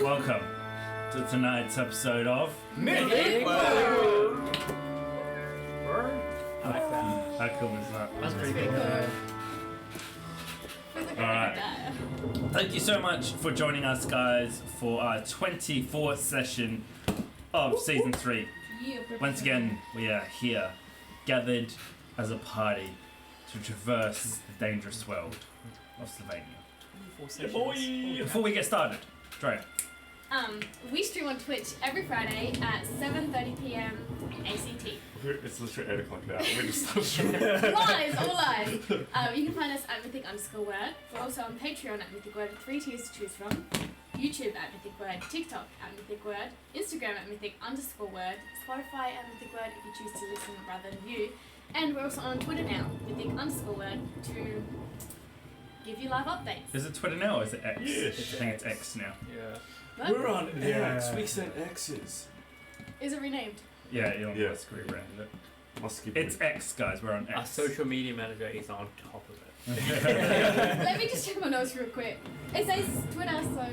Welcome to tonight's episode of Mythic Wyrd. I like that. How cool is that? That's pretty cool. Alright. Thank you so much for joining us, guys, for our 24th session of Season 3. Once again, we are here, gathered as a party to traverse the dangerous world of Slovenia. Before we get started, Dre. We stream on Twitch every Friday at 7:30 p.m. ACT. It's literally 8 o'clock now. We just started streaming. Lies, all lies. You can find us at Mythic_Wyrd. We're also on Patreon at Mythic Wyrd, 3 tiers to choose from. YouTube at Mythic Wyrd, TikTok at Mythic Wyrd, Instagram at Mythic_Wyrd, Spotify at Mythic Wyrd if you choose to listen rather than view. And we're also on Twitter now, Mythic_Wyrd, to give you live updates. Is it Twitter now or is it X? Yeah, I think it's X now. Yeah. But We're on X. Yeah. We sent X's. is it renamed? Yeah, Elon Yeah. Musk rebranded it. Musky It's X, guys. We're on Our X. social media manager is on top of it. Let me just check my notes real quick. It says Twitter, so...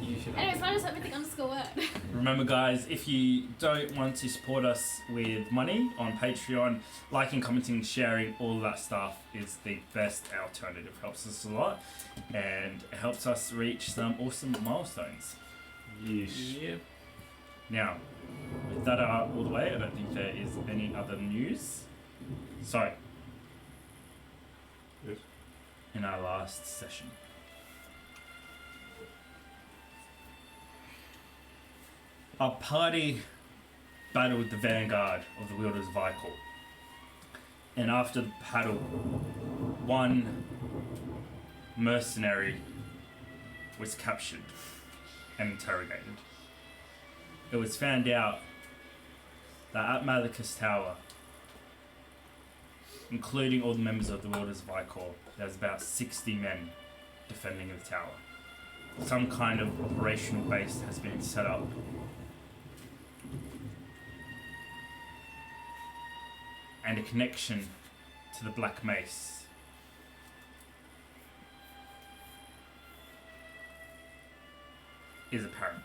You should. Anyways, find us at Mythic_Wyrd. Remember, guys, if you don't want to support us with money on Patreon, liking, commenting, sharing, all of that stuff is the best alternative. Helps us a lot and it helps us reach some awesome milestones. Yeesh. Yeah. Now, with that out all the way, I don't think there is any other news. So, Yes. in our last session, our party battled the vanguard of the Wielders of Icor. And after the battle, one mercenary was captured and interrogated. It was found out that at Malicus Tower, including all the members of the Wielders of Icor, there's about 60 men defending the tower. Some kind of operational base has been set up. And a connection to the Black Mace. Is apparent.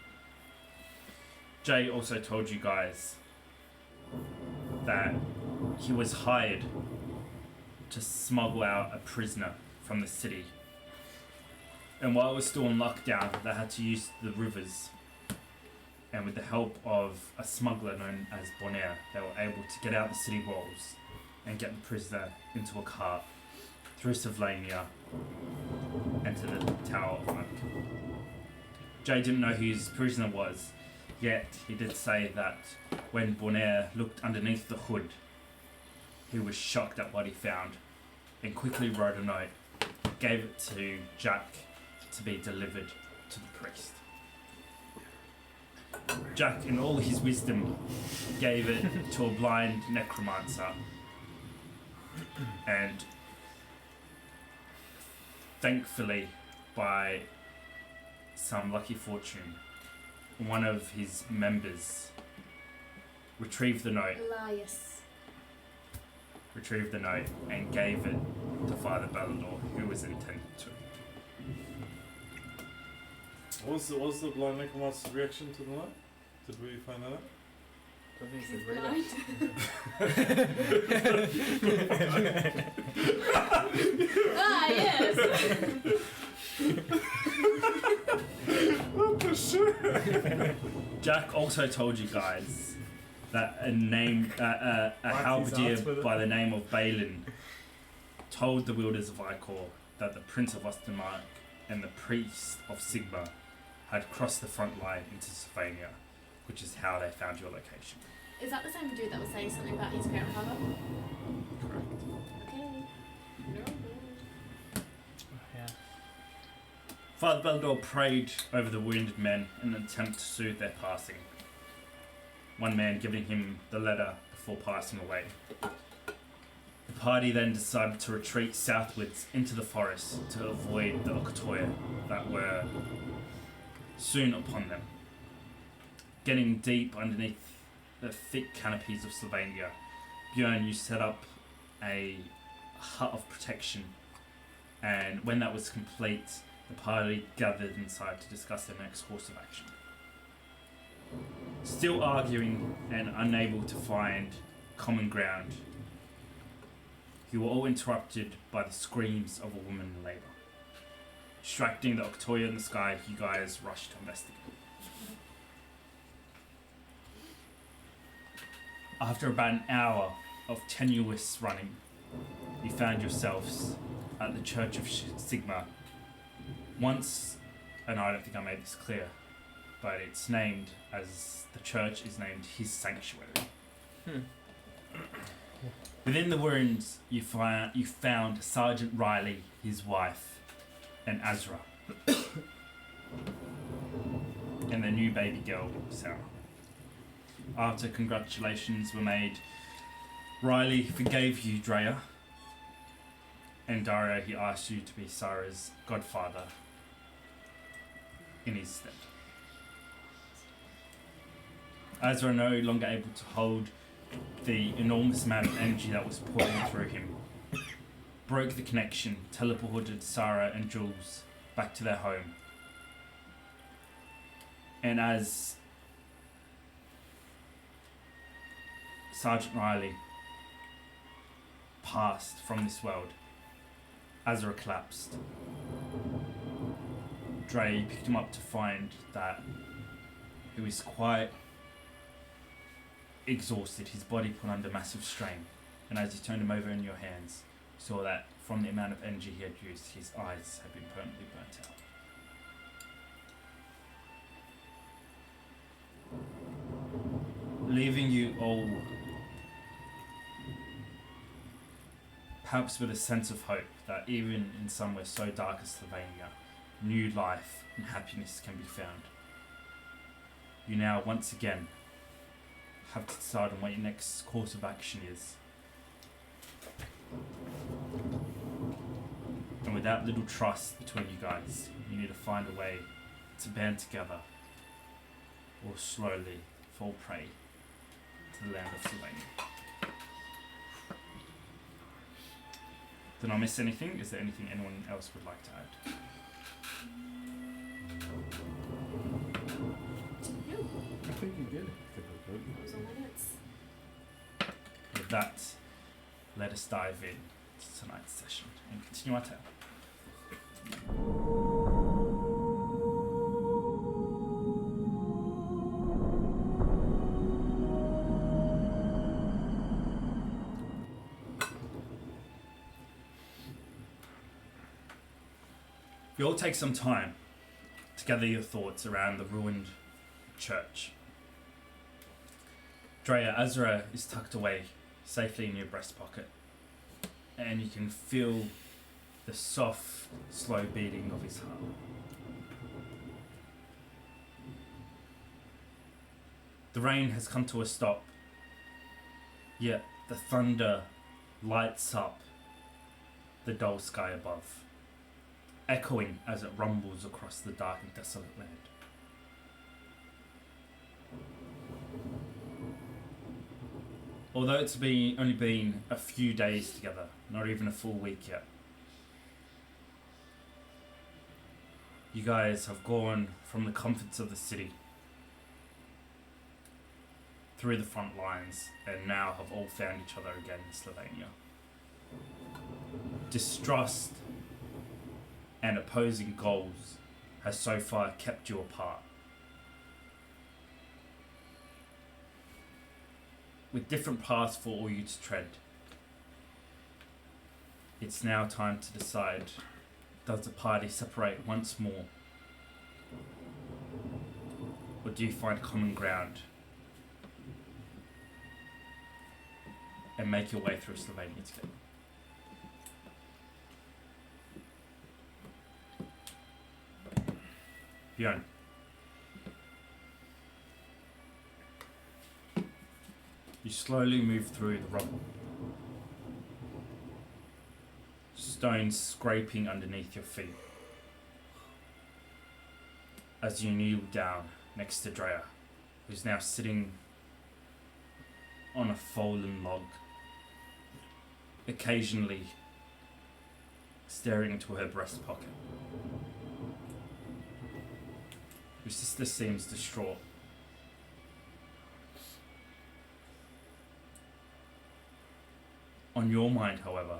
Jay also told you guys that he was hired to smuggle out a prisoner from the city. And while it was still in lockdown, they had to use the rivers. And with the help of a smuggler known as Bonaire, they were able to get out the city walls and get the prisoner into a cart through Slovenia and to the Tower of Monk. Jay didn't know who his prisoner was, yet he did say that when Bonaire looked underneath the hood, he was shocked at what he found and quickly wrote a note, gave it to Jack to be delivered to the priest. Jack, in all his wisdom, gave it to a blind necromancer, and thankfully, by some lucky fortune, one of his members retrieved the note and gave it to Father Ballador, who was intended to. What was the blind necromancer's reaction to the night? Did we find that out? I think He's it's blind. Yes! What the shit? Jack also told you guys that a halberdier by the name of Balin told the Wielders of Icor that the Prince of Ostermark and the Priest of Sigma had crossed the front line into Slovenia, which is how they found your location. Is that the same dude that was saying something about his grandfather? Correct. Okay. Yeah. Father Ballador prayed over the wounded men in an attempt to soothe their passing. One man giving him the letter before passing away. The party then decided to retreat southwards into the forest to avoid the Okatoya that were soon upon them. Getting deep underneath the thick canopies of Slovenia, Björn, you set up a hut of protection, and when that was complete, the party gathered inside to discuss their next course of action. Still arguing and unable to find common ground, you were all interrupted by the screams of a woman in labour. Distracting the Octoya in the sky, you guys rushed to investigate. After about an hour of tenuous running, you found yourselves at the Church of Sigma. Once, and I don't think I made this clear, but it's named as the church is named his sanctuary. Within the ruins, you found Sergeant Riley, his wife, and Azra, and their new baby girl, Sarah. After congratulations were made, Riley forgave you, Drea, and Daria, he asked you to be Sarah's godfather in his stead. Azra, no longer able to hold the enormous amount of energy that was pouring through him, broke the connection, teleported Sarah and Jules back to their home. And as Sergeant Riley passed from this world, Azra collapsed. Dre picked him up to find that he was quite exhausted, his body put under massive strain, and as you turned him over in your hands, you saw that from the amount of energy he had used, his eyes had been permanently burnt out. Leaving you all perhaps with a sense of hope that even in somewhere so dark as Slovenia, new life and happiness can be found. You now once again have to decide on what your next course of action is. And without little trust between you guys, you need to find a way to band together or slowly fall prey to the land of Slovenia. Did I miss anything? Is there anything anyone else would like to add? I think you did. That was all my notes. With that, let us dive in to tonight's session and continue our tale. You all take some time to gather your thoughts around the ruined church. Drea, Azra is tucked away safely in your breast pocket, and you can feel the soft, slow beating of his heart. The rain has come to a stop, yet the thunder lights up the dull sky above, echoing as it rumbles across the dark and desolate land. Although it's only been a few days together, not even a full week yet, you guys have gone from the comforts of the city through the front lines and now have all found each other again in Slovenia. Distrust and opposing goals has so far kept you apart. With different paths for all you to tread, it's now time to decide, does the party separate once more? Or do you find common ground and make your way through Slovenia together? Bjorn. You slowly move through the rubble. Stones scraping underneath your feet. As you kneel down next to Drea, who's now sitting on a fallen log, occasionally staring into her breast pocket. Your sister seems distraught. On your mind, however,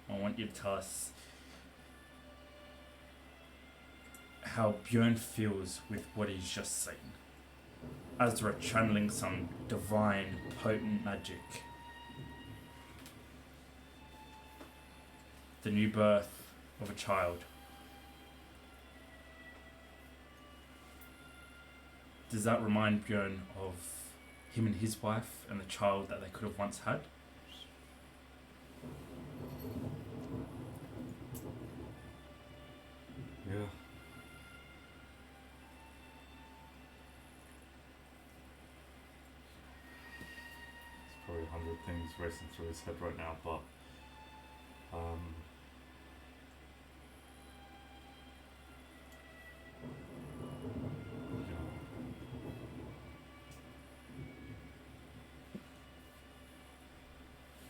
I want you to tell us how Björn feels with what he's just seen. Azra channeling some divine, potent magic. The new birth of a child. Does that remind Björn of him and his wife and the child that they could have once had? Yeah. There's probably 100 things racing through his head right now, but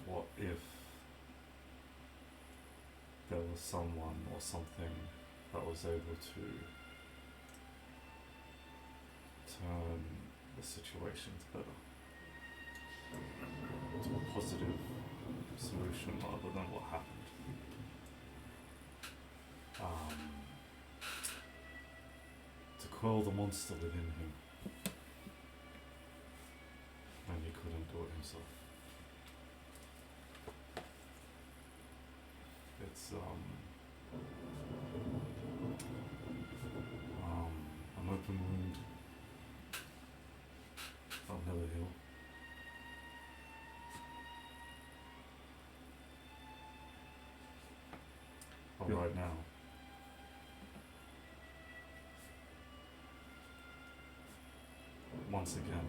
what if there was someone or something that was able to turn the situations better to a positive solution rather than what happened? To quell the monster within him when he couldn't do it himself. It's an open wound that'll never heal. But Yeah. right now, once again,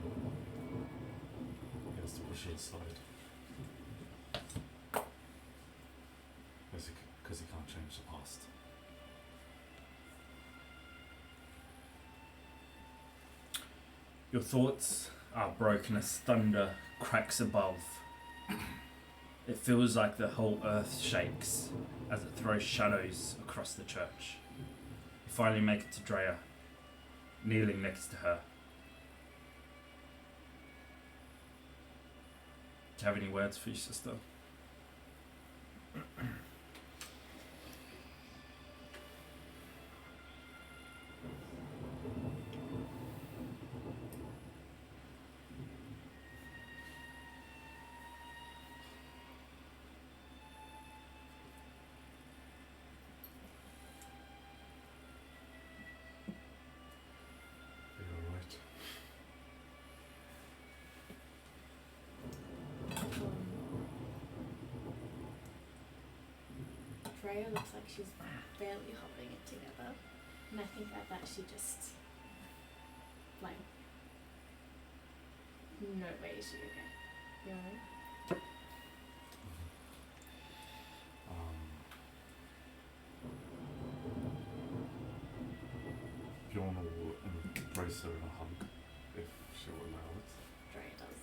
he has to push it aside. Because he can't change the past. Your thoughts are broken as thunder cracks above. It feels like the whole earth shakes as it throws shadows across the church. You finally make it to Drea, kneeling next to her. Do you have any words for your sister? You're right. Freya looks like she's barely holding it together, and I think that she just, like, no way is she okay. You know what I mean? Bjorn will embrace her in a hug if she will allow it. Freya does.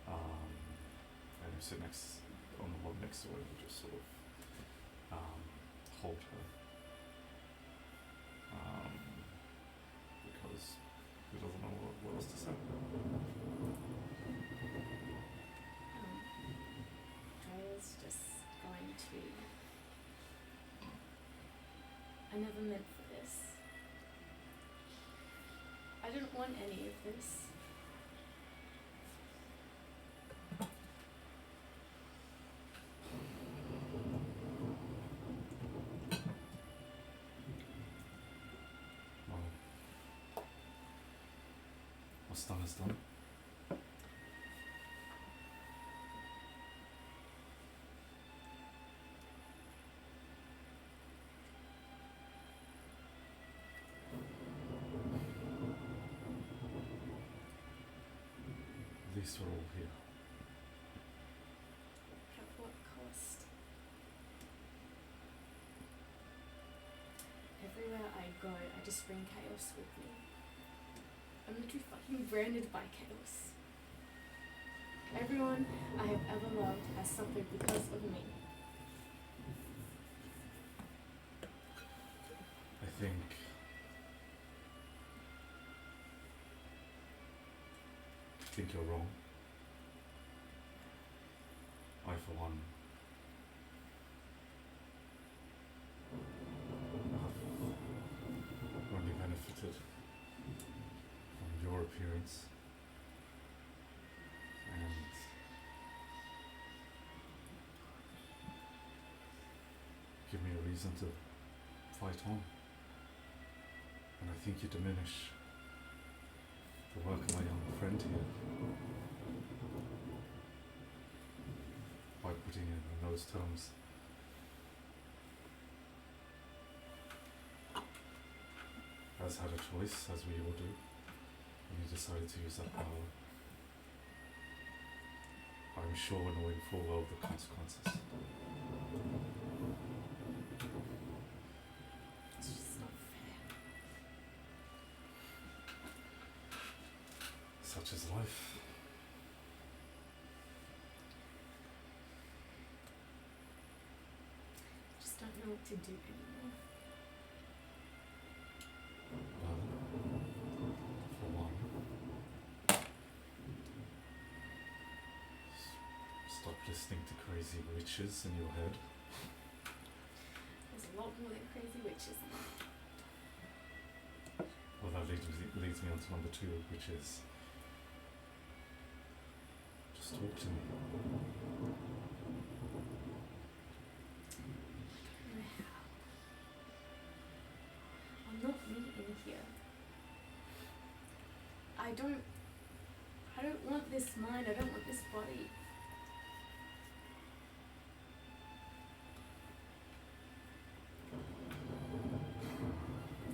And he'll sit on the log next to her and just sort of hold her. Because he doesn't know what else to say. Freya's just going to. I never meant for this. I didn't want any of this. Well, what's done is done. At least we're all here. At what cost? Everywhere I go, I just bring chaos with me. I'm literally fucking branded by chaos. Everyone I have ever loved has suffered because of me. I think you're wrong. I for one, have only benefited from your appearance and give me a reason to fight on. And I think you diminish the work of my young friend here by putting it in those terms. Has had a choice, as we all do, and he decided to use that power. I'm sure knowing full well the consequences. It's just not fair. Such is life. I just don't know what to do anymore. Well, for one, stop listening to crazy witches in your head. There's a lot more than crazy witches. Well, that leads me on to number two, which is just talk to me. I don't know how. I'm not me in here. I don't want this mind, I don't want this body.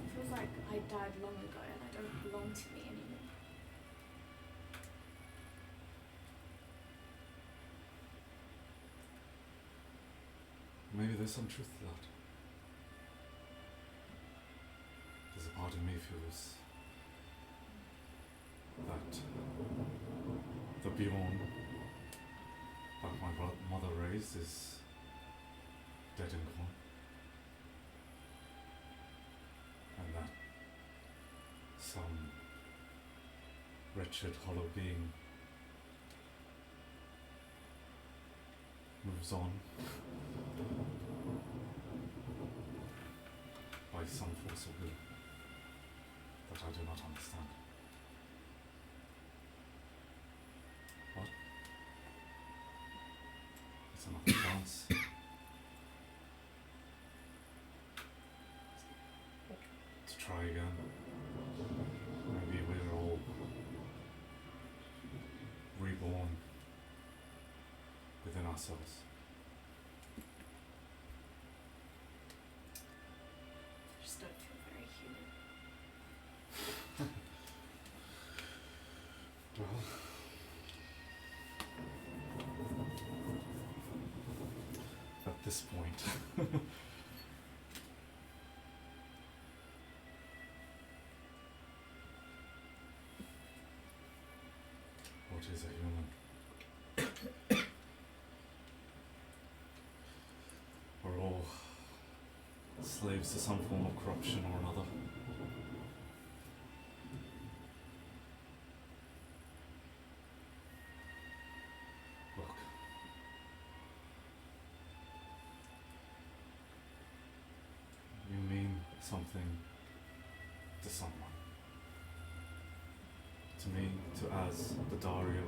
It feels like I died long ago and I don't belong to me anymore. Maybe there's some truth to that. There's a part of me feels that the beyond that my mother raised is dead and gone. And that some wretched hollow being moves on by some force of will that I do not understand. What? It's another chance. To try again. Maybe we're all reborn within ourselves. I just don't feel very human. Well, at this point, what is a human? We're all slaves to some form of corruption or another. Look. You mean something to someone. To me, to Az, the Dario,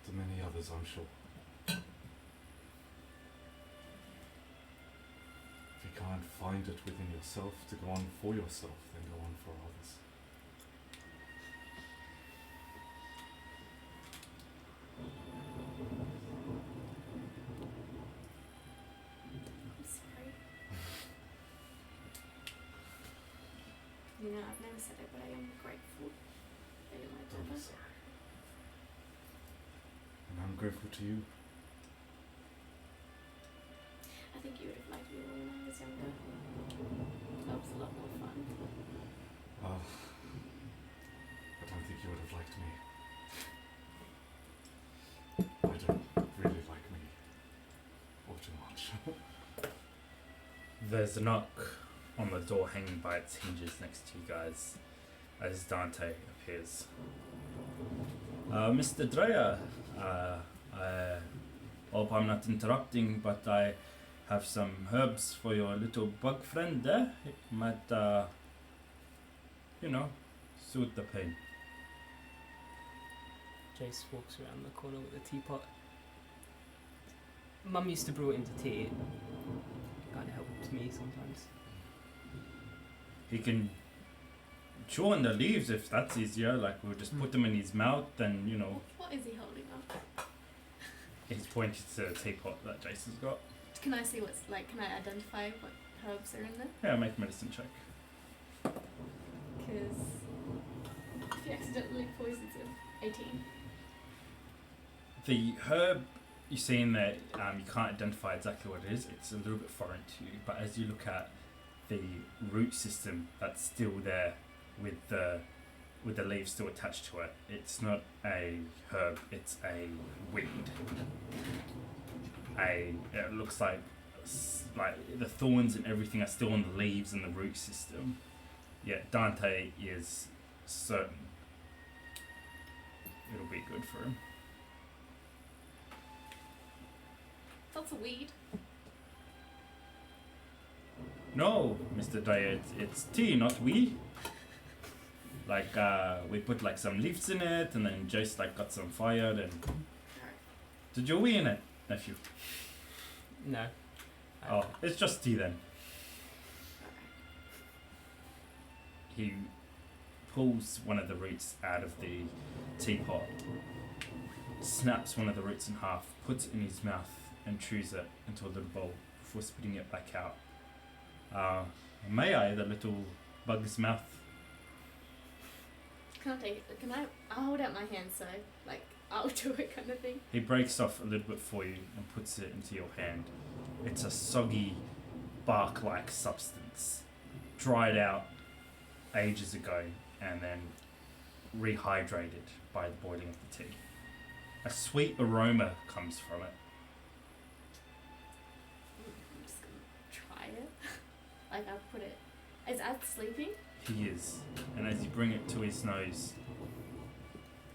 to many others, I'm sure. If you can't find it within yourself to go on for yourself, then go on for others. I'm sorry. You know, I've never said it, but I am grateful that you're my Don't be daughter. sorry. And I'm grateful to you. I think you would have liked me more when I was younger. That was a lot more fun. I don't think you would have liked me. I don't really like me all too much. There's a knock on the door hanging by its hinges next to you guys as Dante appears. Mr. Dreyer, I hope I'm not interrupting, but I have some herbs for your little bug friend there. It might, soothe the pain. Jace walks around the corner with a teapot. Mum used to brew it into tea. It kind of helps me sometimes. He can chew on the leaves if that's easier. Like, we'll just put them in his mouth and, What is he holding up? he's pointed to the teapot that Jason's got. Can I see what's like? Can I identify what herbs are in there? Yeah, make a medicine check. Because if you accidentally poisons him, 18. The herb you see in there, you can't identify exactly what it is. It's a little bit foreign to you, but as you look at the root system that's still there with the leaves still attached to it, it's not a herb, it's a weed. It looks like the thorns and everything are still on the leaves and the root system. Yet Dante is certain it'll be good for him. That's a weed. No, Mr. Dyer, it's tea, not weed. Like, we put like some leaves in it, and then Jace like got some fired, and did you wee in it, nephew? No. Oh, it's just tea then. He pulls one of the roots out of the teapot, snaps one of the roots in half, puts it in his mouth, and chews it into a little bowl before spitting it back out. May I, the little bug's mouth? Can I take it? I'll hold out my hand so, like, I'll do it kind of thing. He breaks off a little bit for you and puts it into your hand. It's a soggy, bark-like substance, dried out ages ago and then rehydrated by the boiling of the tea. A sweet aroma comes from it. I'm just gonna try it. Like, I'll put it. Is Ad sleeping? He is. And as you bring it to his nose,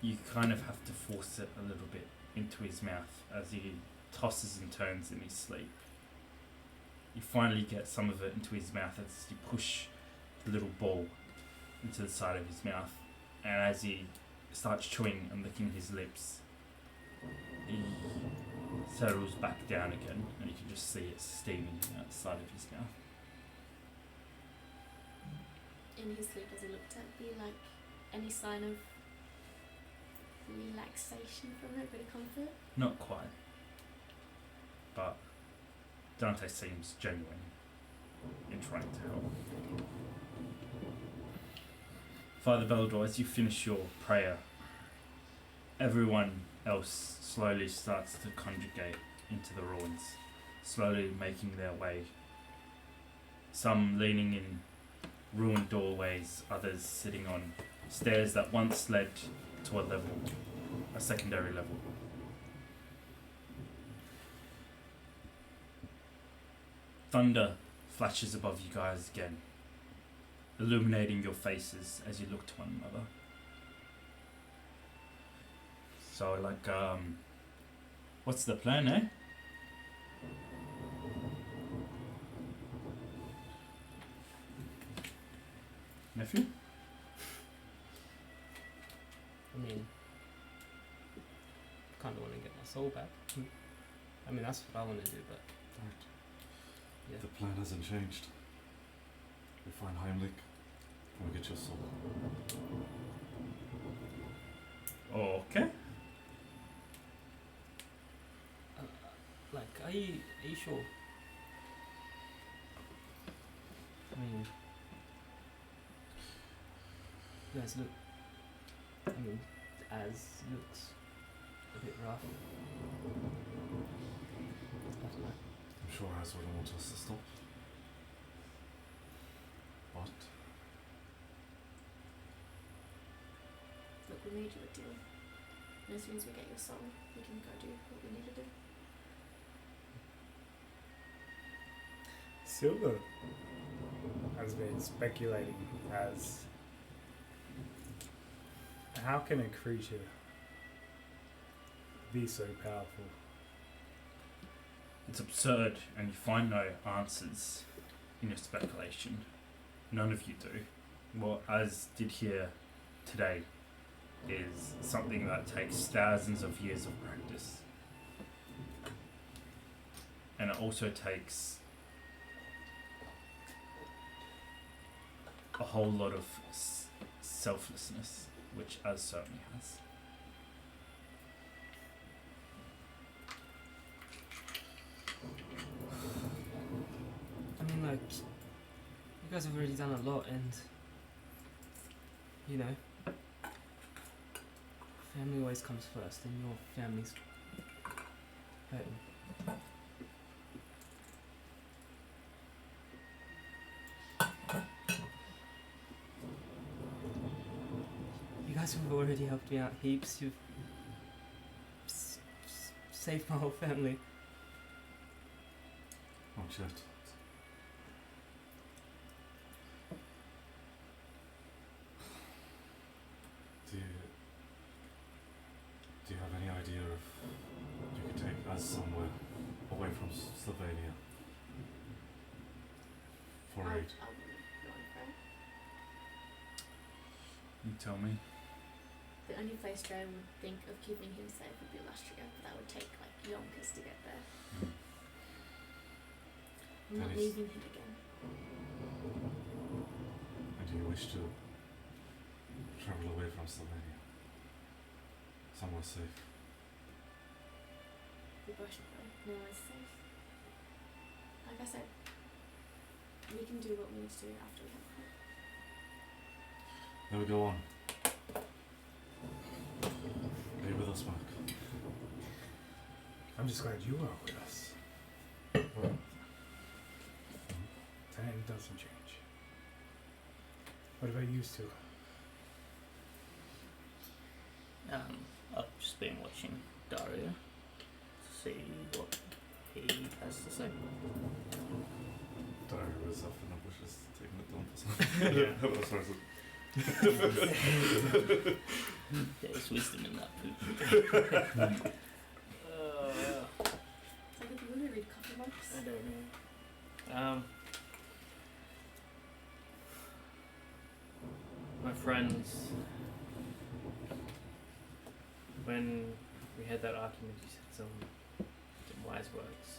you kind of have to force it a little bit into his mouth as he tosses and turns in his sleep. You finally get some of it into his mouth as you push the little ball into the side of his mouth. And as he starts chewing and licking his lips, he settles back down again, and you can just see it steaming outside of his mouth. In his sleep, does he look to be like any sign of relaxation from it, bit of comfort? Not quite. But Dante seems genuine in trying to help. Father Beldor, as you finish your prayer, everyone else slowly starts to conjugate into the ruins, slowly making their way. Some leaning in ruined doorways, others sitting on stairs that once led to a secondary level. Thunder flashes above you guys again, illuminating your faces as you look to one another. So, like, what's the plan, eh? Nephew? I mean, kind of want to get my soul back. I mean, that's what I want to do, but Right. yeah. The plan hasn't changed. We find Heimlich and we get your soul. Okay. Like, are you sure? I mean, you guys look. I mean, Az looks a bit rough. I don't know. I'm sure Az wouldn't want us to stop. But Look, we made you a deal. And as soon as we get your soul, we can go do what we need to do. Silver has been speculating as how can a creature be so powerful? It's absurd, and you find no answers in your speculation. None of you do. What as did here today is something that takes thousands of years of practice. And it also takes a whole lot of selflessness, which Az certainly has. I mean, like, you guys have already done a lot, and you know, family always comes first, and your family's hurting. You guys have already helped me out heaps. You've saved my whole family. Not yet. Do you have any idea if you could take us somewhere away from Slovenia for I'll aid? go on for it. You tell me. The only place Joe would think of keeping him safe would be Lustria, but that would take like yonkers to get there. I'm not That is- leaving him again. And do you wish to travel away from Slovenia? Somewhere safe? We both know no one's safe. Like I said, we can do what we need to do after we have a fight. Then we go on. Are you with us, Mark? I'm just glad you are with us. Time doesn't change. What about you two? I've just been watching Dario to see what he has to say. Diary was up in the bushes, taking it down for something. There's wisdom in that poop. It's like if you want to read coffee mugs. I don't know. My friends, when we had that argument, you said some wise words.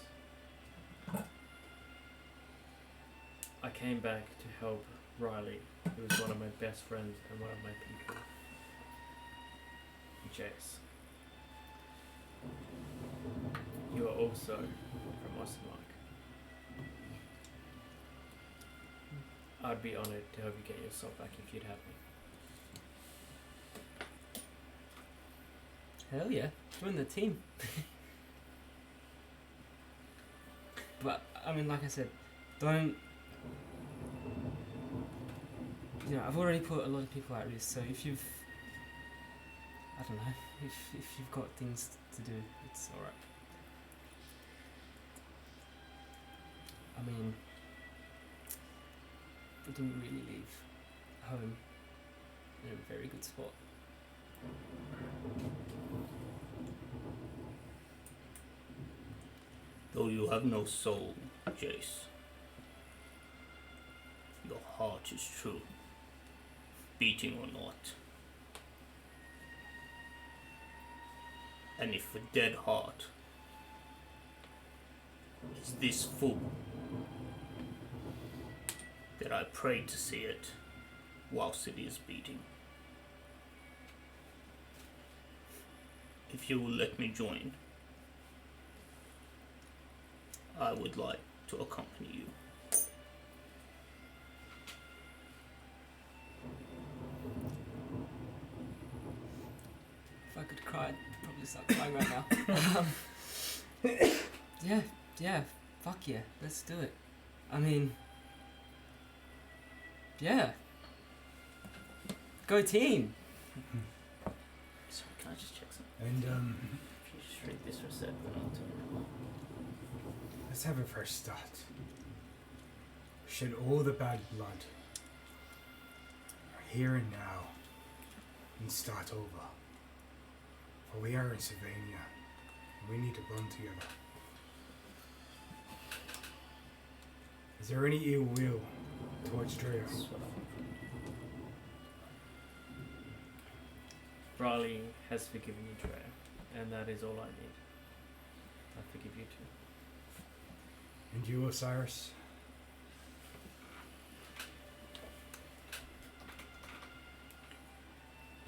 I came back to help Riley, who was one of my best friends and one of my people. Jace. You are also from Ostermark. I'd be honoured to help you get yourself back if you'd have me. Hell yeah, join the team. But I mean, like I said, don't. You know, I've already put a lot of people at risk. So if you've, I don't know, if you've got things to do, it's all right. I mean, we didn't really leave home in a very good spot. Though you have no soul, Jace, your heart is true, beating or not. And if a dead heart is this full, then I pray to see it whilst it is beating. If you will let me join, I would like to accompany you. If I could cry, I'd probably start crying right now. Yeah, fuck yeah, let's do it. I mean, yeah. Go team! Sorry, can I just check something? And If you just read this for a sec, then I'll tell you. let's have a fresh start. Shed all the bad blood. Here and now. And start over. For we are in Slovenia. We need to bond together. Is there any ill will towards Drea? Riley has forgiven you, Drea, and that is all I need. I forgive you too. And you, Osiris?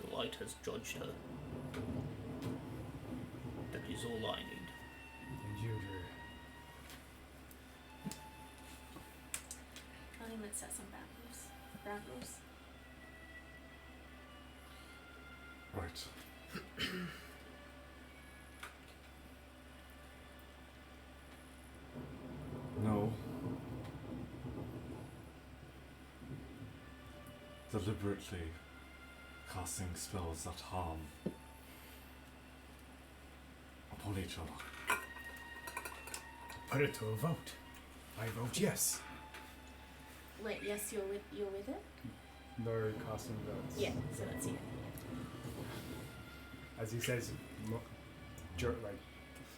The light has judged her. That is all I need. And you, Drea? I think let's set some ground rules. Right. No. Deliberately casting spells that harm upon each other. Put it to a vote. I vote yes. Wait, yes, you're with it? No casting votes. Yeah, so let's see it. As he says, like,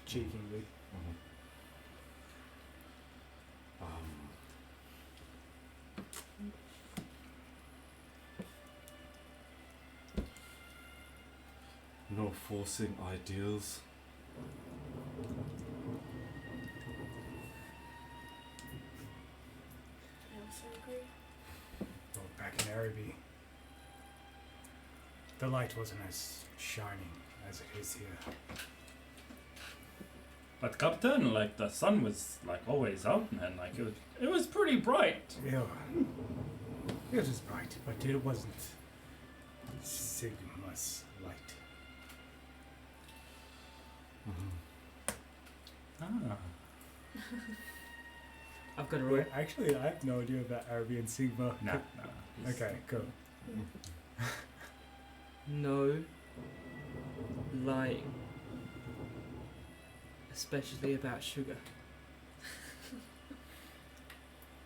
cheekingly. Mhm. No forcing ideals. I also agree. Well, back in Araby, the light wasn't as shining as it is here. But Captain, like the sun was like always out, man. Like it was pretty bright. Yeah, it was bright, but it wasn't Sigma's light. Mhm. Ah. I've got a Wait, actually, I have no idea about Araby and Sigma. No. Okay, cool. no lying. Especially about sugar.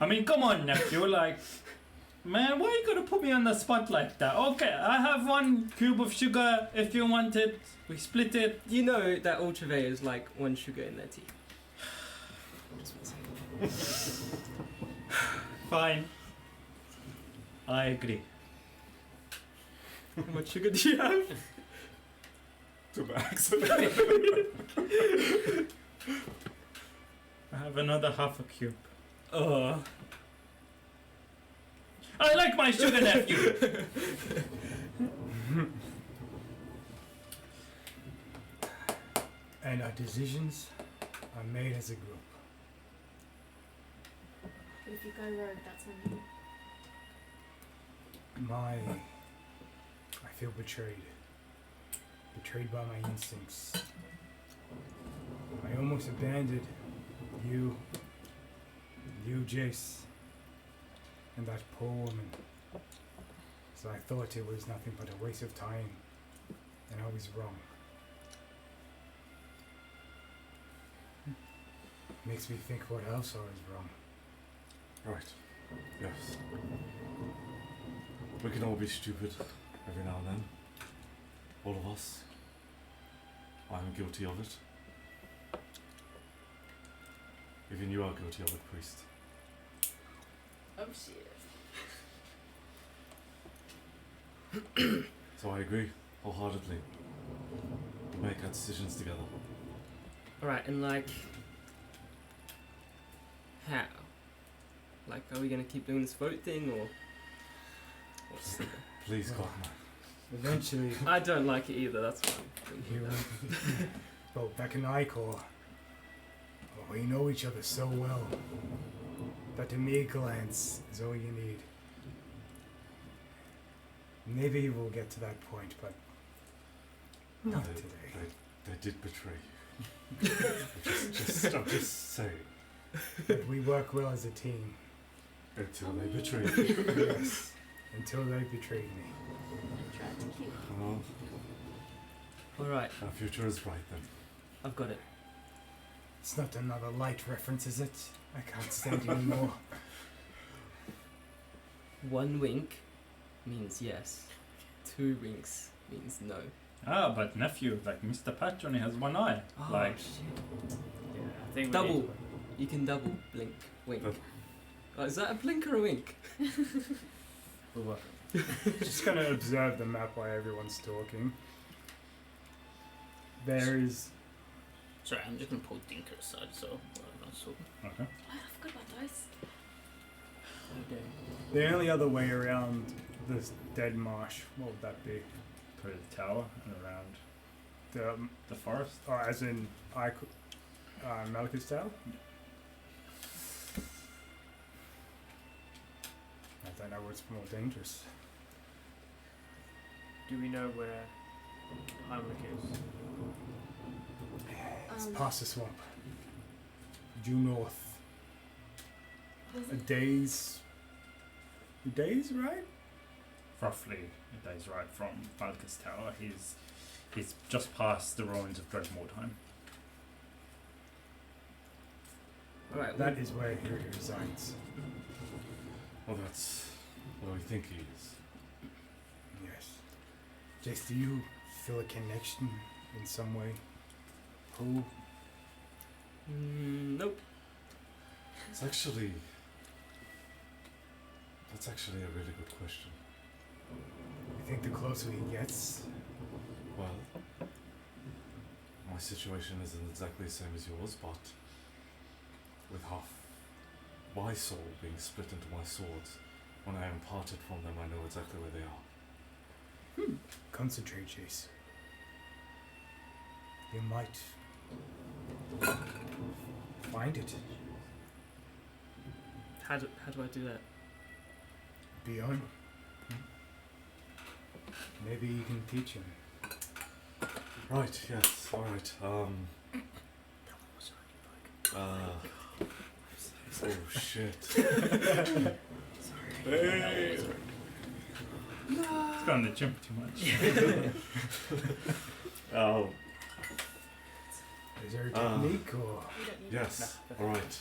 I mean, come on, nephew. Like, man, why you gonna put me on the spot like that? Okay, I have 1 cube of sugar. If you want it, we split it. You know that Ultrave is like 1 sugar in their tea. Just one second. Fine. I agree. How much sugar do you have? To max. I have another half a cube. Oh. I like my sugar, nephew. And our decisions are made as a group. But if you go rogue, that's on you. I feel betrayed. Betrayed by my instincts. I almost abandoned you, Jace, and that poor woman. So I thought it was nothing but a waste of time, and I was wrong. Makes me think what else I was wrong. Right. Yes. We can all be stupid every now and then. All of us. I'm guilty of it. Even you are guilty of it, priest. Oh shit. So I agree, wholeheartedly. We'll make our decisions together. Alright, and like... How? Like, are we gonna keep doing this vote thing, or... What's the... Please, God, no. Eventually, I don't like it either, that's why I'm you doing that. well, back in Icor, we know each other so well that a mere glance is all you need. Maybe we'll get to that point, but not They- today. They did betray you. I'm just saying. But we work well as a team. Until they betrayed you. Yes, until they betrayed me. I tried to keep. Well, Alright, our future is bright then. I've got it. It's not another light reference, is it? I can't stand you anymore. 1 wink means yes. 2 winks means no. Ah, but nephew, like Mr. Patch only has one eye. Oh, Like, shit. Yeah, I think we Double. need to- You can double blink, wink. But- Oh, is that a blink or a wink? we'll work. Just gonna observe the map while everyone's talking. There is Sorry, I'm just gonna pull Dinker aside so I'm not talking. okay. Oh, I forgot about dice. Okay. the only other way around this dead marsh. What would that be? Through the tower and around The the forest. oh, as in Malachus Tower. I don't know what's more dangerous. Do we know where Heimlich is? It's past the swamp. Due north. Was A it- day's ride? Roughly a day's ride from Falcus Tower. He's just past the ruins of Dreadmore Time. Alright, That is where he resides. Well, that's where we think he is. Yes. Jace, do you feel a connection in some way? Who? Nope. That's actually a really good question. You think the closer he gets? Well, my situation isn't exactly the same as yours, but with half my soul being split into my swords, when I am parted from them, I know exactly where they are. Concentrate, Jace. You might find it. How do I do that? Beyond. Maybe you can teach him. Right, yes, alright. Oh shit. Hey! He's gone to the gym too much. Oh, Is there a Ah. technique or? We don't need yes, alright.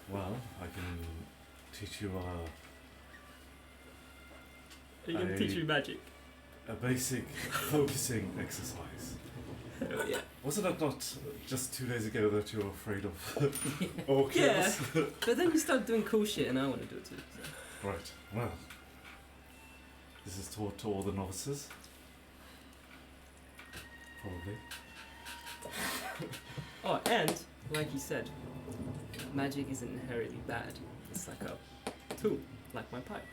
Well, I can teach you Are you gonna teach me magic? a basic focusing exercise. Oh, yeah. Wasn't it not just 2 days ago that you were afraid of orcas? Yeah. But then you start doing cool shit and I want to do it too. So. Right, well, this is taught to all the novices. Probably. Oh, and, like you said, magic isn't inherently bad. It's like a tool, like my pipe.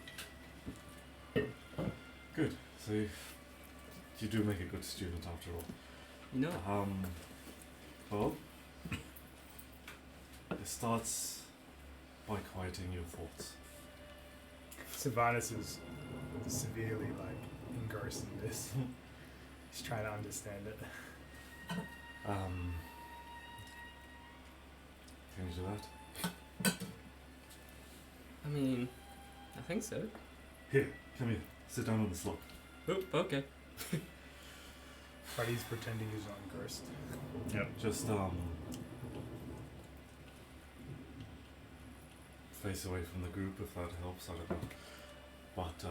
Good. So you do make a good student after all. You know? Well, it starts by quieting your thoughts. Sylvanus is severely engrossed in this. He's trying to understand it. Can you do that? I mean, I think so. Here, come here. Sit down on this log. Oh, okay. But he's pretending he's not engrossed. Just face away from the group if that helps. I don't know. But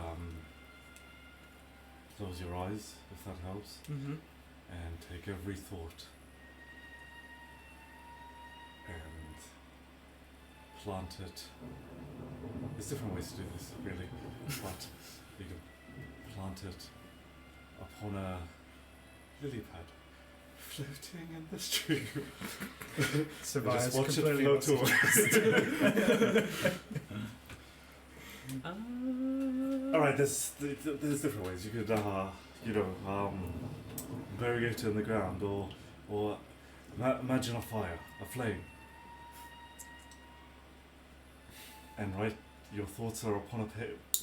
close your eyes if that helps, Mm-hmm. and take every thought and plant it. There's different ways to do this, really, but you can plant it upon a lily pad floating in the stream. Sylvanus Just watch it completely float lost his towards. All right, there's different ways. You could, bury it in the ground, or imagine a fire, a flame, and write your thoughts are upon a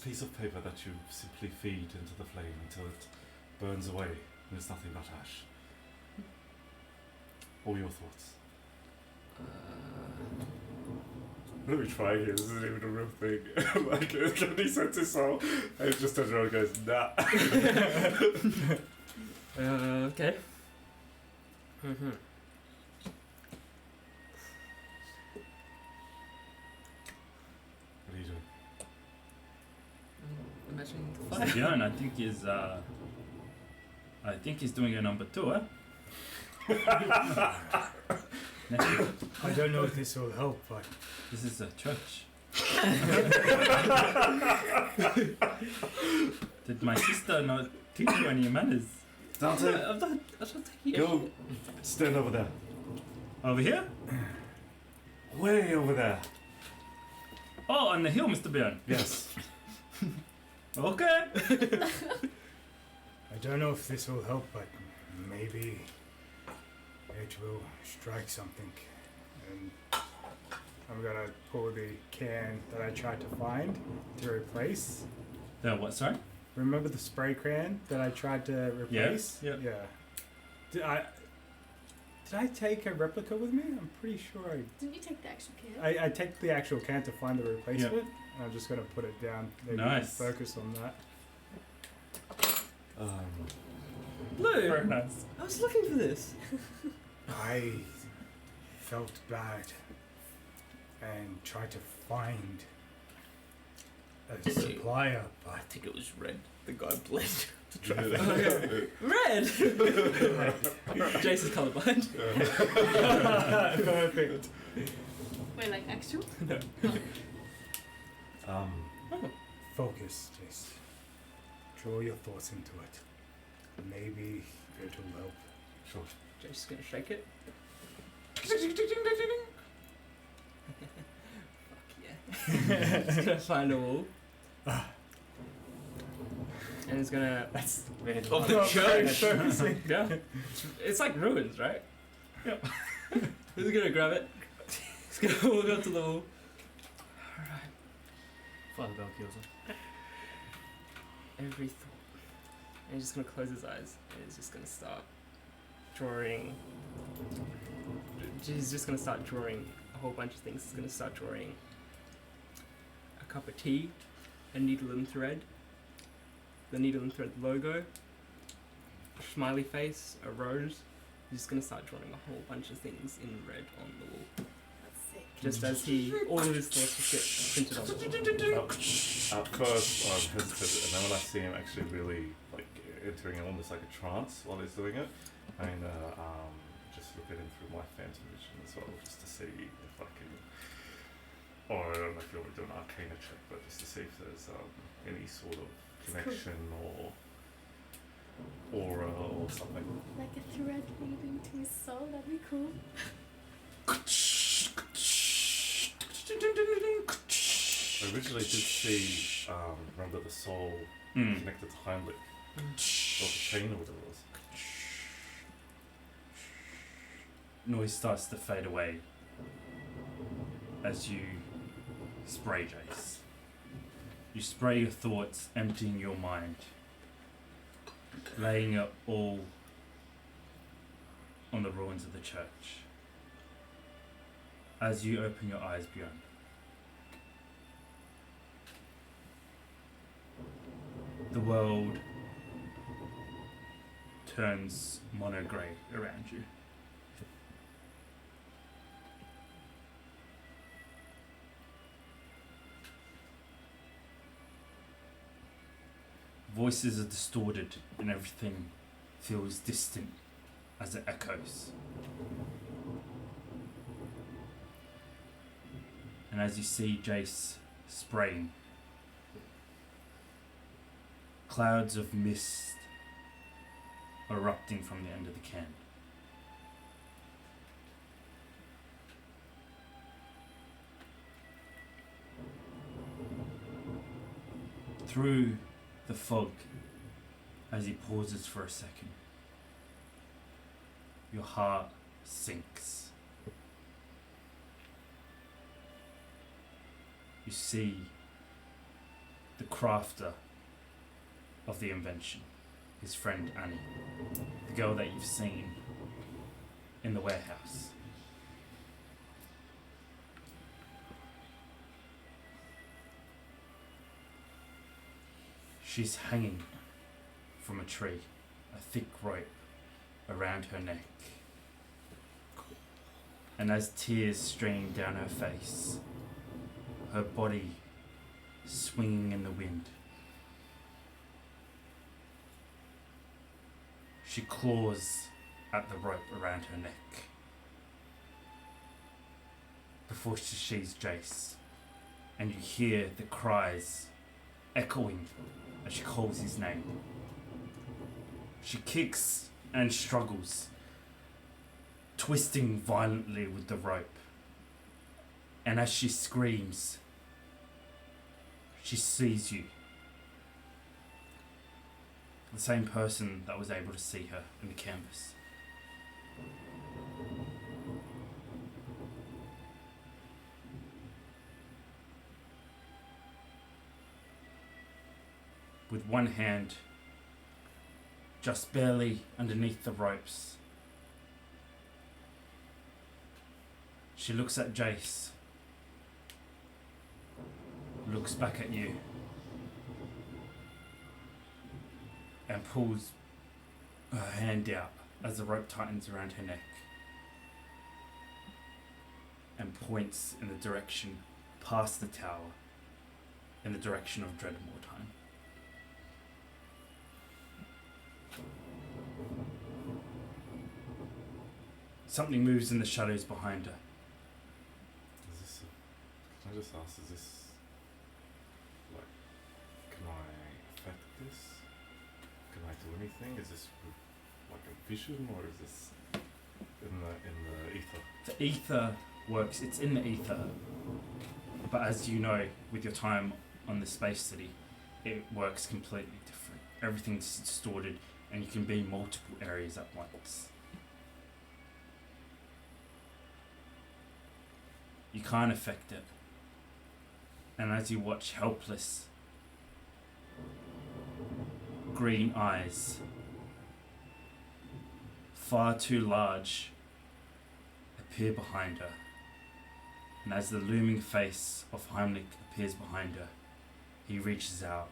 piece of paper that you simply feed into the flame until it burns away and there's nothing but ash. All your thoughts. Let me try here. This isn't even a real thing. Can he sense his soul? And it just turns around and goes, nah. Okay. Mm-hmm. What are you doing? Imagining the fire. Bjorn, I think, is I think he's doing a number 2, huh? I don't know if this will help, but This is a church. Did my sister not teach you any manners? Dante, I'm not taking go stand over there. Over here? Way over there. Oh, on the hill, Mr. Bjorn. Yes. Okay. I don't know if this will help, but maybe it will strike something. And I'm gonna pull the can that I tried to find to replace. The what, sorry? Remember the spray can that I tried to replace? Yeah. Yeah. Did I take a replica with me? I'm pretty sure Didn't you take the actual can? I take the actual can to find the replacement. And I'm just gonna put it down. Maybe Nice. focus on that. Blue. Very nice. I was looking for this. I felt bad and tried to find a supplier, I but think it was red. The guy bled to try. Red. Jason's colorblind. perfect. Wait, like actual? Focus, just draw your thoughts into it. Maybe it'll help. Sure. Jason's gonna shake it. Fuck yeah. He's gonna find a wall. And he's gonna. That's Of the church. focusing. Yeah. It's like ruins, right? Yeah. He's gonna grab it. He's gonna walk up to the wall. Alright. Father Bell kills him. Every thought. And he's just gonna close his eyes. And he's just gonna start drawing. He's just gonna start drawing a whole bunch of things. He's gonna start drawing a cup of tea, a needle and thread, the needle and thread logo, a smiley face, a rose. He's just gonna start drawing a whole bunch of things in red on the wall. That's sick. Just as all of his thoughts just get printed on the wall. At first, I'm hesitant, and then when I see him actually really like entering almost like a trance while he's doing it, I'm gonna just look at him through my phantom vision as well, just to see if I can. Or I don't know if you want to do an arcana check, but just to see if there's any sort of connection or aura or something. Like a thread leading to his soul, that'd be cool. I originally did see, remember the soul connected to Heimlich, or the chain or whatever it was. Noise starts to fade away as you spray, Jace. You spray your thoughts, emptying your mind, laying it all on the ruins of the church. As you open your eyes, Bjorn, the world turns mono-grey around you. Voices are distorted and everything feels distant as it echoes. And as you see Jace spraying, clouds of mist are erupting from the end of the can. Through the fog, as he pauses for a second, your heart sinks. You see the crafter of the invention, his friend Annie, the girl that you've seen in the warehouse. She's hanging from a tree, a thick rope around her neck. And as tears stream down her face, her body swinging in the wind, She claws at the rope around her neck before she sees Jace, and you hear the cries echoing as she calls his name. She kicks and struggles, twisting violently with the rope, and as she screams, she sees you. The same person that was able to see her in the canvas. With one hand just barely underneath the ropes, she looks at Jace, looks back at you, and pulls her hand out as the rope tightens around her neck and points in the direction past the tower, in the direction of Dreadmore Time. Something moves in the shadows behind her. Is this can I just ask, is this like, can I affect this? Can I do anything? Is this like a vision, or is this in the ether? The ether works, it's in the ether, but as you know, with your time on the space city, it works completely different. Everything's distorted, and you can be in multiple areas at once. You can't affect it. And as you watch helpless, green eyes, far too large, appear behind her, and as the looming face of Heimlich appears behind her, he reaches out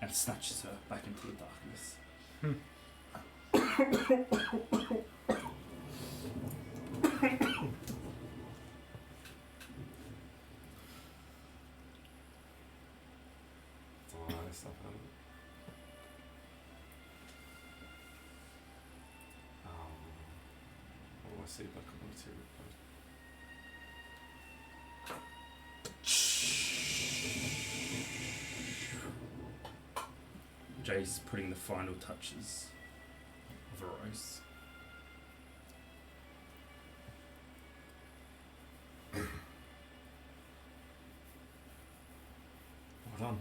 and snatches her back into the darkness. So I stop at it. What do I see back on the material plate? Jace putting the final touches of a rose. Well done.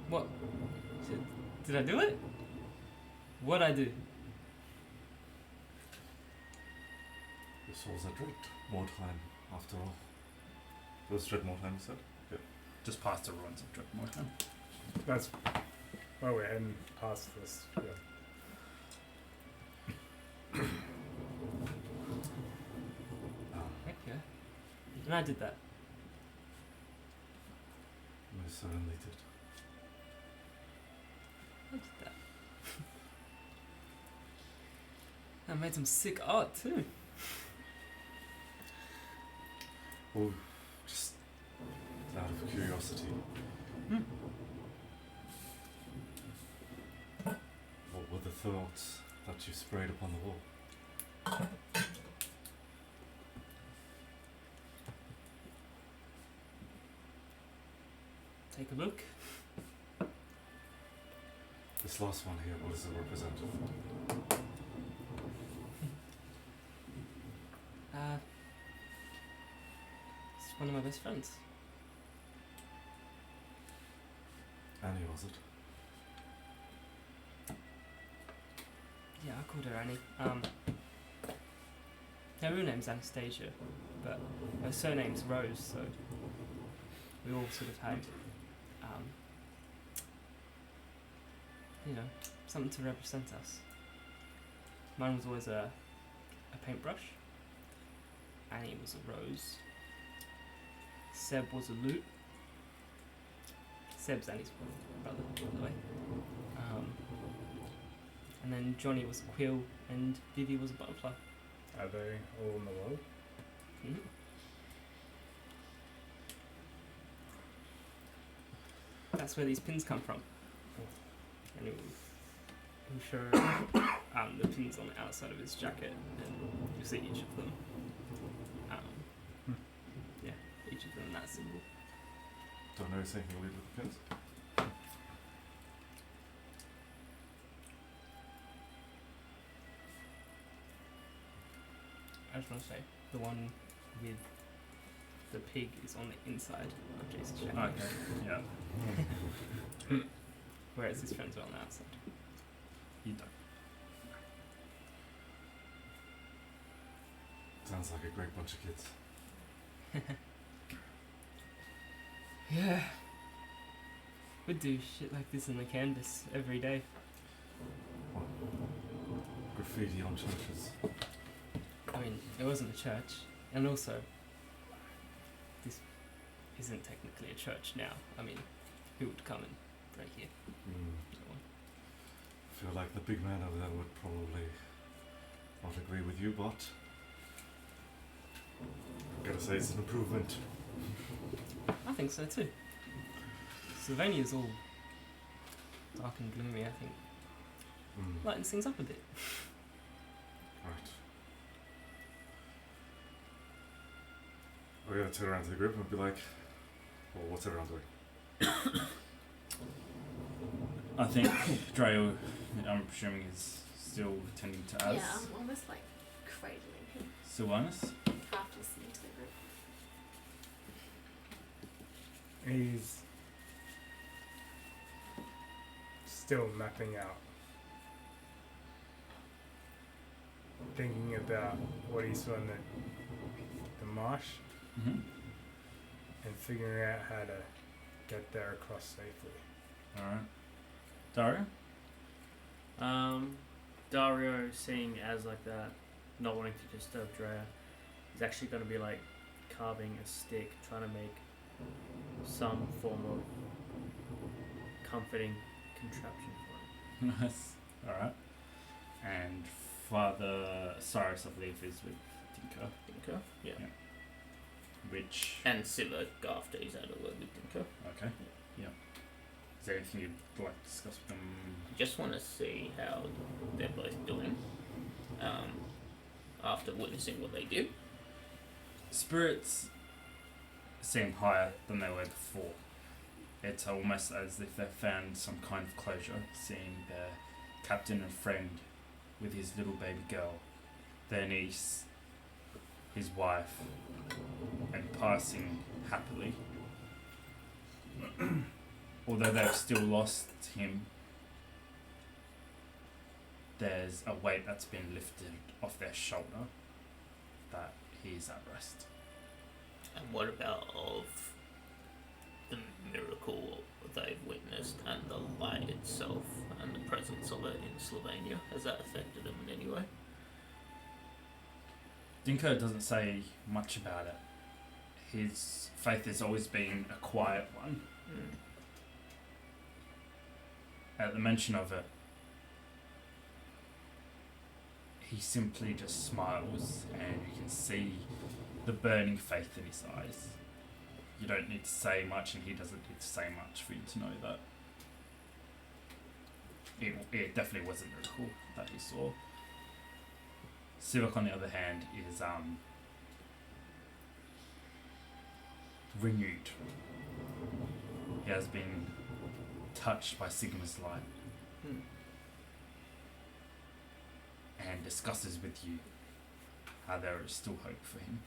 What? Did I do it? What'd I do? Your souls are dread more time, after all. It was dread more time, you said? Just past the ruins of Dreadmore Time. That's why we're heading past this. Yeah. Heck yeah. And I did that. Most certainly did. I did that. I made some sick art too. Oh, just out of curiosity. What were the thoughts that you sprayed upon the wall? Take a look. This last one here, what does it represent? It's one of my best friends. Annie, was it? Yeah, I called her Annie. Her real name's Anastasia, but her surname's Rose, so we all sort of had, something to represent us. Mine was always a paintbrush. Annie was a rose. Seb was a lute. Seb's Annie's brother, by the way. And then Johnny was a quill, and Vivi was a butterfly. Are they all in the wall? Mm. That's where these pins come from. and he'll show the pins on the outside of his jacket, and you see each of them. Yeah, each of them that symbol. Don't know anything he'll lead with the pins. I just want to say the one with the pig is on the inside of Jason's jacket. Okay, yeah. Whereas his friends are on the outside. You don't. Sounds like a great bunch of kids. Yeah. We'd do shit like this on the canvas every day. What? Graffiti on churches. I mean, it wasn't a church, and also, this isn't technically a church now. I mean, who would come and pray here? No one. I feel like the big man over there would probably not agree with you, but I've gotta say it's an improvement. I think so too. Sylvania's all dark and gloomy, I think. Lightens things up a bit. Right. We're gonna turn around to the group and be like, well, what's everyone doing? I think Dre, I'm presuming, is still tending to us. Yeah, I'm almost like cradling him, Sylvanus? half listening to the group. He's still mapping out, thinking about what he saw in the marsh, Mm-hmm. and figuring out how to get there across safely. Alright. Dario? Dario, seeing as like that, not wanting to disturb Drea, is actually going to be like carving a stick, trying to make some form of comforting contraption for him. Nice. Alright. And Father Cyrus, I believe, is with Dinka. Dinka? Yeah. Yeah. Which... And Siva after he's had a word with Dinka. Okay. Yeah. Is there anything you'd like to discuss with them? Just want to see how they're both doing after witnessing what they did. Spirits seem higher than they were before. It's almost as if they've found some kind of closure, seeing their captain and friend with his little baby girl, their niece, his wife, and passing happily. Although they've still lost him, there's a weight that's been lifted off their shoulder that he's at rest. And what about of the miracle they've witnessed and the light itself and the presence of it in Slovenia? Has that affected them in any way? Dinko doesn't say much about it. His faith has always been a quiet one. At the mention of it, he simply just smiles, and you can see the burning faith in his eyes. You don't need to say much, and he doesn't need to say much for you to know that it definitely was a miracle that he saw. Sivak, on the other hand, is renewed. He has been touched by Sigma's light and discusses with you how there is still hope for him.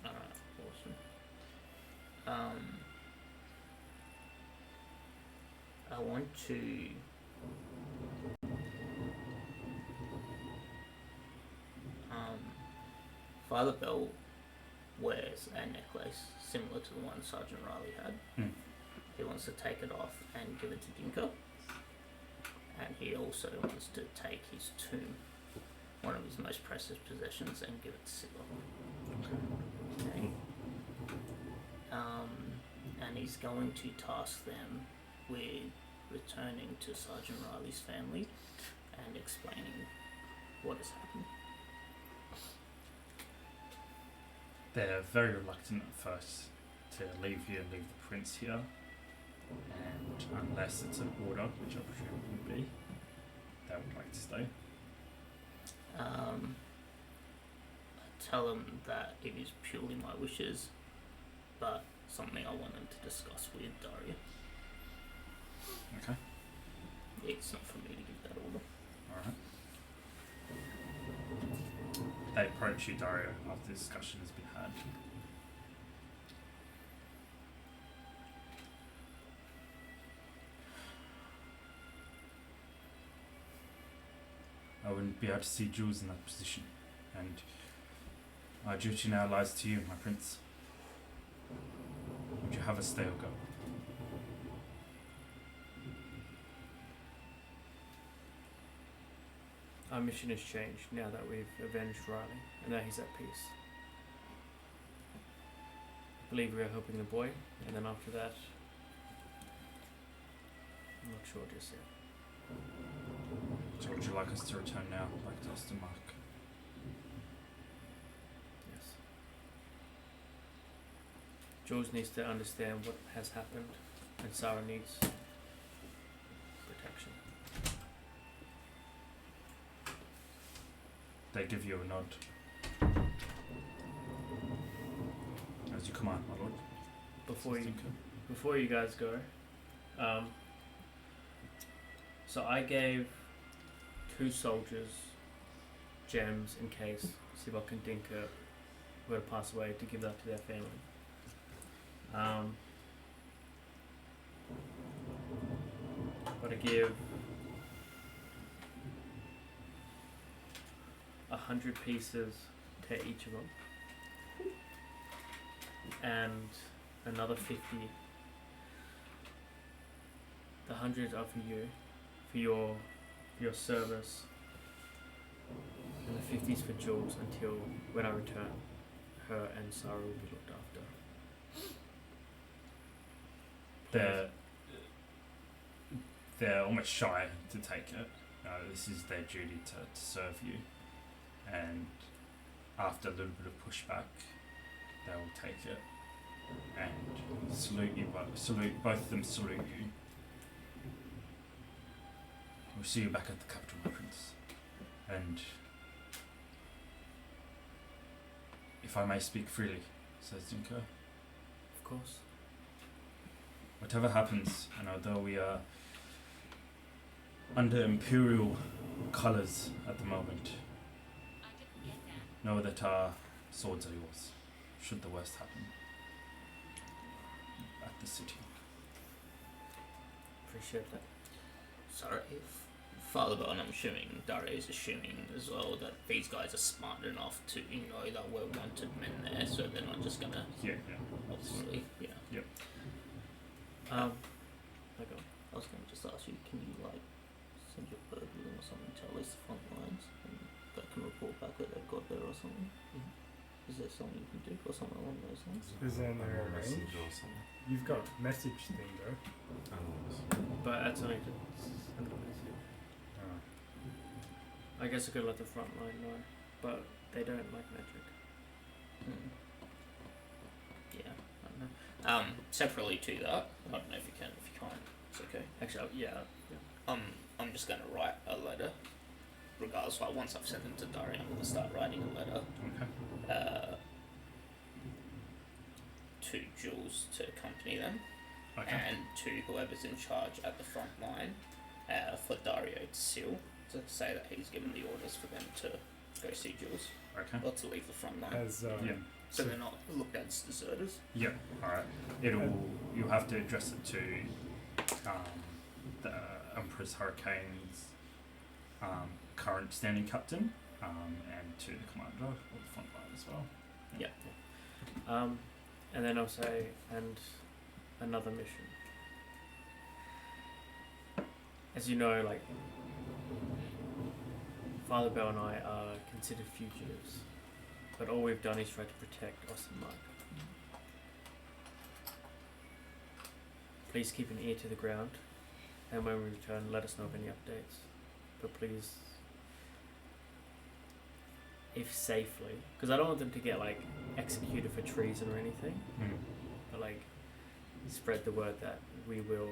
Awesome. I want to Father Bell wears a necklace similar to the one Sergeant Riley had. He wants to take it off and give it to Dinka. And he also wants to take his tomb, one of his most precious possessions, and give it to Sibyl. Okay. And he's going to task them with returning to Sergeant Riley's family and explaining what has happened. They're very reluctant at first to leave you and leave the prince here. And unless it's an order, which I presume it would be, they would like to stay. I tell them that it is purely my wishes, but something I want them to discuss with Daria. Okay. It's not for me to give that order. Alright. They approach you, Dario, after the discussion has been had. I wouldn't be able to see Jules in that position, and our duty now lies to you, my prince. Would you have us stay or go? Our mission has changed now that we've avenged Riley, and now he's at peace. I believe we are helping the boy, and then after that, I'm not sure just yet. So would you like us to return now, back to Ostermark? Yes. Jules needs to understand what has happened, and Sarah needs protection. They give you a nod. As you command, my lord. Before you guys go, so I gave 2 soldiers gems in case Sivok and Dinka were to pass away, to give that to their family. But I give 100 pieces to each of them, and another 50. The 100 are for you, for your service, and the 50s for Jules until when I return. Her and Sarah will be looked after. They're almost shy to take it. This is their duty to serve you, and after a little bit of pushback, they will take it and salute you. Both of them salute you. We'll see you back at the capital, my prince. And if I may speak freely, says Dinka, Of course. whatever happens, and although we are under imperial colours at the moment, know that our swords are yours, should the worst happen at the city. Appreciate that. Sorry, Father Bone, I'm assuming, Daria is assuming as well that these guys are smart enough to know that we're wanted men there, so they're not just gonna, Yeah. obviously, yeah. Okay. I was gonna just ask you, can you like send your bird with them or something to at least the front lines, and they can report back that they've got there or something? Is there something you can do or something along those lines? Is there a Message range? or something. You've got message thing though. I don't know. But that's only to send a message. Oh. I guess I could let the front line know, but they don't like magic. Yeah, I don't know. Separately to that, I don't know if you can, if you can't, it's okay. Actually, yeah. I'm just gonna write a letter. Regardless, like once I've sent them to Daria, I'm gonna start writing a letter Okay. to Jules to accompany them, Okay. and to whoever's in charge at the front line, for Dario to seal, to say that he's given the orders for them to go see Jules, Okay. or to leave the front line, As Yeah. so they're not looked at as deserters. Yeah. All right. You'll have to address it to the Empress Hurricane's current standing captain, and to the commander of the front line as well. And then I'll say, and another mission. As you know, like, Father Bell and I are considered fugitives, but all we've done is try to protect Ostermark. Please keep an ear to the ground, and when we return, let us know of any updates. But please, if safely, because I don't want them to get like executed for treason or anything. But like, spread the word that we will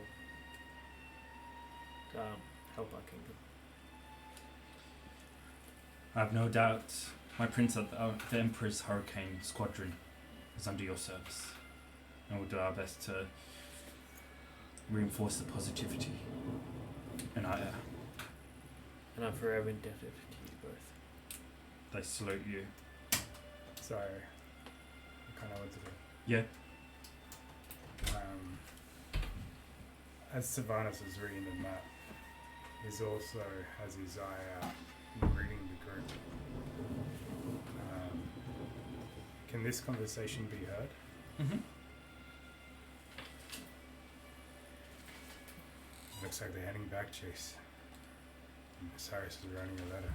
help our kingdom. I have no doubt, my prince, that the Emperor's Hurricane Squadron is under your service. And we'll do our best to reinforce the positivity in our air. And I'm forever indebted to you both. They salute you. So, I kind of wanted to. Yeah. As Sylvanas is reading the map, he's also has his eye out reading the group. Can this conversation be heard? Mm-hmm. Looks like they're heading back, Chase. And Cyrus is writing a letter.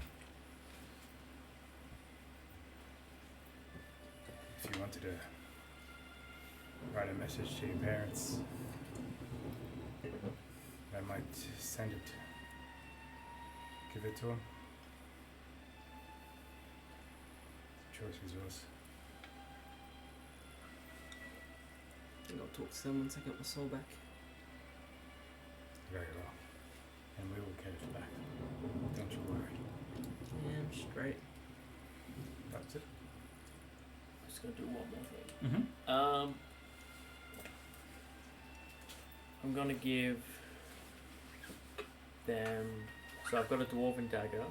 If you wanted to write a message to your parents, I might send it. Give it to them. The choice is yours. I think I'll talk to them once I get my soul back. Very well. And we will get it back. Don't you worry. Yeah, I'm straight. That's it. I'm just gonna do one more thing. Mm-hmm. I'm gonna give them. So I've got a dwarven dagger.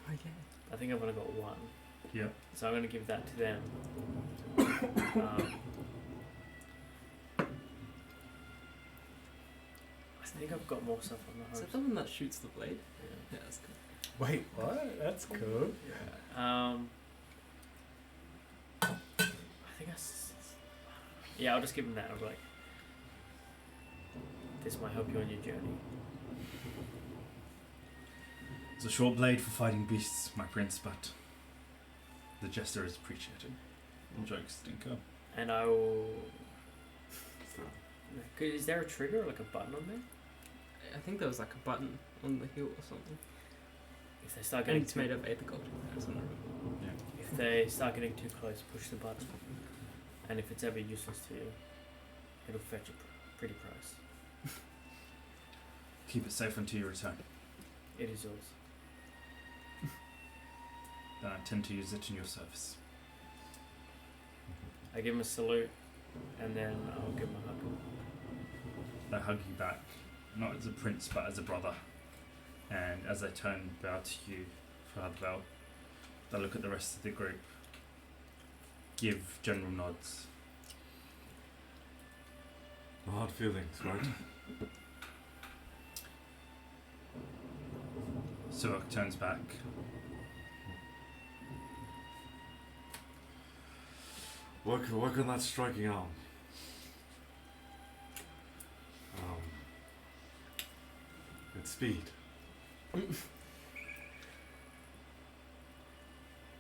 Okay. I think I've only got one. Yep. So I'm gonna give that to them. I think I've got more stuff on the Is host. that the one that shoots the blade? Yeah. Yeah, that's cool. Wait, what? That's cool. I think yeah, I'll just give them that. I'll be like, this might help you on your journey. It's a short blade for fighting beasts, my prince, but the gesture is appreciated. Enjoy, Stinker. And I will. Is there a trigger, like a button on there? I think there was like a button on the hill or something. If they start And getting it's too, made of aether gold. I just don't remember. if they start getting too close, push the button. And if it's ever useless to you, it'll fetch a pretty price. Keep it safe until you return. It is yours. Then I intend to use it in your service. I give him a salute, and then I'll give him a hug. They hug you back, not as a prince, but as a brother. And as they turn and bow to you for the belt, they look at the rest of the group, give general nods. No hard feelings, right? Suak turns back. Work on that striking arm. With speed.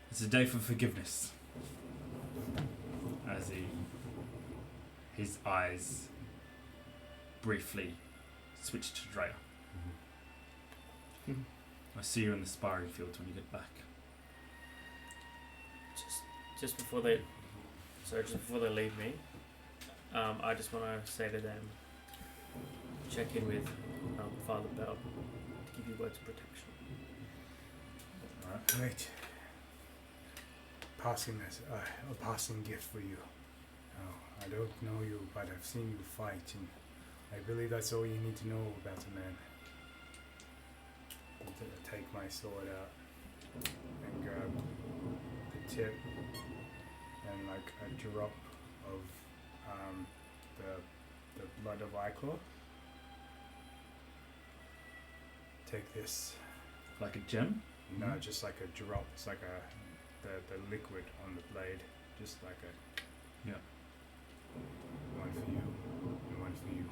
It's a day for forgiveness. As his eyes briefly switch to Drea. Mm-hmm. I see you in the sparring field when you get back. Just before they leave me, I just want to say to them, check in with Father Bell to give you words of protection. Alright. Great. A passing gift for you. Oh, I don't know you, but I've seen you fight, and I believe that's all you need to know about a man. I'll take my sword out and grab the tip and like a drop of the blood of Iclaw. Take this. Like a gem? No, just like a drop. It's like the liquid on the blade. Just like a. Yeah. One for you and one for you.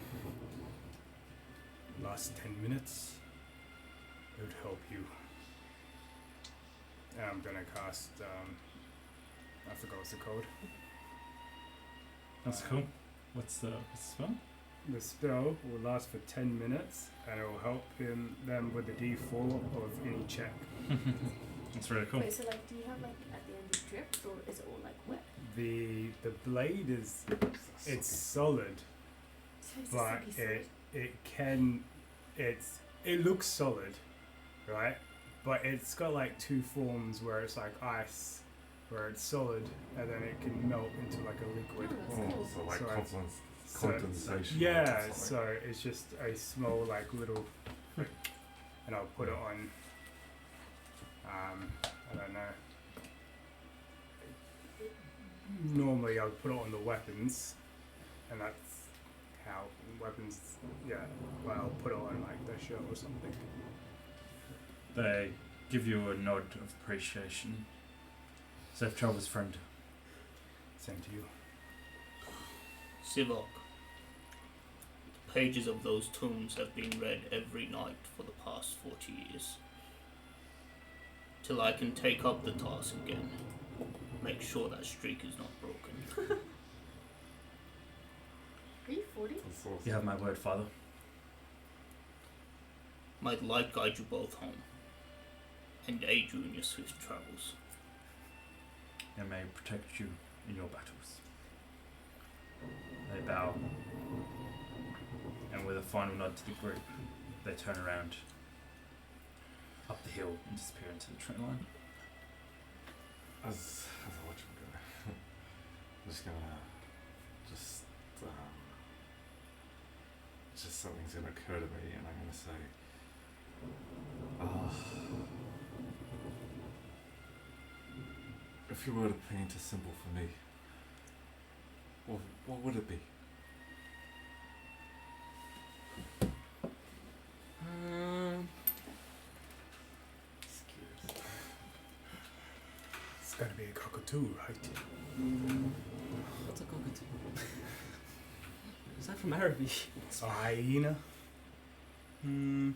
Last 10 minutes. It would help you. And I'm gonna cast. I forgot what's the code. That's cool. What's the spell? The spell will last for 10 minutes, and it will help them with the D4 of any check. That's really cool. Wait, so like, do you have like at the end of drips, or is it all like wet? the blade is it's solid, So it's but just solid. it looks solid, right? But it's got like two forms where it's like ice, where it's solid, and then it can melt into like a liquid. Oh, Oh, that's cool. so like So- condensation. Yeah, or something. so it's just a small like little, and I'll put it on. I don't know. Normally, I would put it on the weapons, and that's how weapons. Yeah, well, I'll put it on like the shirt or something. They give you a nod of appreciation. Safe travels, friend. Same to you. Sivok. The pages of those tombs have been read every night for the past 40 years. Till I can take up the task again. Make sure that streak is not broken. Are you 40? That's awesome. You have my word, Father. Might light guide you both home. And aid you in your swift travels. And may protect you in your battles. They bow, and with a final nod to the group, they turn around, up the hill, and disappear into the tree line. As I watch him go, I'm just gonna just something's gonna occur to me, and I'm gonna say, if you were to paint a symbol for me, what would it be? It's gotta be a cockatoo, right? What's a cockatoo? Is that from Arabic? It's a hyena.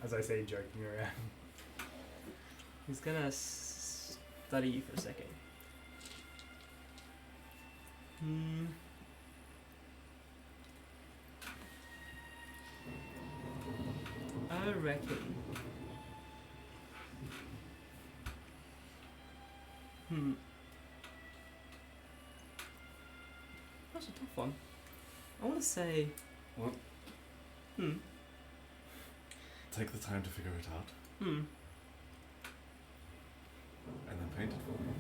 As I say, joking around. He's gonna study you for a second. I reckon. That's a tough one. I want to say. What? Take the time to figure it out, and then paint it for me.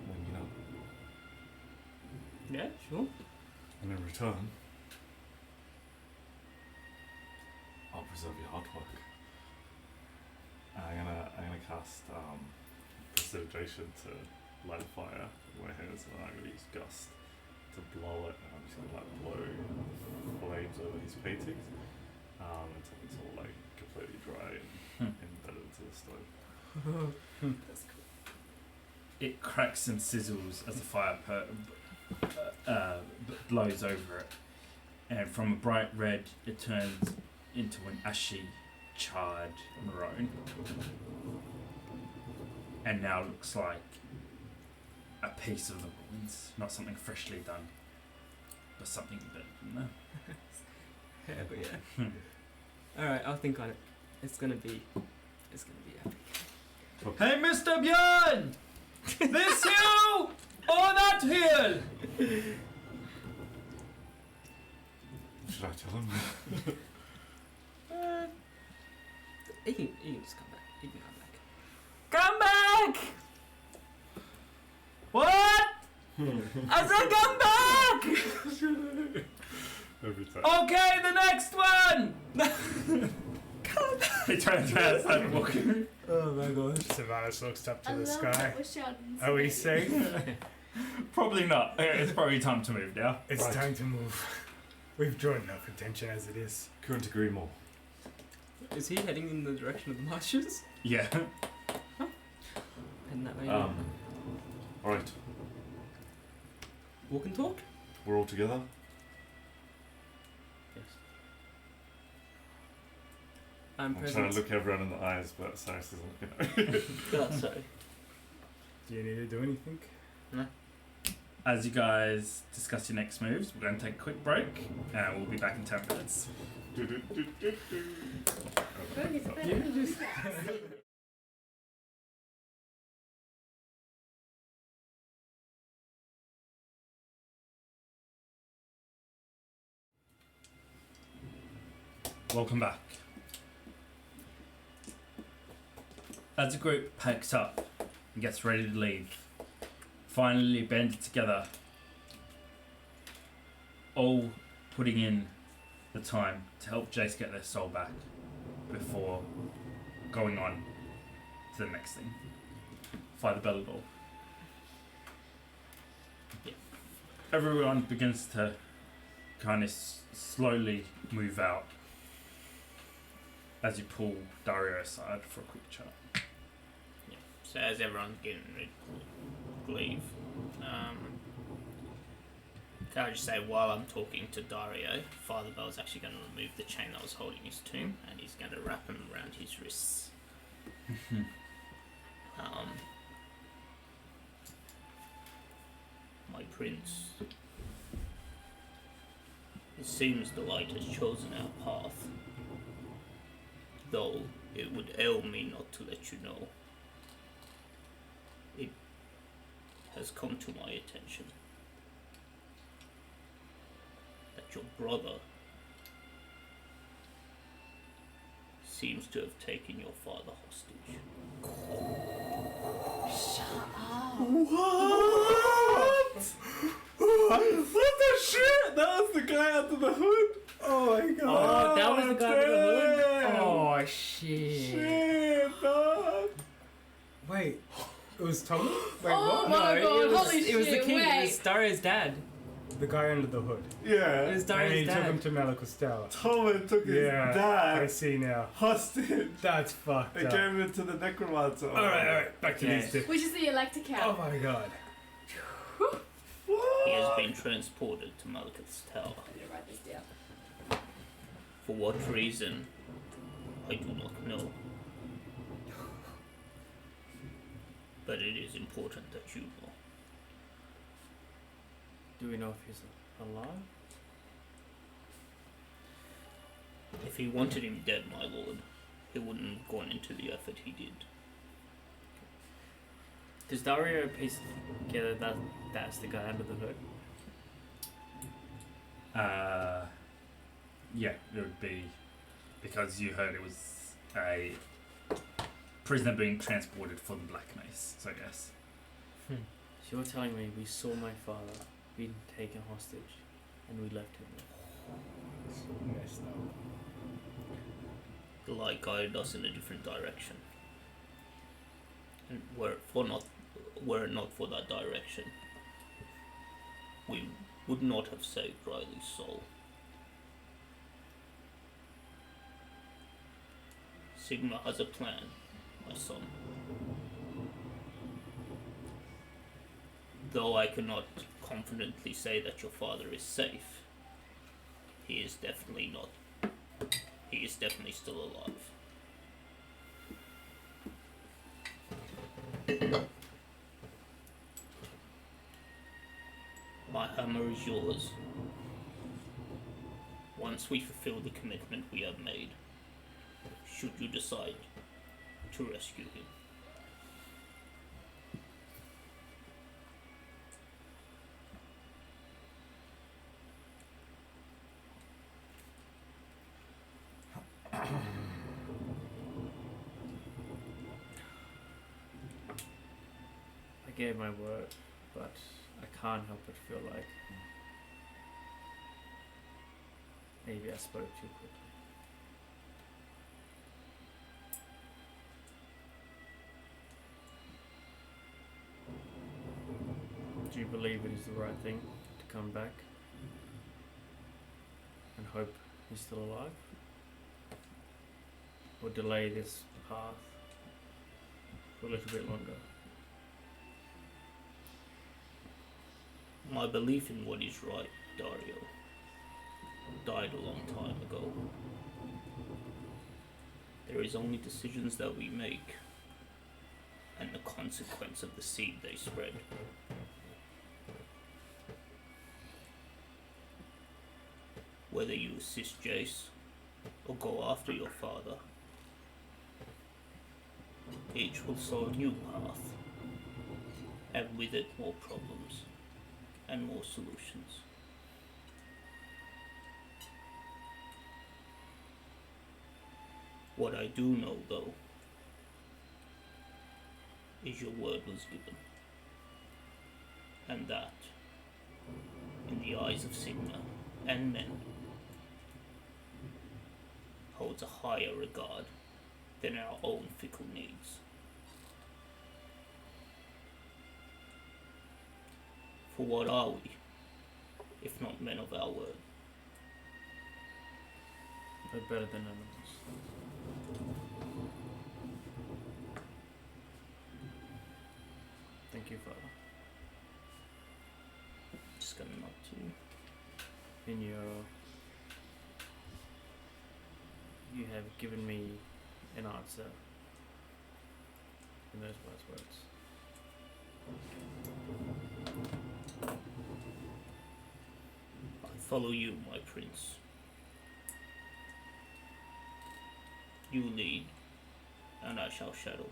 When you know. Yeah, sure. And in return, I'll preserve your artwork. And I'm gonna cast precipitation to light a fire with my hands, and I'm gonna use gust to blow it, and I'm just gonna like blow flames over these paintings until it's all like completely dry and embedded into the stone. That's cool. It cracks and sizzles as the fire blows over it, and from a bright red it turns into an ashy, charred maroon, and now looks like a piece of the ruins, not something freshly done, but something better than that. Yeah, but yeah. Alright, I'll think on it. It's gonna be epic. Hey, Mr. Björn! This hill or that hill? Should I tell him? He can just come back. He can come back. Come back! What? I said come back! Every time. Okay, the next one! He turns around and starts walking. Oh my gosh. Sylvanas looks up to I the love sky. that we're shouting. Are we safe? Probably not. It's probably time to move now. It's Right. time to move. We've drawn enough attention as it is. Couldn't agree more. Is he heading in the direction of the marshes? Yeah. Heading that way. Alright, Walk and talk? we're all together. Yes. I'm I'm present. trying to look everyone in the eyes, but Cyrus isn't, That's so. Do you need to do anything? As you guys discuss your next moves, we're going to take a quick break, and we'll be back in 10 minutes. welcome back. As the group packs up and gets ready to leave, finally banded together, all putting in the time to help Jace get their soul back before going on to the next thing. Fire the belly ball. Yeah. Everyone begins to kind of slowly move out as you pull Dario aside for a quick chat. So as everyone's getting ready to leave, can I just say, while I'm talking to Dario, Father Bell's actually going to remove the chain that was holding his tomb, and he's going to wrap him around his wrists. My prince, it seems the light has chosen our path, though it would ail me not to let you know. It has come to my attention that your brother seems to have taken your father hostage. Shut up. What? What the shit? That was the guy under the hood? Oh my god. Oh, that was the guy with the hood? damn. Oh, shit. Shit, dog. Wait, it was Tommy? Wait, Oh what? my No, god, it was, holy it was the shit, king. It wait. was Dario's dad. The guy under the hood. It Yeah. was And Dario's he took him dad. to Malakostella. Tommen took his Yeah, I dad see now. hostage That's fucked and up. gave him to the necromancer. Alright, back to Okay. these two. Which is the electric Oh cow. my god. He has been transported to Malekith's tower. I'm gonna write this down. For what reason, I do not know. But it is important that you know. Do we know if he's alive? If he wanted him dead, my lord, he wouldn't have gone into the effort he did. Does Dario piece together that that's the guy under the hood? Yeah, it would be because you heard it was a prisoner being transported for the Black Mace, so yes. So you're telling me we saw my father being taken hostage and we left him there? Messed up. The light guided us in a different direction. And were it not for that direction, we would not have saved Riley's soul. Sigma has a plan, my son. Though I cannot confidently say that your father is safe, he is definitely not. He is definitely still alive. My hammer is yours. Once we fulfill the commitment we have made, should you decide to rescue him. I gave my word, but I can't help but feel like maybe I spoke too quickly. Do you believe it is the right thing to come back and hope he's still alive? Or delay this path for a little bit longer? My belief in what is right, Dario, died a long time ago. There is only decisions that we make and the consequence of the seed they spread. Whether you assist Jace or go after your father, each will sow a new path, and with it more problems and more solutions. What I do know, though, is your word was given. And that, in the eyes of Sigma and men, holds a higher regard than our own fickle needs. For what are we, if not men of our word? We're better than animals. Thank you, Father. Just gonna nod to you. In you have given me an answer in those wise words. I follow you, my prince. You lead, and I shall shadow.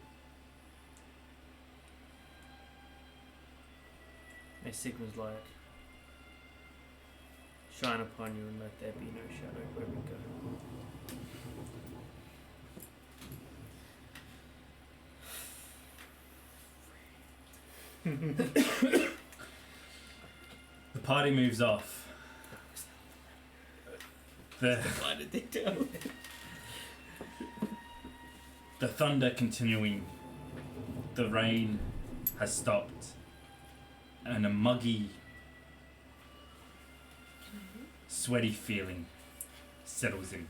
May Sigma's light shine upon you and let there be no shadow where we go. The party moves off. The thunder continuing. The rain has stopped. And a muggy, sweaty feeling settles in.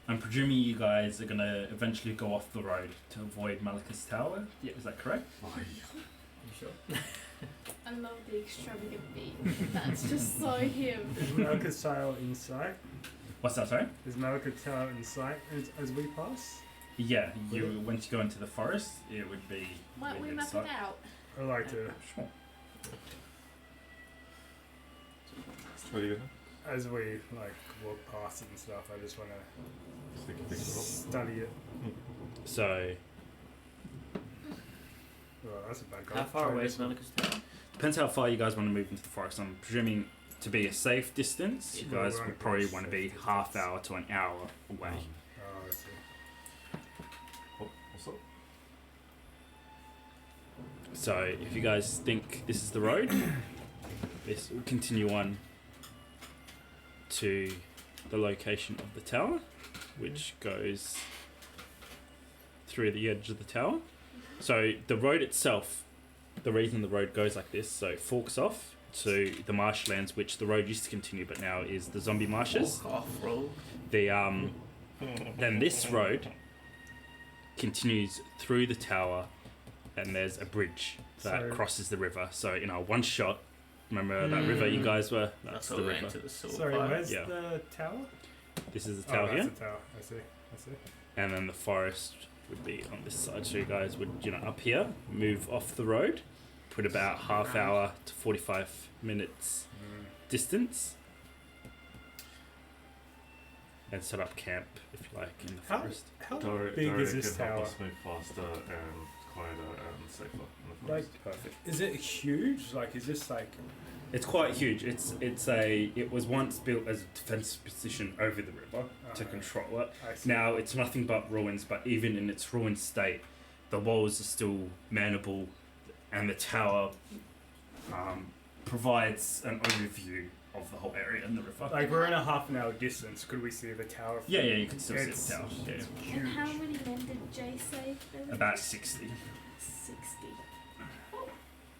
I'm presuming you guys are going to eventually go off the road to avoid Malachus Tower. Yeah, is that correct? You sure? I love the extravagant beat. That's just so him. Is Malachus Tower in sight? What's that, sorry? Is Malachus Tower in sight as we pass? Yeah, once you go into the forest, it would be... Might we within map sight. it out? I like to, Sure. What are you gonna? as we like walk past it and stuff, I just want to study it. So, Well, that's a bad guy. How far away is Malachus Tower? depends how far you guys want to move into the forest. I'm presuming to be a safe distance, you Yeah, guys we're would on probably safe want to be distance. half hour to an hour away. Oh, I see. What's up? So, if you guys think this is the road, this will continue on to the location of the tower, which goes through the edge of the tower. So, the road itself, the reason the road goes like this, so it forks off to the marshlands, which the road used to continue, but now is the zombie marshes. Walk off, bro. The then this road continues through the tower, and there's a bridge that So- crosses the river. So one shot. Remember that river you guys were? That's That's how the we ran river. to the silver Sorry, pipe. where's Yeah. the tower? This is the tower oh, here, that's the tower. I see. and then the forest would be on this side. So you guys would, up here, move off the road, put about half hour to 45 minutes distance, and set up camp if you like in the How, forest. how Dori big is this can help tower? us move faster and quieter and safer in the Like, forest. Perfect. is it huge? Like, is this like? It's quite huge. It was once built as a defensive position over the river to control it. I see. Now it's nothing but ruins, but even in its ruined state, the walls are still manageable, and the tower provides an overview of the whole area and the river. Like, we're in a half an hour distance. Could we see the tower? From Yeah, you can still see It's- the tower. Yeah. It's huge. And how many men did Jay say there were? About 60. 60.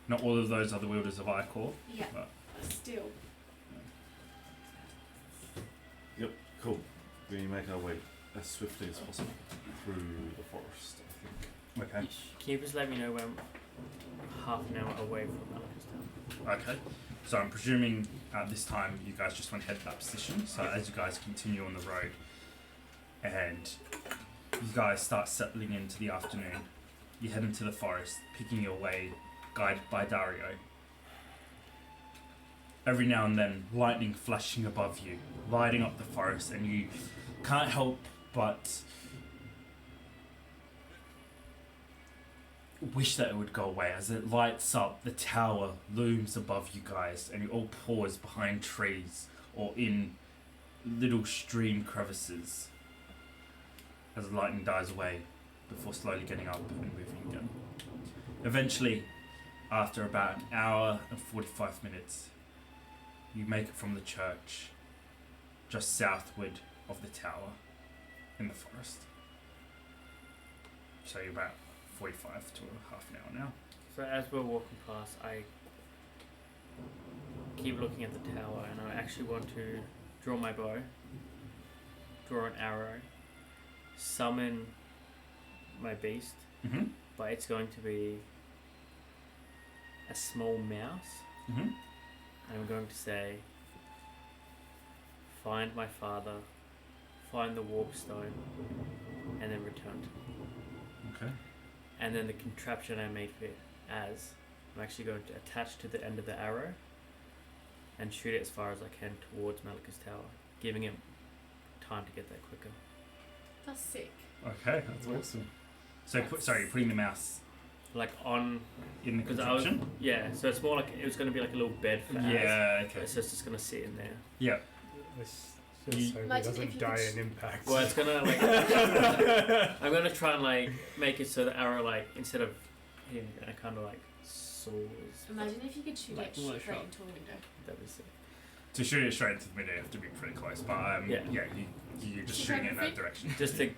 Not all of those are the wielders of Icor. Yeah, But- but still. Yep, cool. We make our way as swiftly as possible through the forest, I think. Okay. Can you just let me know when half an hour away from Malachus Tower? Okay. So I'm presuming at this time you guys just want to head to that position. So as you guys continue on the road and you guys start settling into the afternoon, you head into the forest, picking your way, guided by Dario. Every now and then, lightning flashing above you, lighting up the forest, and you can't help but wish that it would go away. As it lights up, the tower looms above you guys, and you all pause behind trees or in little stream crevices. as the lightning dies away before slowly getting up and moving again. Eventually, after about an hour and 45 minutes, you make it from the church just southward of the tower in the forest. So you're about 45 to half an hour now. So as we're walking past, I keep looking at the tower, and I actually want to draw my bow, draw an arrow, summon my beast, Mm-hmm. but it's going to be a small mouse, Mm-hmm. and I'm going to say, find my father, find the warp stone, and then return to me. Okay. And then the contraption I made for it as, I'm actually going to attach to the end of the arrow and shoot it as far as I can towards Malika's tower, giving him time to get there quicker. That's sick. Okay. That's awesome. So you're putting the mouse Like on, in the because I was, contraption? yeah, so it's more like, it was going to be like a little bed for Az. Yeah, okay. It's just going to sit in there. Yeah. Let's You- just hope he Imagine if doesn't you die could in impact. Well, it's going to like, I'm going to try and like make it so the arrow, like, instead of hitting it kind of like soars. Imagine if you could shoot Like it one straight shot. into a window. That'd be sick. To shoot it straight into the middle, you have to be pretty close. But you're just shooting it in that direction. Just to,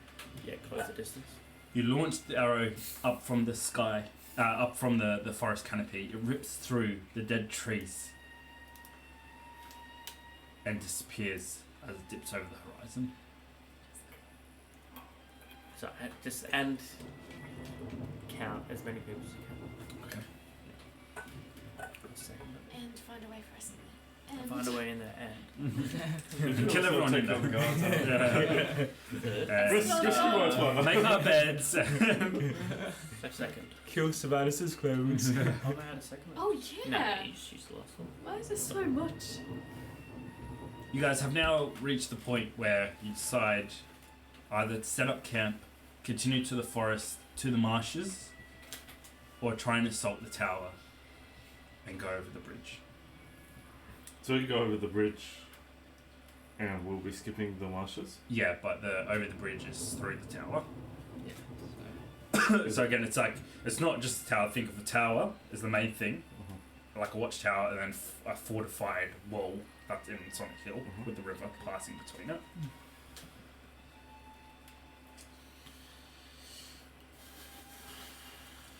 yeah, close the distance. You launch the arrow up from the sky, up from the forest canopy. It rips through the dead trees and disappears as it dips over the horizon. So just and count as many people as you can. Okay. I'll second it. And find a way for us. I'll find a way in there and You can kill everyone in Take there. Risky words, man. Make our beds. a second. Kill Sylvanus' clones. Oh, I had a second. Oh No, yeah. you just used the last one. Why is there so much? You guys have now reached the point where you decide either to set up camp, continue to the forest, to the marshes, or try and assault the tower and go over the bridge. So we go over the bridge, and we'll be skipping the marshes. Yeah, but the over the bridge is through the tower. Yeah. So again, it's like, it's not just the tower. Think of the tower as the main thing, like a watchtower, and then a fortified wall that's in Sonic Hill with the river passing between it.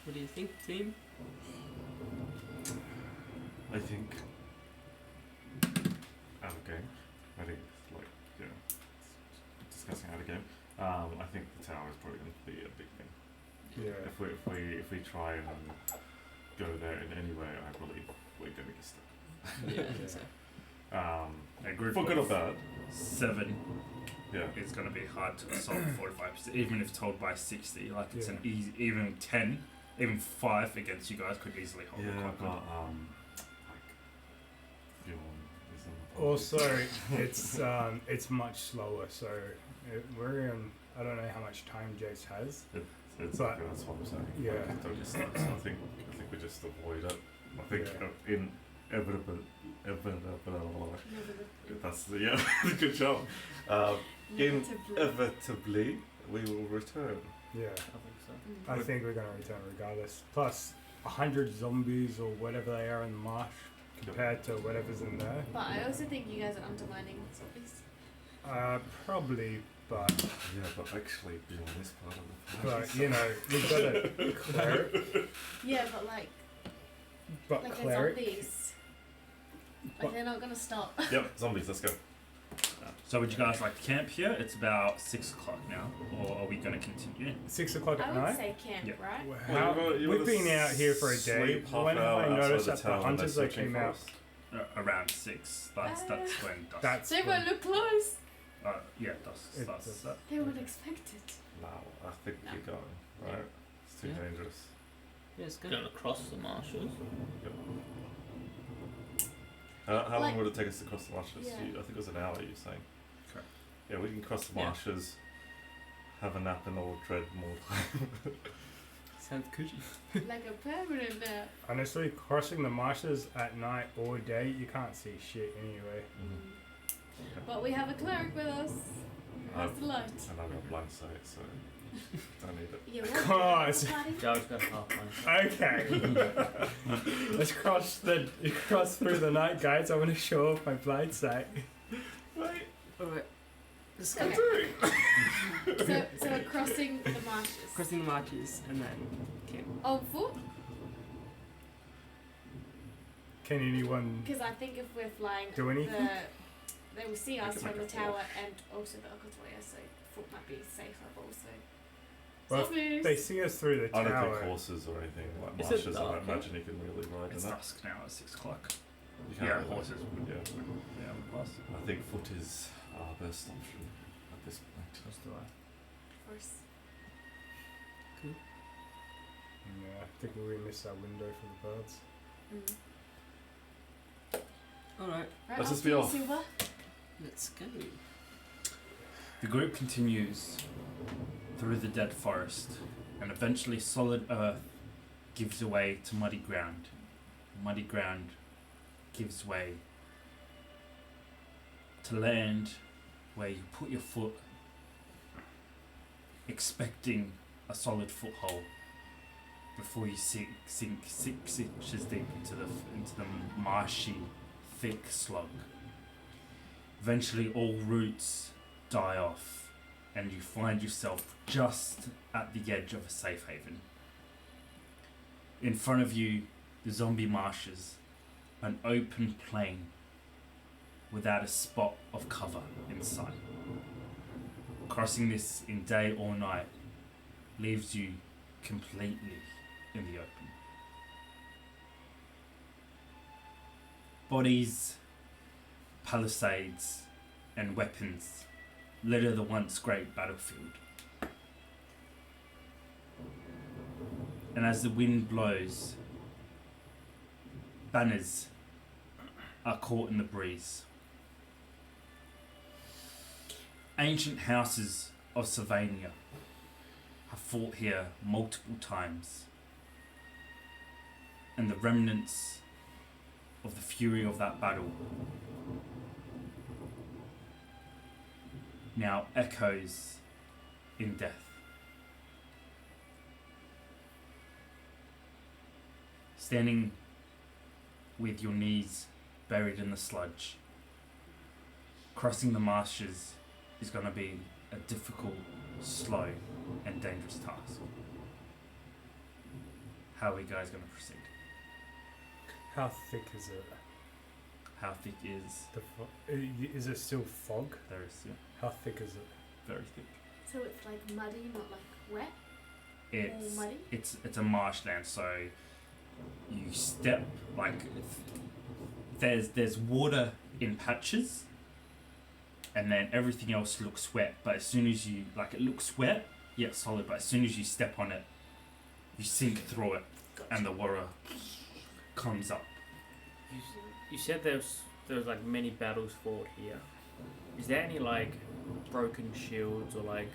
What do you think, team? I think out of game. I think like discussing out of game. I think the tower is probably going to be a big thing. Yeah. If we try and go there in any way, I believe we're going to get stuck. Yeah, I think so. A group For good or of bad. 7 Yeah. it's going to be hard to assault 45%, even if told by 60. Like it's Yeah. an easy, even 10, even 5 against you guys could easily hold Yeah, it quite but good. like fuel is on the Also, it's much slower. So we're in. I don't know how much time Jace has. It's but- that's what I'm saying. Yeah. Like, it totally sucks. I think we just avoid it. I think inevitable. That's good job. Inevitably, we will return. Yeah. I think so. I think we're gonna return regardless. Plus, 100 zombies or whatever they are in the marsh compared to whatever's in there. But I also think you guys are undermining zombies. Probably, but Yeah, but actually, beyond this part of the but you know we've got a cleric. Yeah, but like But they're cleric. zombies. Like But- they're not gonna stop. Yep, zombies. Let's go. So would you guys like to camp here? It's about 6 o'clock now, or are we going to continue? 6 o'clock I at would night. say camp, Yeah. right? We've been out here for a day. Sleep half When hour I outside noticed the that the town when hunters they're that searching came for out, us. Around 6. That's when dusk. that's So everyone look close. Yeah, dusk It starts. does. They would expect it. No, I think No. you're going, right? It's too Yeah. dangerous. Yeah, it's good. Going across the marshes. How long Like- would it take us to cross the marshes? Yeah. I think it was an hour, you were saying. Correct. Yeah, we can cross the Yeah. marshes, have a nap, and all dread more time. Sounds cushy. Like a permanent nap. honestly crossing the marshes at night or day. You can't see shit anyway. Mm-hmm. But we have a cleric with us. How's the light? And I've got blind sight, so don't need it. Yeah, Of what? course. Party? Joe's got half one. Okay. Let's cross through the night, guys. I want to show off my blind sight. Alright. Let's go. Okay. So we're crossing the marshes. Crossing the marches and then camp. On foot? Can anyone Because I think if we're flying, do anything? they will see We us can from make the a tower flash. and also the Okotoya, so foot might be safer also. Well, Selfish. they see us through the I don't tower. think horses or anything like Is it marshes. I dark? don't imagine you can really ride in It's that. dusk now. It's 6 o'clock. You can't Yeah, really- horses would. Yeah. Yeah, would pass. I think foot is our best option at this point. What's the way? Of course. Yeah, I think we missed our window for the birds. Mm. Alright, Right, Let's I'll just be see you, off. Silver. let's go. The group continues through the dead forest, and eventually solid earth gives way to muddy ground. Muddy ground gives way to land where you put your foot, expecting a solid foothold before you sink 6 inches deep into the marshy, thick slug. Eventually, all roots die off, and you find yourself just at the edge of a safe haven. In front of you, the zombie marshes, an open plain without a spot of cover in sight. Crossing this in day or night leaves you completely in the open. Bodies, palisades, and weapons litter the once great battlefield. And as the wind blows, banners are caught in the breeze. Ancient houses of Sylvania have fought here multiple times, and the remnants of the fury of that battle now echoes in death. Standing with your knees buried in the sludge, crossing the marshes is going to be a difficult, slow, and dangerous task. How are you guys going to proceed? How thick is it? How thick is Is it still fog? there is How thick is it? very thick. So it's like muddy, not like wet It's or muddy? it's a marshland, so you step like there's water in patches, and then everything else looks wet. But as soon as you it looks wet, yet solid. But as soon as you step on it, you sink through it, and the water comes up. You said there was like many battles fought here. Is there any like broken shields or like?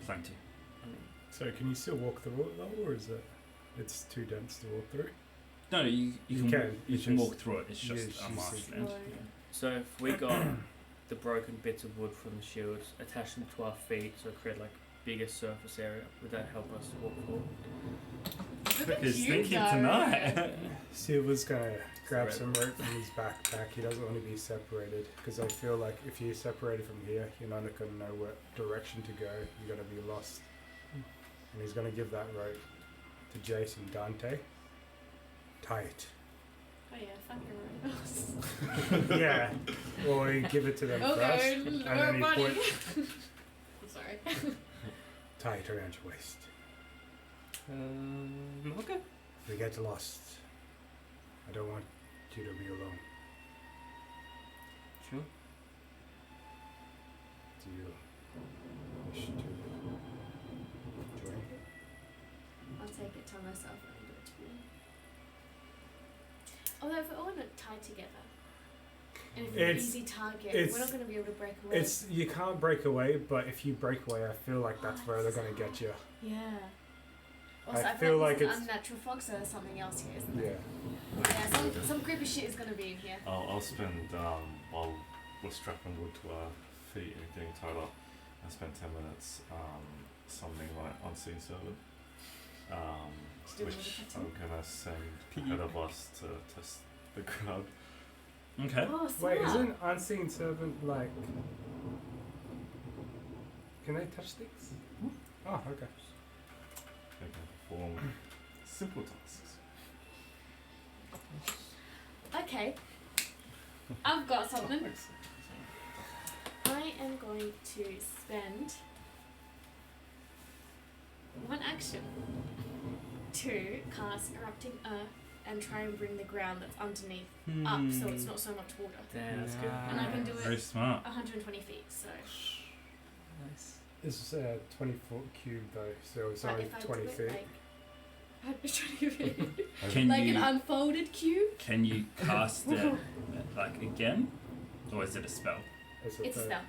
Plenty. So can you still walk through it though, or is it's too dense to walk through? No, you You can can, you it's can just- walk through it. It's just yeah, a she marshland. said- Yeah. So if we got the broken bits of wood from the shields, attach them to our feet, so create like bigger surface area, would that help us walk forward? Look at He's you thinking go. tonight. Silver's gonna grab Right. some rope from his backpack. He doesn't want to be separated because I feel like if you're separated from here, you're not gonna know what direction to go. You're gonna be lost. And he's gonna give that rope to Jason Dante. Tie it. Oh yeah, fucking right. Yeah. Or you give it to them first, Okay, and we're then he running. put I'm sorry. tie it around your waist. Okay. If we get lost, I don't want you to be alone. Sure. Do you wish to join? I'll take it, tell myself and give it to you. Although if we're all not tied together, and if we're an It's- easy target, it's- we're not going to be able to break away. It's you can't break away, but if you break away, I feel like that's where they're gonna get you. Yeah. Also, I I feel feel like like it's it's- an unnatural fog, so there's something else here, isn't Yeah. there? Yeah, some creepy shit is going to be in here. I'll spend while we're strapping wood to our feet and getting tighter. I spent 10 minutes summoning my unseen servant, Still which with I'm gonna send ahead of us to test the crowd. Okay. Oh, Wait, smart. isn't unseen servant like? Can they touch things? Oh, okay. They can perform simple tasks. Okay. I've got something. I am going to spend one action to cast Erupting Earth and try and bring the ground that's underneath up so it's not so much water. Damn, that's good. And I can do Very it smart. 120 feet, so. Nice. It's 20-foot cube though, so it's But only if I 20 do it feet. like 20 feet. Can Like you an unfolded cube? can you cast it like again, or is it a spell? It's It's a spell.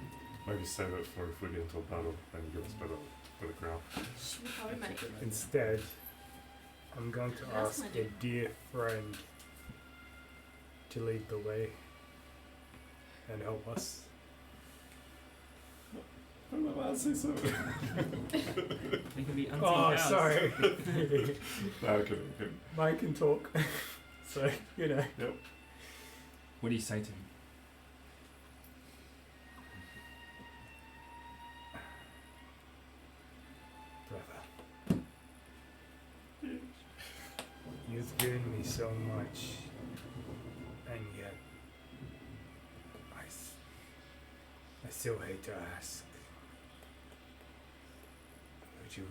Maybe save it for if we get into a battle and get us better for the crowd. Should we probably make it? Instead, I'm going to That's ask my a idea. dear friend to lead the way and help us. I'm about to say something. They can be unseen Oh, cows. sorry. No, okay. Mine can talk. So, you know. What do you say to him? Brother. You've given me so much, and yet I still hate to ask. Would you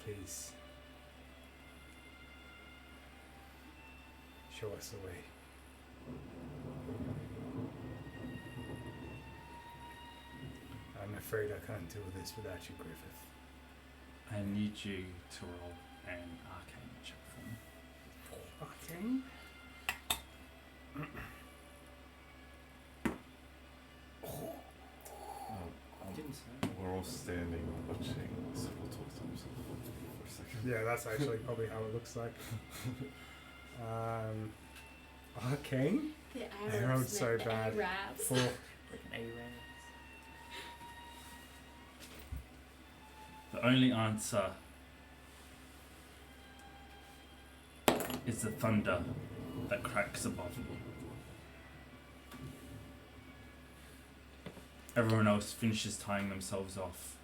please show us the way? I'm afraid I can't do this without you, Griffith. I need you to roll an arcane check for me. Arcane? Didn't say. We're all standing watching several talk to himself for a second. Yeah, that's actually probably how it looks like. Arcane? The I rolled so bad. Arabs. For The only answer is the thunder that cracks above you. Everyone else finishes tying themselves off,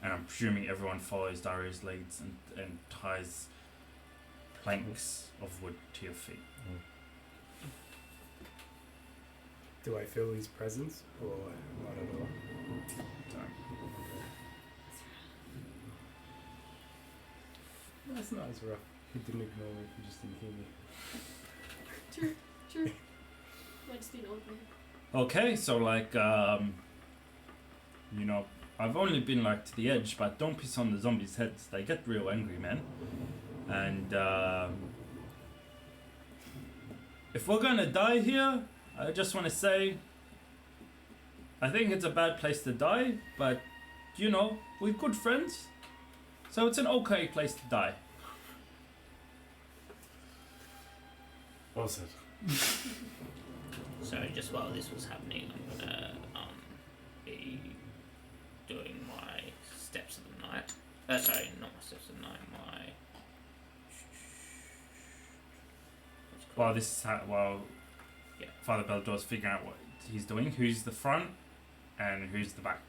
and I'm presuming everyone follows Darius' leads and ties planks of wood to your feet. do I feel his presence or not at all? Don't. That's not as rough. He didn't ignore me. He just didn't hear me. True. Might just be an old man. Okay, so like, you know, I've only been like to the edge, but don't piss on the zombies' heads. They get real angry, man. And if we're gonna die here, I just want to say, I think it's a bad place to die, but you know, we're good friends, so it's an okay place to die. Well said. So just while this was happening, I'm gonna be doing my steps of the night. Sorry, not my steps of the night. My what's it While called? this is while Yeah. Father Beldor's figuring out what he's doing, who's the front and who's the back.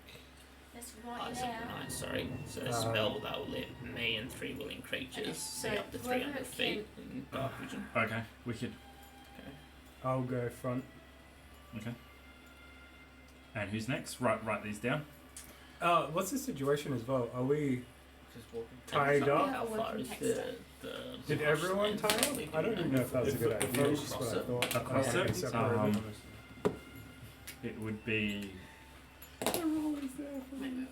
Let's Eyes write of it the out. night. Sorry. So a spell that will let me and 3 willing creatures Okay, see so up to whoever 300 feet in dark vision. Okay, wicked. Okay. I'll go front. Okay. And who's next? Write these down. What's the situation as well? Are we? Just walking. Tied And up? How Yeah, far working is text the Did marsh everyone land tie that up? we I don't can, even know if that's a good If- idea. if It's just what I across thought. Across I it? think separated. It would be Wait, wait.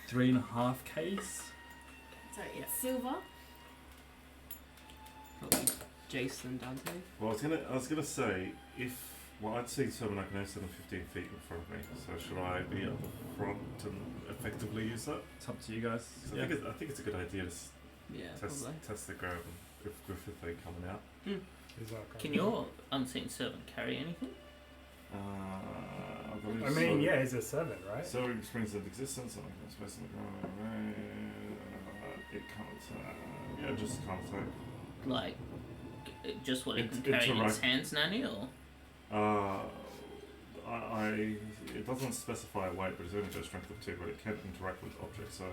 3.5 Ks. So it's silver. Jason Dante. Well, I was gonna say I'd see someone I can only stand 15 feet in front of me. So should I be at the front and effectively use that? It's up to you guys. 'Cause Yeah. I think it's a good idea to Yeah, test the ground if Griffith ain't coming out. He's not coming. Can your unseen servant carry anything? I believe I mean, yeah, he's a 7, right? So it springs into existence. Space in the ground. It can't. Yeah, just can't attack. Like, just what it can It's carry in its alright. hands, Nanny, or? It doesn't specify weight, but it's only got a strength of 2, but it can interact with objects. So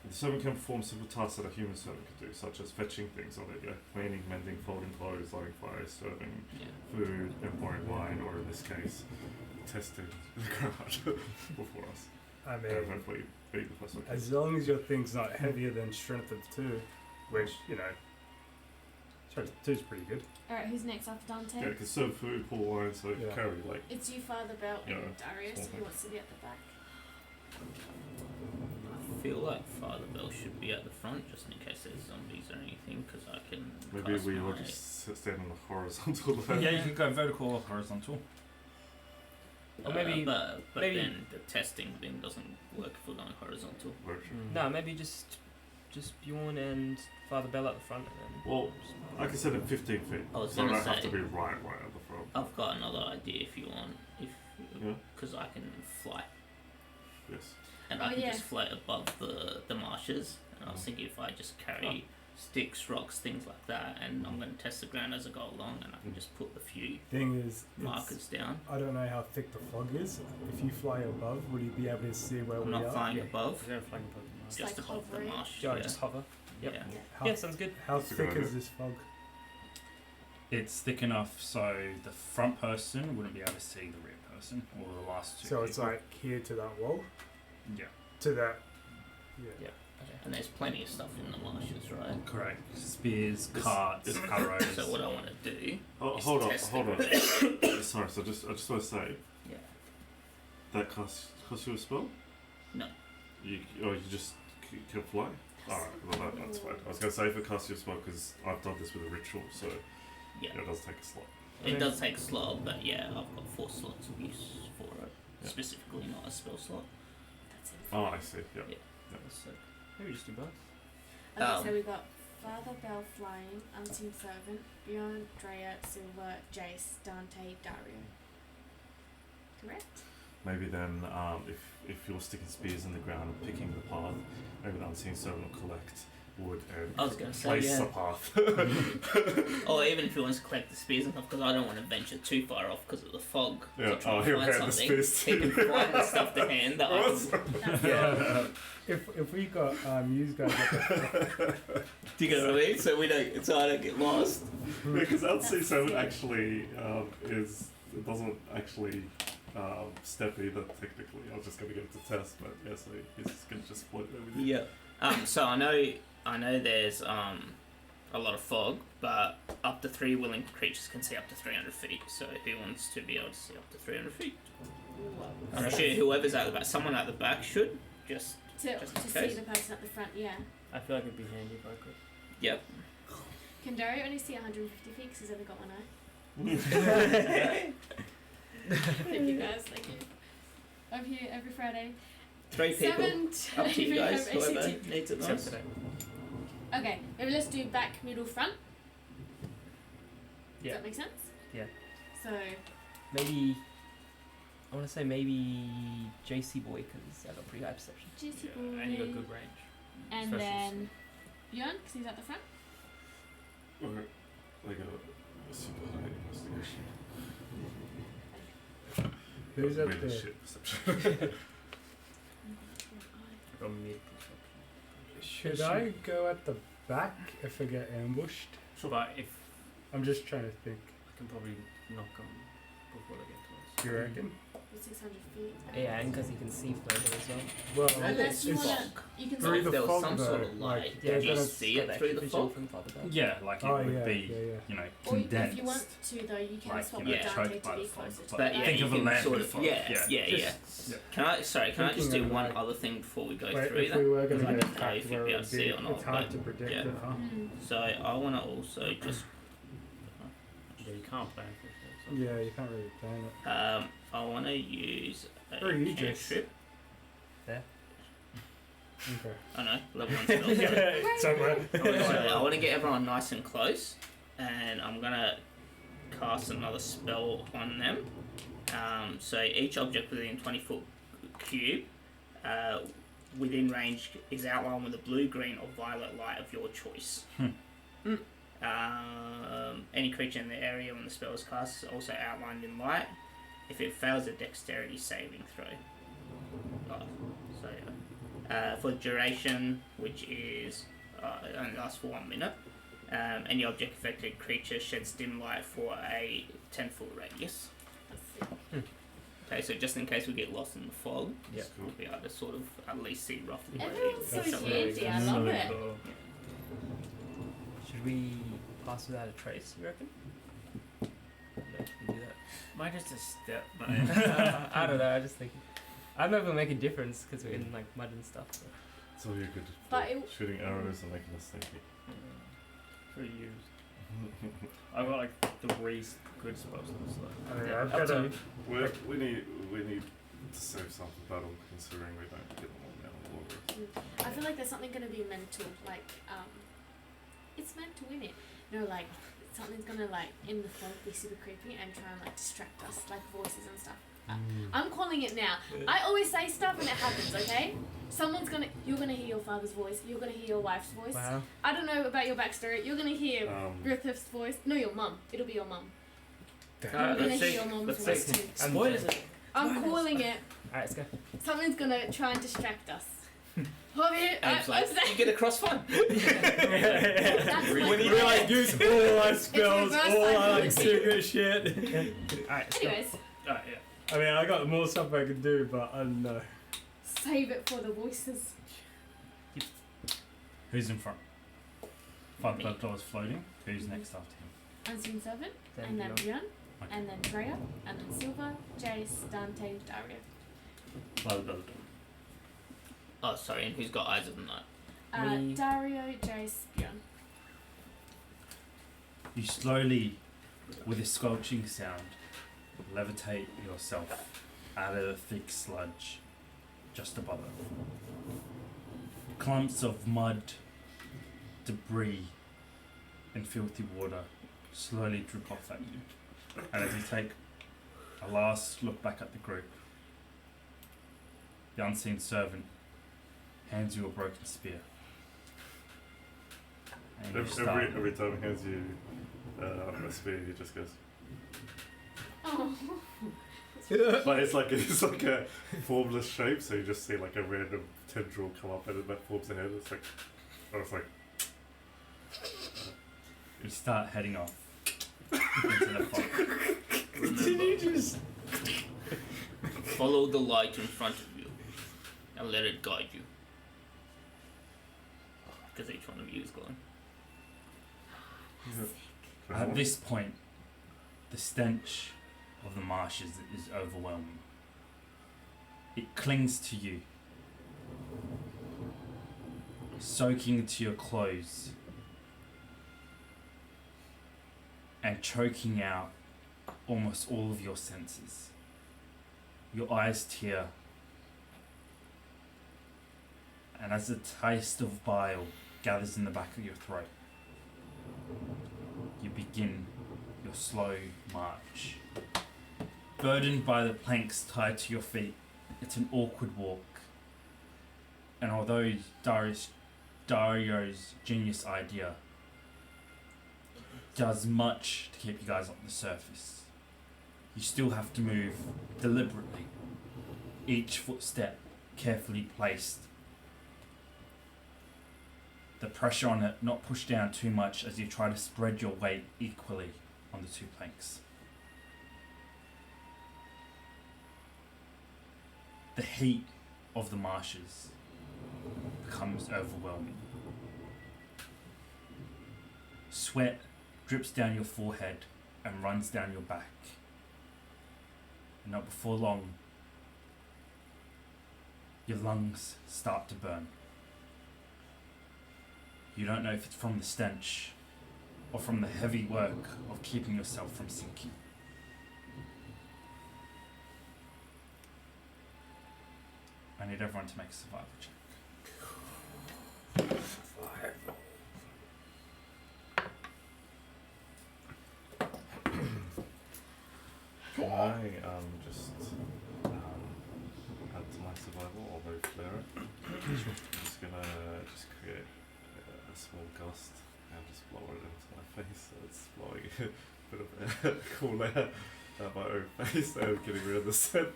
the servant can perform simple tasks that a human servant could do, such as fetching things, or cleaning, mending, folding clothes, lighting fires, serving Yeah. food, and pouring wine, or in this case, testing the crowd before us. I And mean, hopefully beat the first one. as long as your thing's not heavier than strength of 2, which, strength of 2 is pretty good. Alright, who's next after Dante? Yeah, because serve food, pour wine, so Yeah. carry like. It's you, Father Bell, and Yeah, Darius, small who wants to be at the back. I feel like Father Bell should be at the front, just in case there's zombies or anything, because I can. Maybe cast we all my- just stand on the horizontal line. Yeah, you can go vertical or horizontal. Or maybe- but maybe- then the testing thing doesn't work if we're going horizontal. No, maybe just Bjorn and Father Bell at the front, and then. Well, I can set it 15 feet, I was so I gonna don't have to say- be right at the front. I've got another idea if you want, Yeah. because I can fly, Yes. and Oh, I can yeah. just float above the marshes. And I was thinking if I just carry sticks, rocks, things like that, and I'm going to test the ground as I go along, and I can just put a few Thing is, markers down. I don't know how thick the fog is. If you fly above, would you be able to see where I'm we not are? flying Yeah. above, Yeah, flying above the marsh. just like above the hovering. marsh. Yeah, Yeah. just hover. Yep. Yeah. How, Yeah, sounds good. how That's a good thick is idea. this fog? It's thick enough so the front person wouldn't be able to see the rear person or the last two. So it's people. like here to that wall? Yeah, To that. Yeah. Yeah. And there's plenty of stuff in the marshes, right? correct. Spears, This- carts, this- arrows. So what I want to do Oh, is hold on, test hold on. it. Sorry, so I just want to say Yeah. that costs you a spell. No. You just can fly. Alright, well that's fine. I was gonna say if it costs you a spell because I've done this with a ritual, so Yeah. it does take a slot. It does take a slot, but yeah, I've got 4 slots of use for it. Yeah. Specifically, not a spell slot. That's it. Oh, I see. Yeah. Yeah. That's sick. Maybe just do both. Okay, so we've got Father Bell flying, Unseen Servant, Bjorn, Drea, Silver, Jace, Dante, Dario. Correct? Maybe then, if you're sticking spears in the ground and picking the path, maybe the unseen servant will collect wood and I was gonna say, place yeah. the path. Or even if he wants to collect the spears and stuff, because I don't want to venture too far off because of the fog. Yeah, To try oh, and he'll find hand the something. spears He can too. find the stuff to hand that I can. That's Yeah. If we got you guys at the Do you get what I mean? So I don't get lost. Because unseen servant actually doesn't actually step either technically. I was just gonna get it to test, but yeah, so he's just gonna just float there with you. Yeah. So I know there's a lot of fog, but up to 3 willing creatures can see up to 300 feet. So who wants to be able to see up to 300 feet? I'm sure whoever's at the back, someone at the back should just. to Just in see case. the person at the front, yeah. I feel like it'd be handy if I could. Yep. Can Dario only see 150 feet because he's only got one eye? Thank you guys, thank you. I'm here every Friday. 3 people. 7 Up to you to guys, ACT. whoever needs it Except most. today. Okay, maybe let's do back, middle, front. Does Yeah. that make sense? Yeah. So, Maybe. I want to say maybe JC Boy because I got pretty high perception. Jesse Yeah, and you got Boy. good range. And especially then Bjorn, because he's at the front. Or like a super high investigation. Who's at Really the shit perception. I got mid perception. Should I go at the back if I get ambushed? But if I'm just trying to think. I can probably knock them before they get to us. Do you reckon? With 600 feet. Yeah, and because he can see further as well. Well, Unless you it's want to, you can through sort the of, there was fog some though. sort of like, light. Yeah, they're Do you gonna- see it through the Vision fog? from Father Bell. Yeah, like it Oh would yeah, be, yeah, yeah. you know, or condensed. if you want to though, you can Like, swap you know, with Dante choked to by be the fog. closer to But the yeah, Think you of a can land sort with of, fog. yeah. Just Can I just thinking do of one like- other thing before we go Wait, through if that? we were Because gonna I get don't know attacked, if where you'd be it able would to see be, it or not. it's hard but- to predict yeah. it, huh? Mm. So I want to also just Yeah, you can't plan for it. So. Yeah, you can't really plan it. I want to use a Where are you, Jess? cantrip. Okay. I know, level 1 spell. Somewhere. So I want to get everyone nice and close, and I'm gonna cast another spell on them. So each object within 20-foot cube within range is outlined with a blue, green, or violet light of your choice. Any creature in the area when the spell is cast is also outlined in light. If it fails a dexterity saving throw. For duration, which is it only lasts for 1 minute, any object affected creature sheds dim light for a 10-foot radius. Okay, so just in case we get lost in the fog, Yep. we'll be able to sort of at least see roughly where it Everyone's is. so handy. I That's love really it. cool. Should we pass without a trace, you reckon? No, we can do Might just a step, but that. I don't know, I just think. I don't know if it'll make a difference because we're in like mud and stuff. So. So you're good But at it- shooting arrows and making us sneaky. for use. I've got like 3 good spells. So. I mean, Yeah, I've up got to a, me. We need to save some for battle, considering we don't get them all now. I feel like there's something gonna be mental, like it's meant to win it. No, like something's gonna like in the fog be super creepy and try and like distract us, like voices and stuff. I'm calling it now. I always say stuff and it happens. Okay, you're gonna hear your father's voice. You're gonna hear your wife's voice. Wow. I don't know about your backstory. You're gonna hear Griffith's voice. No, your mum. It'll be your mum. You're gonna let's hear see. your mum's Let's voice see. too. Spoilers. I'm calling it. Alright, let's go. Something's gonna try and distract us. Love it. Abe's like, you get a crossfire. That's Really? my we plan. like use all our spells, reverse all our like psychology. secret shit. Alright, let's go. Anyways, Alright, yeah. I mean, I got more stuff I could do, but I don't know. save it for the voices. Who's in front? Five Me. blood dollars floating. Who's next after him? Unseen Servant, Then and then Bjorn. Bjorn, Okay. and then Freya, and then Silver, Jace, Dante, Dario. Blood dollars. Oh, sorry, and who's got eyes of the night? Me. Dario, Jace, Bjorn. You slowly, with a squelching sound, levitate yourself out of the thick sludge just above it. Clumps of mud, debris, and filthy water slowly drip off at you. And as you take a last look back at the group, the unseen servant hands you a broken spear. And you start. Every time he hands you a spear, he just goes. Oh. But it's like a formless shape, so you just see like a random tendril come up and that forms a head. It's like, You start heading off into the fog. Continue just. Follow the light in front of you and let it guide you. Because each one of you is going. At this point, the stench of the marshes is overwhelming. It clings to you, soaking into your clothes and choking out almost all of your senses. Your eyes tear, and as the taste of bile gathers in the back of your throat, you begin your slow march. Burdened by the planks tied to your feet, it's an awkward walk. And although Dario's genius idea does much to keep you guys on the surface, you still have to move deliberately, each footstep carefully placed. The pressure on it not pushed down too much as you try to spread your weight equally on the 2 planks. The heat of the marshes becomes overwhelming. Sweat drips down your forehead and runs down your back. And not before long, your lungs start to burn. You don't know if it's from the stench or from the heavy work of keeping yourself from sinking. I need everyone to make a survival check. Can I just add to my survival, although flare it? I'm just gonna create a small gust and just blow it into my face, so it's blowing a bit of cool air out my own face and getting rid of the scent.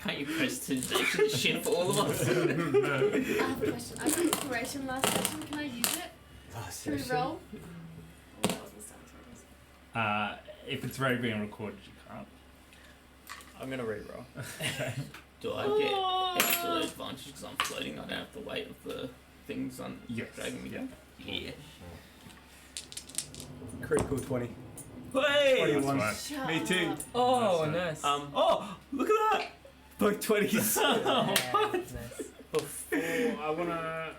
Can't you prestidigitation this shit for all of us? I have a question. I got inspiration last session. Can I use it Last to session. roll? Oh, that wasn't sound If it's already being recorded, you can't. I'm gonna reroll. Do I get extra advantage because I'm floating? I don't have the weight of the things on Yes. dragging me down. Yeah. Critical 20. Hey! 21. That's Shut Me too. up. Oh, Nice. nice. Oh, look at that! Both 20s. Yeah, nice. Before I wanna.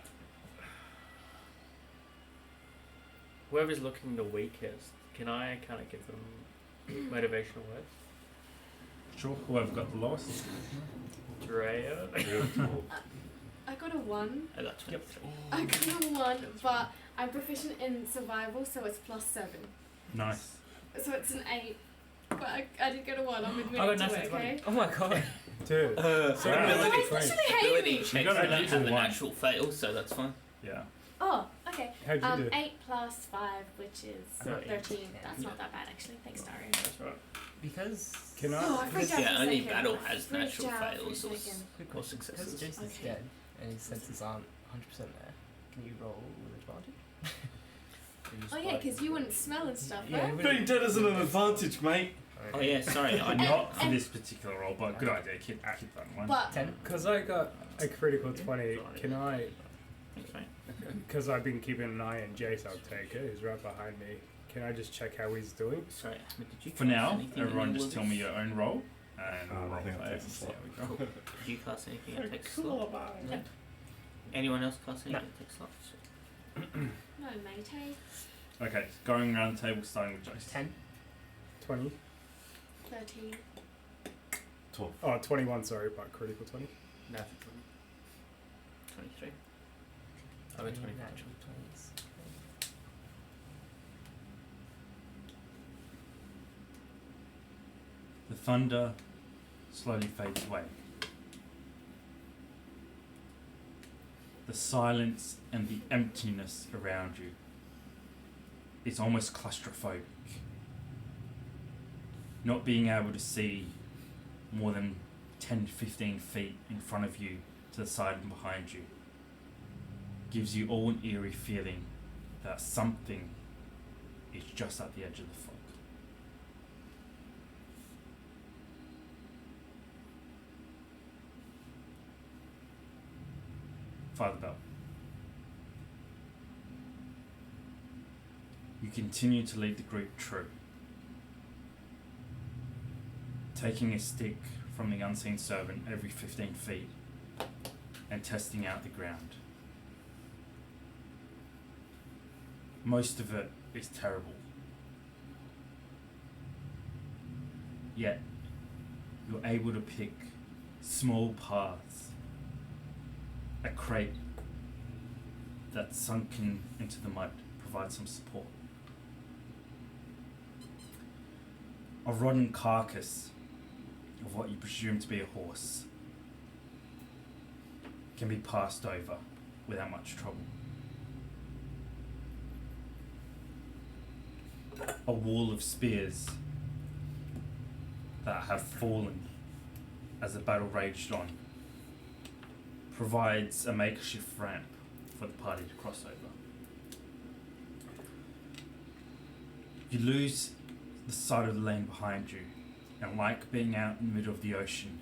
Whoever's looking the weakest, can I kind of give them motivational words? Sure. Whoever got the lowest. Drea. I got a 1. I got 23. I got a 1, but I'm proficient in survival, so it's +7. Nice. So it's an 8. But I did get a 1. I'm I admitting got to nothing. it, okay? Oh my god. Dude. So Wow. ability, I literally hate ability me. checks, You got I a don't have the natural one. natural fail, so that's fine. Yeah. Oh, okay. How'd you do? 8 plus 5, which is I got 13. 8. That's not that bad, actually. Thanks, Dario. That's right. Because. Can Oh, I I? freaked out Yeah, for a only second. battle I has freaked natural out for a fails or second. Quick or question. Because successes. Jason's Okay. dead and his senses aren't 100% there, can you roll with advantage? Oh, yeah, because you wouldn't smell and stuff, Yeah, right? he Being dead isn't an advantage, mate. Oh yeah, sorry, I Not for and- this particular role, but good idea. Keep that one. But 10. Because I got a critical 20, can I? That's right. Because I've been keeping an eye on Jace, I'll take it. He's right behind me. Can I just check how he's doing? Sorry, Ahmed, did you For cast now, anything in everyone your just tell me your own role, and we'll I roll think for it it takes and a see slot. how we go. Did you cast anything that takes a slot? No. Anyone else cast anything that takes slots? no, mate, hey. Okay, going around the table, starting with Jace. 10. 20? 13. 12. Oh, 21, sorry, but critical 20. Natural 23. I went 24. Natural 20s. The thunder slowly fades away. The silence and the emptiness around you is almost claustrophobic. Not being able to see more than 10 to 15 feet in front of you, to the side and behind you, gives you all an eerie feeling that something is just at the edge of the fog. Father Bell. You continue to lead the group true, taking a stick from the unseen servant every 15 feet and testing out the ground. Most of it is terrible. Yet, you're able to pick small paths, a crate that's sunken into the mud provides some support. A rotten carcass of what you presume to be a horse can be passed over without much trouble. A wall of spears that have fallen as the battle raged on provides a makeshift ramp for the party to cross over. You lose the sight of the lane behind you, and like being out in the middle of the ocean,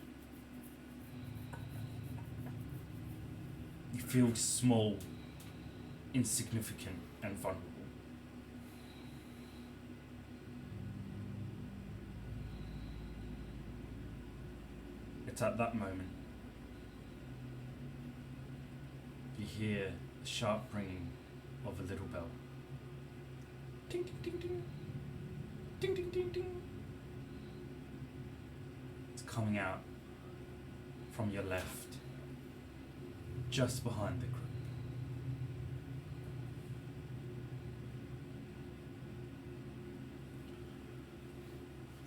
you feel small, insignificant, and vulnerable. It's at that moment you hear the sharp ringing of a little bell. Ding ding ding ding. Ding ding ding ding. It's coming out from your left, just behind the group.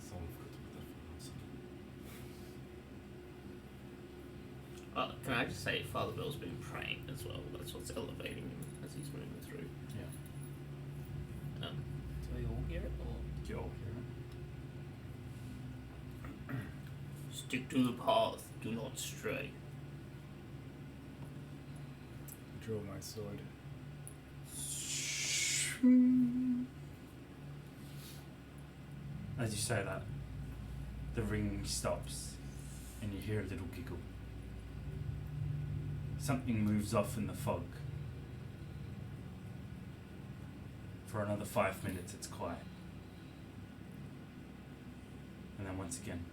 Someone's got to Can I just say Father Bill's been praying as well? That's what's elevating him as he's moving through. Yeah. Do we all hear it? Or? You're here. Stick to the path, do not stray. Draw my sword. As you say that, the ring stops and you hear a little giggle. Something moves off in the fog. For another 5 minutes it's quiet. And then once again.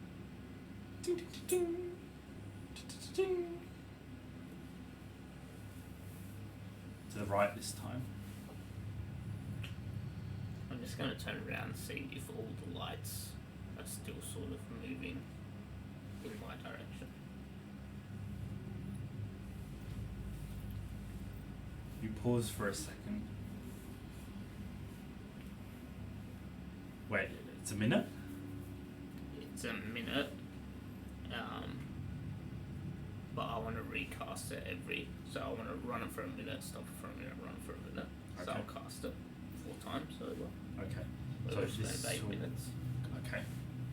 Ding, ding, ding, ding. Ding, ding, ding. To the right this time. I'm just going to turn around and see if all the lights are still sort of moving in my direction. You pause for a second. Wait, it's a minute? It's a minute, but I want to recast it so I want to run it for a minute, stop it for a minute, run it for a minute. So Okay. I'll cast it 4 times over. Okay. So So it's this spend 8 will- minutes. Okay.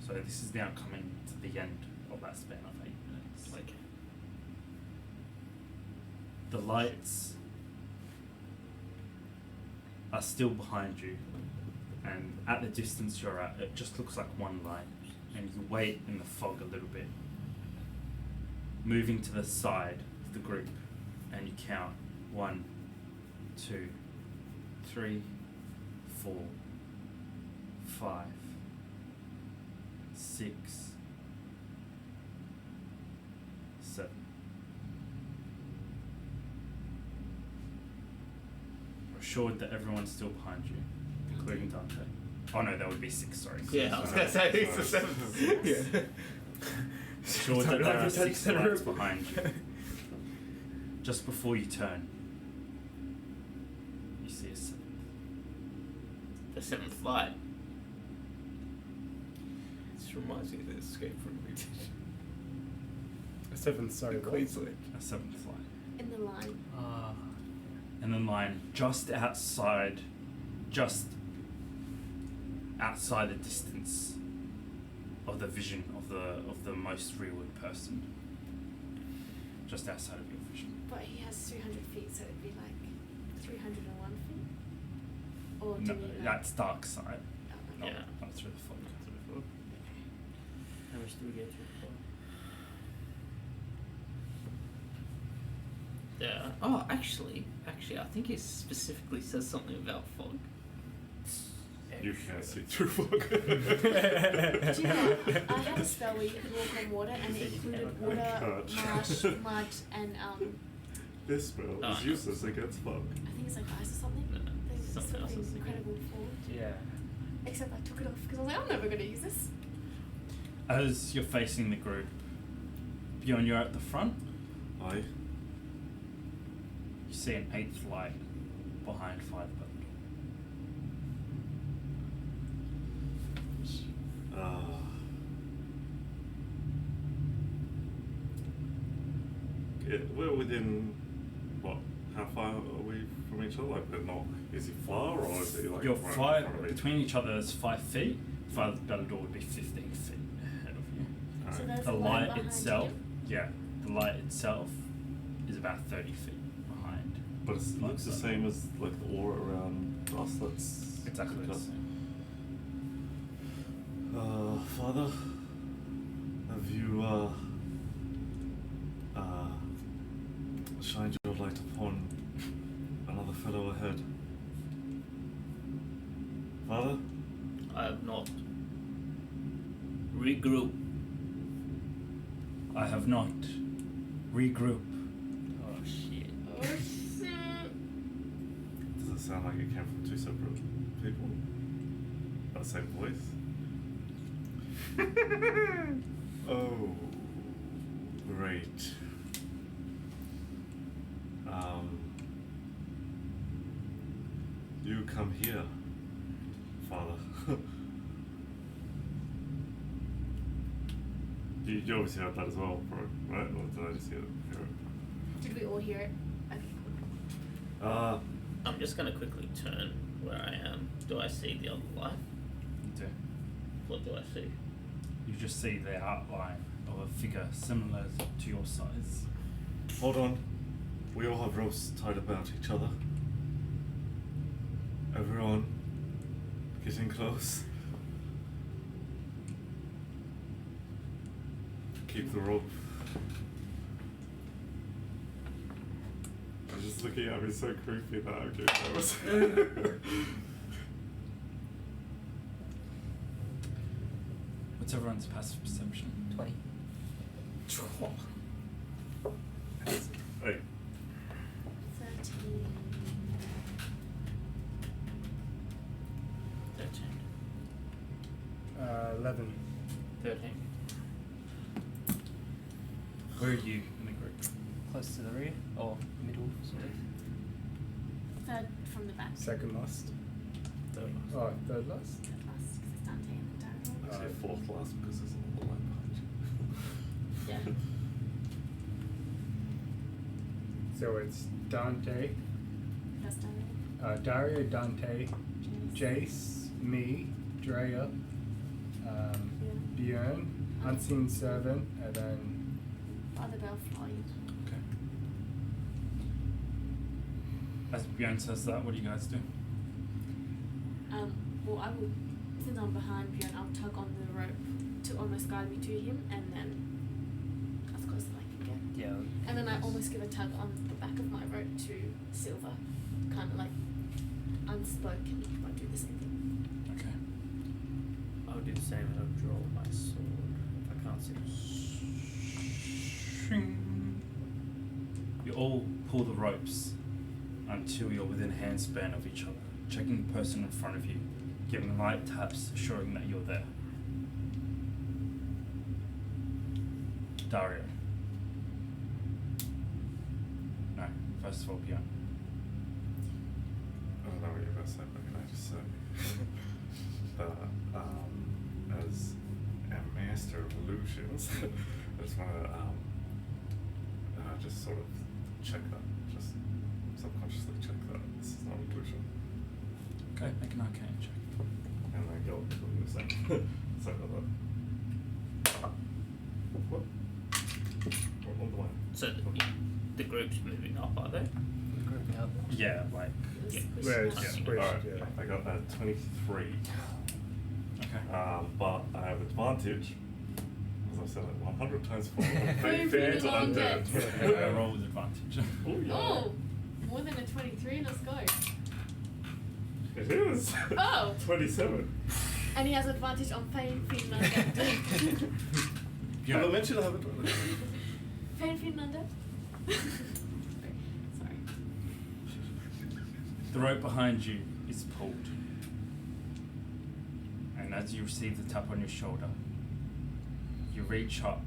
So this is now coming to the end of that span of 8 minutes. Okay. The lights are still behind you, and at the distance you're at, it just looks like one light. And you wait in the fog a little bit, moving to the side of the group, and you count 1, 2, 3, 4, 5, 6, 7. Assured that everyone's still behind you, including Dante. Oh no, that would be 6, sorry. Yeah, I was going to say it's the 7th. Yeah. Assured that there are 6 lights behind you. Just before you turn, you see a 7th. The 7th light. This reminds me of the Escape from Mutation. A 7th, sorry, In what? Queensland. A 7th light. In the line. And then line just outside the distance of the vision of the most rearward person. Just outside of your vision. But he has 300 feet, so it'd be like 301 feet? Or do No, we like... that's dark side. Oh, Not, Yeah. not through the fog. How much do we get to? Yeah. Oh, actually, I think it specifically says something about fog. You can't see through fog. Do you know, I had a spell where you could walk on water, and it included water, can't. marsh, mud, and This spell Oh, is no. useless against fog. I think it's like ice or something. No, There's something else. something incredible for. Yeah. Except I took it off because I was like, I'm never going to use this. As you're facing the group, Bjorn, you're at the front. Aye. You see an 8th light behind 5 button. We're within, what, how far are we from each other? Like, we're not, is he far or is he like You're right in 5 front of me? between each other is 5 feet. Father's battle door would be 15 feet ahead of you. So Alright. there's The a light light behind itself, you. yeah, the light itself is about 30 feet behind. But it looks the same as like the aura around us. That's Exactly the same. Father, have you shined your light upon another fellow ahead? Father? I have not. Regroup. I have not. Regroup. Oh shit. Oh shit. Does it sound like it came from 2 separate people? That same voice? Oh, great. You come here, Father. You obviously heard that as well, right? Or did I just hear it? Did we all hear it? Okay, cool. I'm just gonna quickly turn where I am. Do I see the other light? You do. What do I see? You just see the outline of a figure similar to your size. Hold on. We all have ropes tied about each other. Everyone, getting close. Keep the rope. I'm just looking at me so creepy that I'm getting nervous. What's everyone's passive perception? 20. Hey, 13. 13. 11. 13. Where are you in the group? Close to the rear, or middle, sort of. Third from the back. Second last. Third last. Oh, third last. Third last, because it's Dante and Daryl. I say fourth last because there's another line behind you. Yeah. So it's Dante, That's Daryl. Dario, Dante, Jace. Jace, me, Drea, Yeah. Bjorn, Unseen Servant, and then Father Belfry. Okay. As Bjorn says that, what do you guys do? Well, I will, since I'm behind Bjorn, I'll tug on the rope to almost guide me to him, and then as close as I can get. Yeah. And then I almost give a tug on the back of my rope to Silver, kind of like unspoken, but do the same thing. Okay. I'll do the same and I'll draw my sword if I can't see. Shing. You all pull the ropes until you're within handspan of each other, checking the person in front of you, giving light taps, assuring that you're there. Dario. No, first of all, Bjorn. I don't know what you're about to say, but can I just say that as a master of illusions, I just want to just sort of check that, just subconsciously check that this is not an illusion, Okay, make an arcane check. and then go to the same. Sorry about that. What? What on the line? So the group's moving up, are they? Grouping up. Yeah, like, Yeah. where it's Yeah. squished, Alright, yeah. I got a 23. okay. But I have advantage, as I said it 100 times 4. Very Fair to long undead. death. Roll with advantage. Oh, yeah. Oh, more than a 23. Let's go. It is. Oh, 27. and he has advantage on Fane Finlander. Have I mentioned I have advantage? Fane Finlander. Sorry. The rope behind you is pulled. And as you receive the tap on your shoulder, you reach up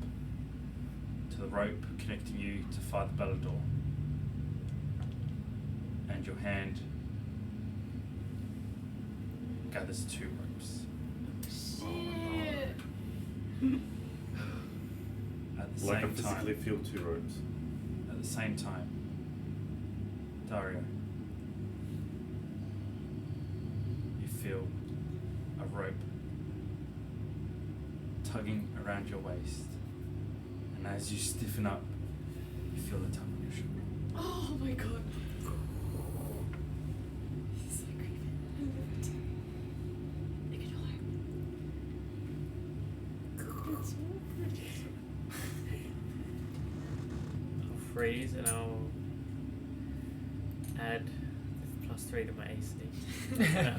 to the rope connecting you to Father Bellador. And your hand gathers 2 ropes. Shit. At the Like I same physically time, feel 2 ropes. at the same time, Dario, you feel a rope tugging around your waist, and as you stiffen up, you feel the tap on your shoulder. Oh my god. This is so creepy. Make it I'll freeze and I'll add +3 to my AC. No,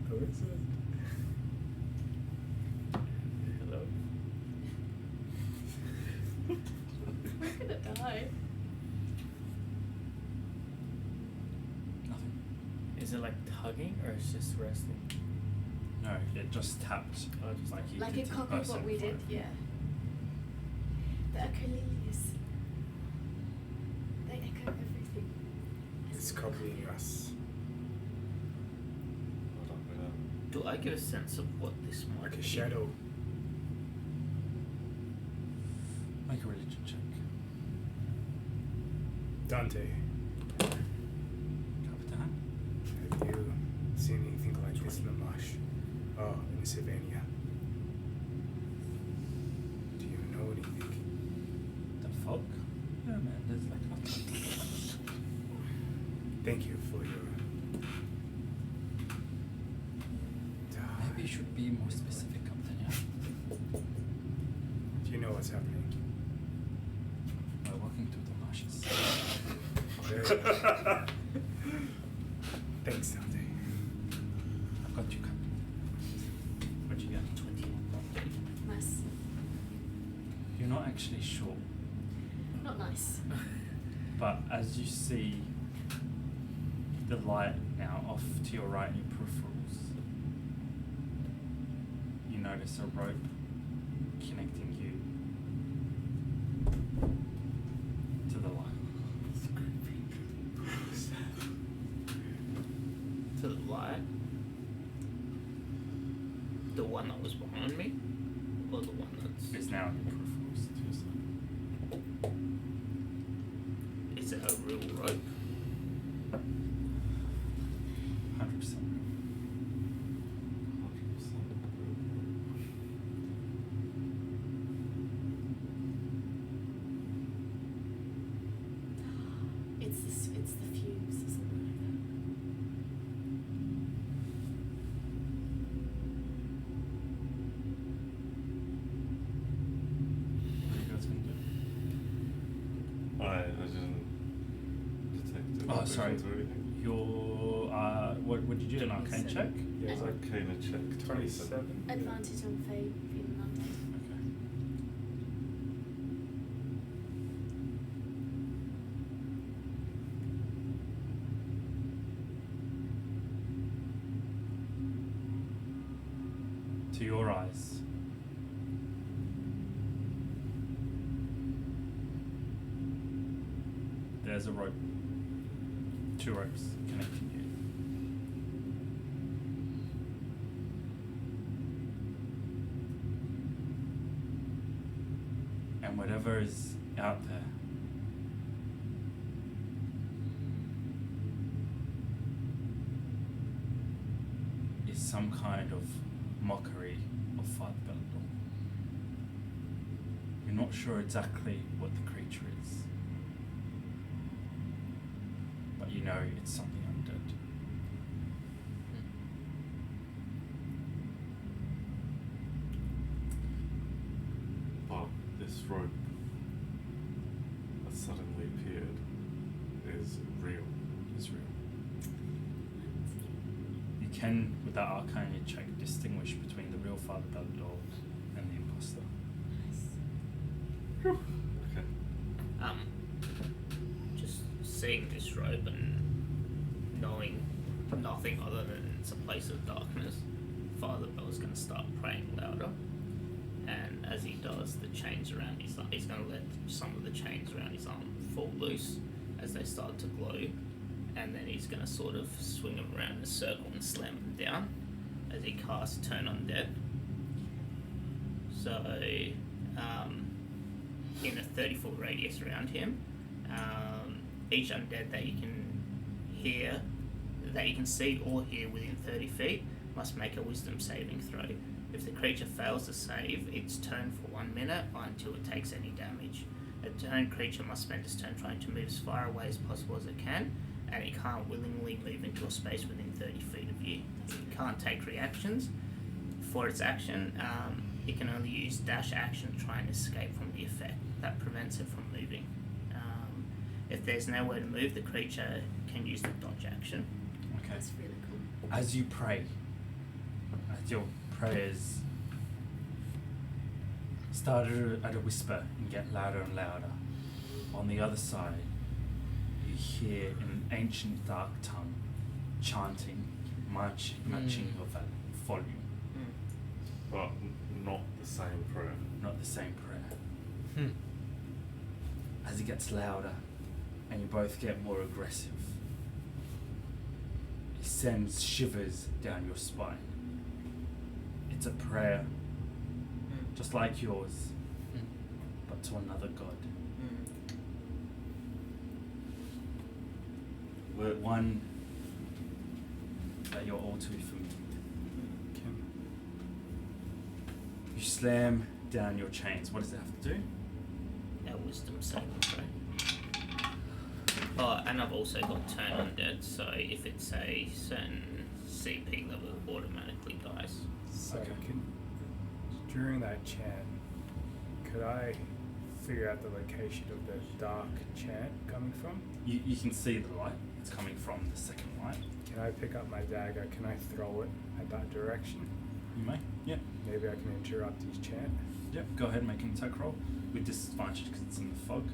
Who is it? hello. We're gonna die. Nothing. Is it like tugging or it's just resting? No, it just tapped. Oh, just Like you Like did a to the copy of person what we in did, front of you. yeah. The Achilles. They echo everything. It's copying us. Hold on, wait up. Do I get a sense of what this might Like a be? shadow. Make a religion check. Dante, Capitan. have you seen anything like this in the marsh? Oh, in Sylvania. Do you know anything? The fog? Yeah, man, there's like nothing. Thank you for your... Maybe you should be more specific, Captain, yeah? Do you know what's happening? We're walking through the marshes. Very well. Thanks, Dante. I've got you, Captain. What'd you get? 20. Nice. You're not actually sure, Not nice. but as you see the light now off to your right in your peripherals, you notice a rope connecting you to the light. To the light. The one that was behind me? Or the one that's... It's now in your peripherals to your side. Is it a real rope? 100%. It's the fumes or something like that. What are you guys going to do? I didn't detect Oh, sorry. illusions or anything. Your, what did you do? An arcane check? Yeah, It's Arcana check 27. Advantage on Fae being undead. Okay. To your eyes, there's a rope, 2 ropes connecting you. And whatever is out there is some kind of mockery of Father Beldor. You're not sure exactly what the creature is, but you know it's something undead. But this rope that suddenly appeared is real. It's real. You can, with that arcana check, distinguish between the real Father Beldor and the imposter. Nice. Okay. Just seeing this rope and knowing nothing other than it's a place of darkness, Father Bell's going to start praying louder. And as he does, the chains around his arm, he's going to let some of the chains around his arm fall loose as they start to glow. And then he's going to sort of swing them around in a circle and slam them down as he casts Turn Undead. So, in a 30-foot radius around him, each undead that you can hear, that you can see or hear within 30 feet, must make a wisdom saving throw. If the creature fails to save, its turn for 1 minute until it takes any damage. A turn creature must spend its turn trying to move as far away as possible as it can, and it can't willingly move into a space within 30 feet of you. It can't take reactions. For its action, it can only use dash action to try and escape from the effect. That prevents it from moving. If there's nowhere to move, the creature can use the dodge action. Okay. That's really cool. As you pray, as your prayers start at a whisper and get louder and louder, on the other side, you hear an ancient dark tongue chanting, matching your volume. But not the same prayer. Not the same prayer. As it gets louder and you both get more aggressive, it sends shivers down your spine. It's a prayer just like yours, but not to another god. One that you're all too familiar with. You slam down your chains. What does it have to do? Our wisdom saving throw. Oh, and I've also got turn undead, so if it's a certain CP level, it automatically dies. So Okay. During that chant, could I figure out the location of the dark chant coming from? You can see the light. It's coming from the second light. Can I pick up my dagger? Can I throw it at that direction? You may. Yep. Maybe I can interrupt his chant. Yep. Go ahead and make an attack roll with disadvantage because it's in the fog.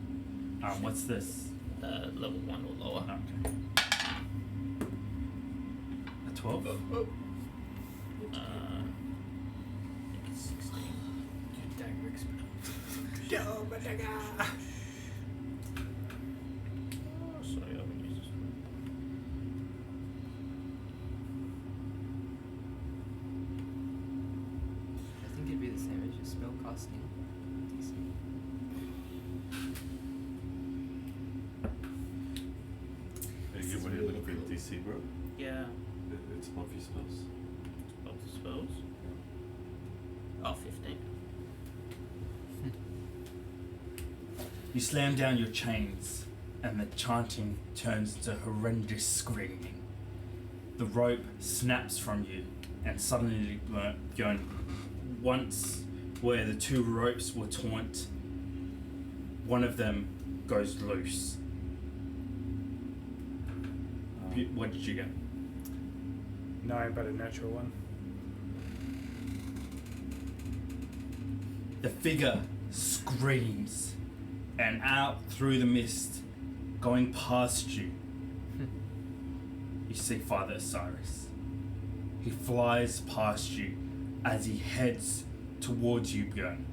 What's this? Level 1 or lower. Okay. A 12. I think it's 16. Your dagger expert. Yo, my dagger! Oh, sorry, I haven't used this one. I think it'd be the same as your spell casting. DC. What are you looking for the DC, bro? Yeah, It's above your spells. above the spells. Oh, 15. You slam down your chains, and the chanting turns to horrendous screaming. The rope snaps from you, and suddenly, Bjorn, once where the two ropes were taut, one of them goes loose. What did you get? 9, but a natural one. The figure screams, and out through the mist, going past you, you see Father Osiris. He flies past you as he heads towards you, Bjorn.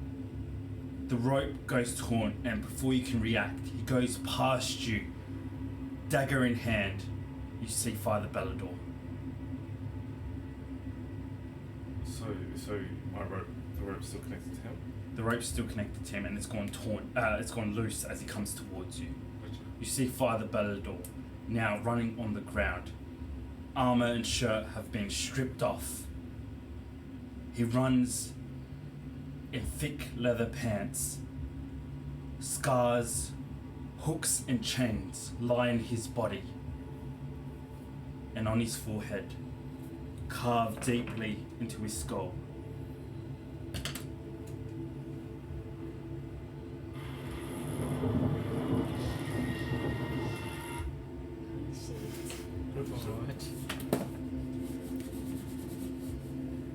The rope goes taut, and before you can react, he goes past you, dagger in hand. You see Father Bellador. So my rope, the rope's still connected to him? The rope's still connected to him, and it's gone it's gone loose as he comes towards you. Gotcha. You see Father Bellador now running on the ground. Armor and shirt have been stripped off. He runs in thick leather pants. Scars, hooks and chains line his body. And on his forehead, carved deeply into his skull,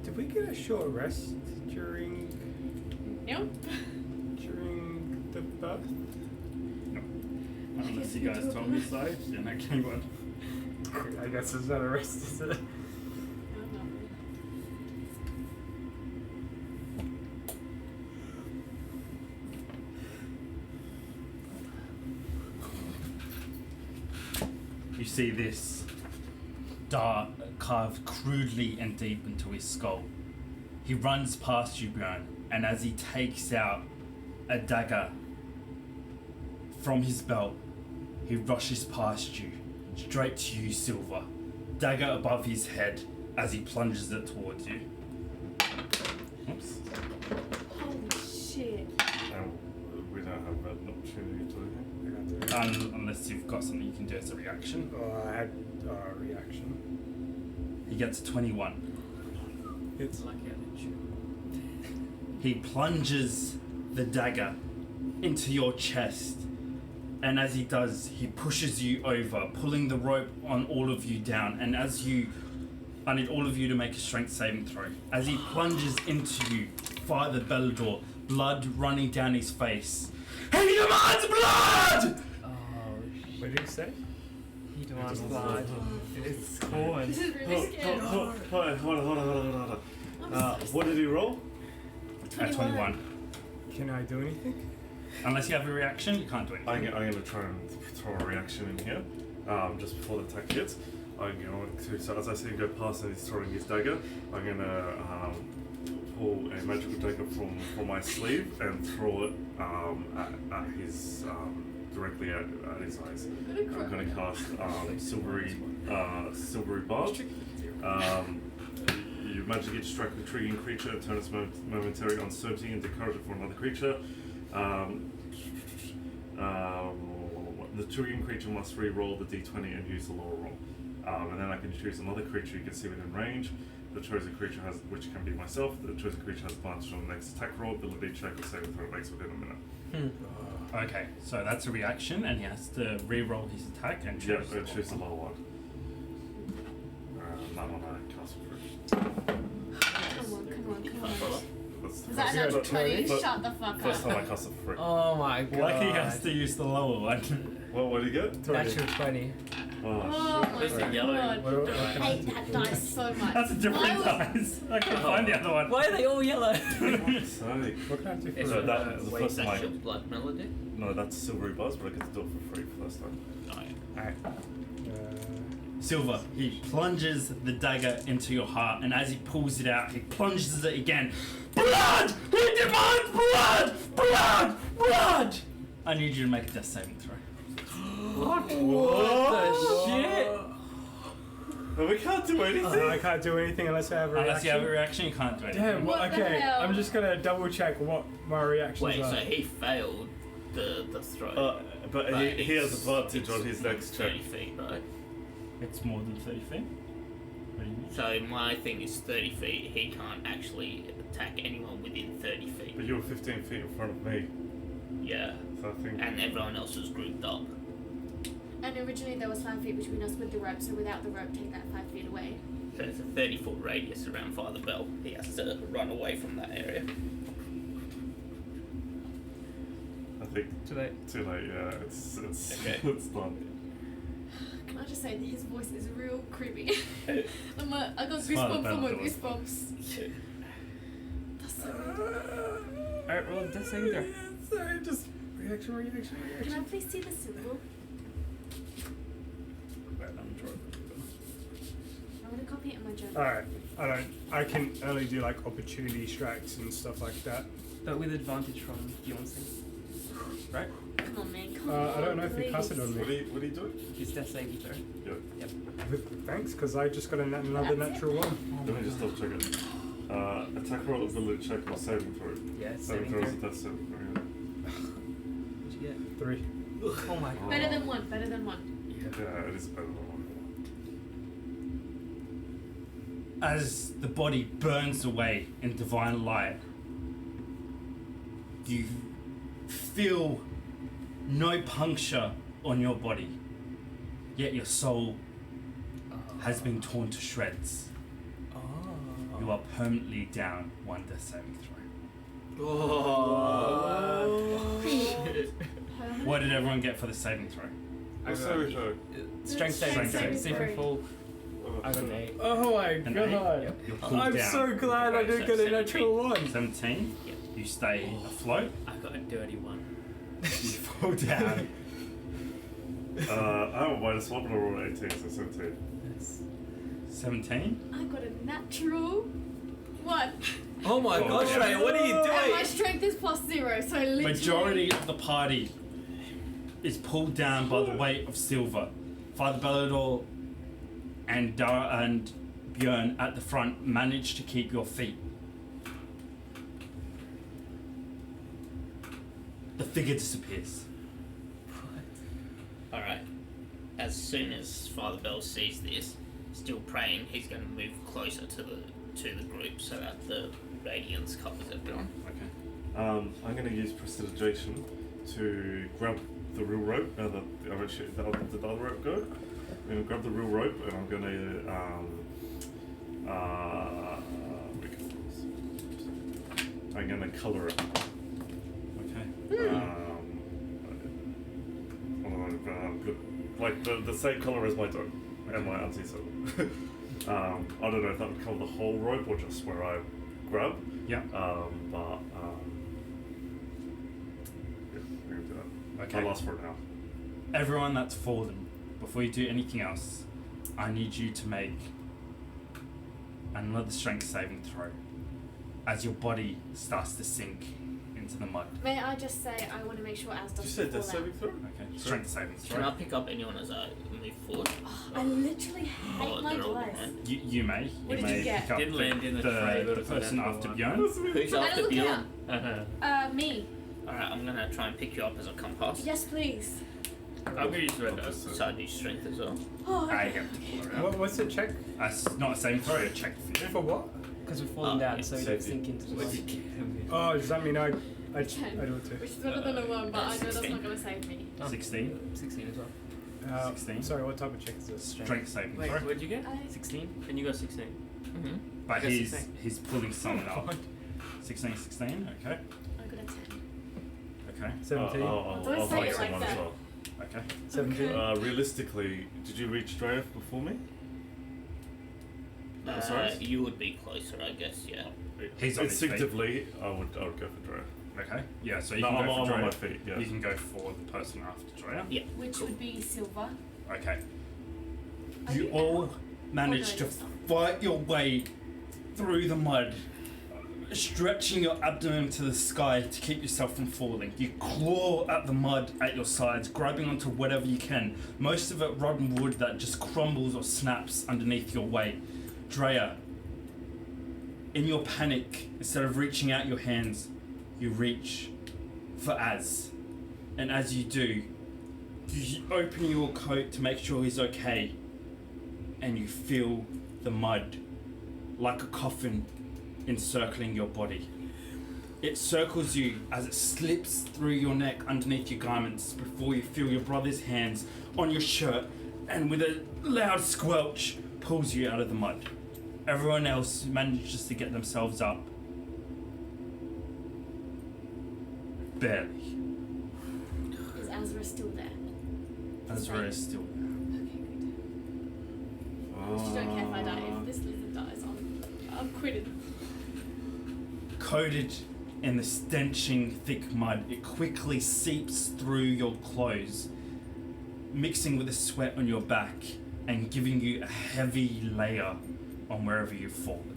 Did we get a short rest during Nope. the birth? unless you guys told me so, then okay, what? I guess it's not a rest, is it? You see this dart carved crudely and deep into his skull. He runs past you, Bjorn, and as he takes out a dagger from his belt, he rushes past you, straight to you, Silver. Dagger above his head as he plunges it towards you. Oops. Holy shit. We don't have an opportunity to do anything. Unless you've got something you can do as a reaction. I had a reaction. He gets a 21. It's Lucky I didn't shoot. He plunges the dagger into your chest, and as he does, he pushes you over, pulling the rope on all of you down. And as you, I need all of you to make a strength saving throw. As he plunges into you, Father Bellador, blood running down his face. He demands blood! Oh, what did he say? he demands blood. It's corn. This is really scary. Hold on. I'm so What did he roll? At 21. Can I do anything? Unless you have a reaction, you can't do anything. I'm going to try and throw a reaction in here, just before the attack hits. I'm going to, so as I see him go past and he's throwing his dagger, I'm going to pull a magical dagger from my sleeve and throw it at his directly at his eyes. I'm going to cast silvery bars. You magically distract the triggering creature, turn its momentary uncertainty into courage for another creature. The triggering creature must re-roll the d20 and use the lower roll. And then I can choose another creature you can see within range. The chosen creature has, which can be myself, the chosen creature has advantage on the next attack roll, ability check, or saving throw it makes within a minute. Okay, so that's a reaction, and he has to re-roll his attack and choose. Yeah, choose the lower one. None on that cast for free. Come on. That's the Is that first- another 20? but- Shut the fuck First up. time I cast it for free. Oh my god. Lucky has to use the lower one. What do you get? Natural 20. Oh, Oh my Where's the yellow? god. What I hate that dice so much. That's a different Why was- dice. I can't find the other one. Why are they all yellow? shit's sake. What can I do for It's So that was the wait, first time that's I... your blood melody? No, that's silvery buzz, but I get to do it for free for first time. Alright. Silver, he plunges the dagger into your heart, and as he pulls it out, he plunges it again. Blood! He demands blood! Blood! I need you to make a death saving throw. What the shit? But we can't do anything. I can't do anything unless I have a reaction. Unless you have a reaction, you can't do anything. Damn, well, What the okay. hell? I'm just gonna double check what my reactions Wait, are. so he failed the throw. But he has advantage on his next check. 30 feet, right? It's more than 30 feet. What do you mean? So my thing is 30 feet. He can't actually attack anyone within 30 feet. But you were 15 feet in front of me, Yeah. so I think... And everyone else was grouped up. And originally there was 5 feet between us with the rope, so without the rope, take that 5 feet away. So it's a 30-foot radius around Father Bell. He has to run away from that area. I think Too late. too late, yeah. It's Okay. it's done. Can I just say that his voice is real creepy? I got It's fine, goosebumps from my Bella. goosebumps. That's so weird. Alright, roll a death saving throw. Sorry, just reaction. Can I please see the symbol? I'm gonna copy it in my journal. Alright, I can only do like opportunity strikes and stuff like that. But with advantage from Beyonce. Right? Come on, man. Come on. I don't know if you cast it on What me. do you do? It's death saving throw. Yeah. Thanks, because I just got another That's it. natural one. Let me just double check it. Attack roll, ability check, or saving throw. Yeah, Saving saving throw is a throw. death saving throw. What'd you get? 3. Oh my god. Better than one. Better than one. Yeah, it is better than one. As the body burns away in divine light, you feel no puncture on your body, yet your soul has been torn to shreds. Oh. You are permanently down 1 death saving throw. What did everyone get for the saving throw? What's saving throw? Strength Strength saving throw. saving See if throw. you fall. I got an 8. Oh my An god. 8? You're pulled I'm down. so glad I didn't get a natural one. 17. Yep. You stay afloat. I got a dirty 1. You fall down. I have a minus 1, but I rolled 18, so 17. Yes. 17. I got a natural 1. Oh my Oh, gosh, yeah. Ray, what are you And my doing? strength is +0, so literally. Majority of the party is pulled down by the weight of silver. Father Bellador and Dara and Björn at the front manage to keep your feet. The figure disappears. Alright. As soon as Father Bell sees this, still praying, he's going to move closer to the group so that the radiance covers everyone. Okay. I'm going to use prestidigitation to grab the real rope. The other rope go. I'm going to grab the real rope and I'm going to color it. Okay. Good. Like the same color as my dog and my auntie. So I don't know if that would cover the whole rope or just where I grab. Yeah. Yeah, we're gonna do that. Okay. I'll ask for it now. Everyone that's fallen, before you do anything else, I need you to make another strength saving throw. as your body starts to sink into the mud. May I just say I want to make sure Az Did you doesn't say fall death out. saving throw? Okay. Strength saving Can I throw. pick up anyone as I move forward? Oh, I literally hate my they're all dice. behind. You may. What You did you may get? pick up Did land in the tray, but the it's not person after after one. Bjorn. Who's I after look it Bjorn? Uh-huh. Me. Alright, I'm gonna try and pick you up as I come past. Yes, please. I'm gonna use red dice. So I do strength as well. Oh, I okay. have to pull her out. What's the check Not a saving throw, a check for you. for? What? Because we're falling Oh, down, yeah, so we don't safety. sink into the mud. Oh, does that mean I Ten. do it too? Which is better than a 1, but I know that's 16. not going to save me. 16. 16 as well. 16. Sorry, what type of check is this? Strength saving Wait, throw. what'd you get? 16? And you got 16. Mm-hmm. But I got he's 16. he's pulling someone up. 16, okay. I got a 10. Okay. 17. I'll Don't say fight it like someone as that. well. Okay. 17. Okay. Realistically, did you reach Drea before me? Sorry? You would be closer, I guess, yeah. He's on his feet. Instinctively, I would go for Drea. Okay. Yeah, so you No, can I'm go for on Drea. my feet, yeah. You can go for the person after Drea. Yeah. Which would be silver. Okay. Are You you all out? manage Oh, to no, you're fight your way through the mud, stretching your abdomen to the sky to keep yourself from falling. You claw at the mud at your sides, grabbing onto whatever you can. Most of it rotten wood that just crumbles or snaps underneath your weight. Drea, in your panic, instead of reaching out your hands, you reach for Az. And as you do, you open your coat to make sure he's okay, and you feel the mud like a coffin encircling your body. It circles you as it slips through your neck underneath your garments before you feel your brother's hands on your shirt, and with a loud squelch pulls you out of the mud. Everyone else manages to get themselves up. Barely. Is Azra still there? Azra is still there. Okay, good. Which you don't care if I die. If this lizard dies, I'm quitting. Coated in the stenching thick mud, it quickly seeps through your clothes, mixing with the sweat on your back and giving you a heavy layer on wherever you've fallen.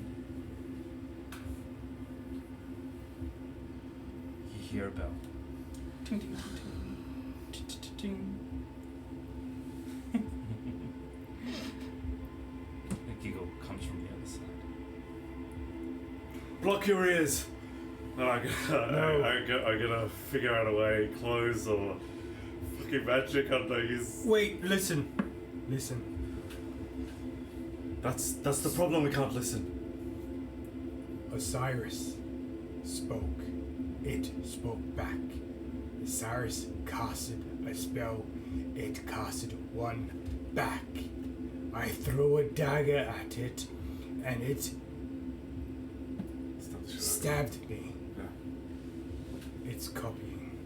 You hear a bell. Ting, ting, ting, ting. Ting, ting, ting. A giggle comes from the other side. Block your ears! No, I'm gonna figure out a way, clothes or fucking magic, I don't know, use... Wait, listen. That's the problem, we can't listen. Osiris spoke. It spoke back. Osiris casted a spell. It casted one back. I threw a dagger at it, and it Stop the shit. stabbed me. Yeah. It's copying.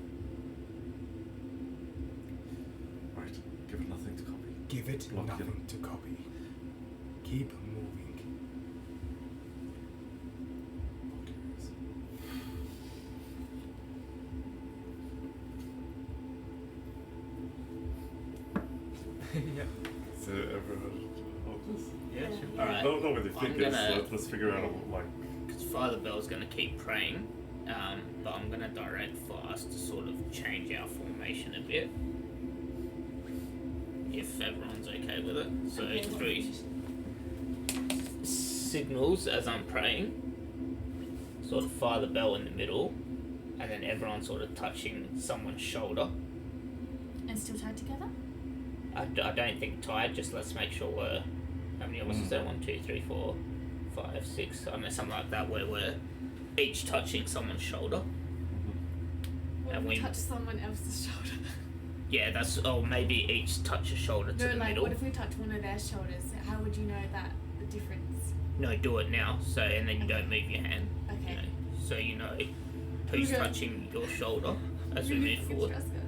Right, give it nothing to copy. Give it Block nothing to copy. Keep moving. Block your ears. Yeah. So everyone hold this? Yeah, sure. Alright. Not with your I'm fingers, gonna- let's figure out like... Because Father Bell's going to keep praying, but I'm going to direct for us to sort of change our formation a bit. If everyone's okay with it. So Okay. through signals as I'm praying, sort of Father Bell in the middle, and then everyone sort of touching someone's shoulder. And still tied together? I don't think tied, just let's make sure we're... How many of us is there? 1, 2, 3, 4, 5, 6. I don't know, something like that, where we're each touching someone's shoulder. What And if we we- touch someone else's shoulder? Yeah, that's... Oh, maybe each touch a shoulder to No, the like, middle. what if we touch one of their shoulders? How would you know that, the difference? No, do it now, so... And then you don't move your hand. Okay. You know, so you know who's Okay. touching your shoulder as we Really move fucking forward. stress, guys.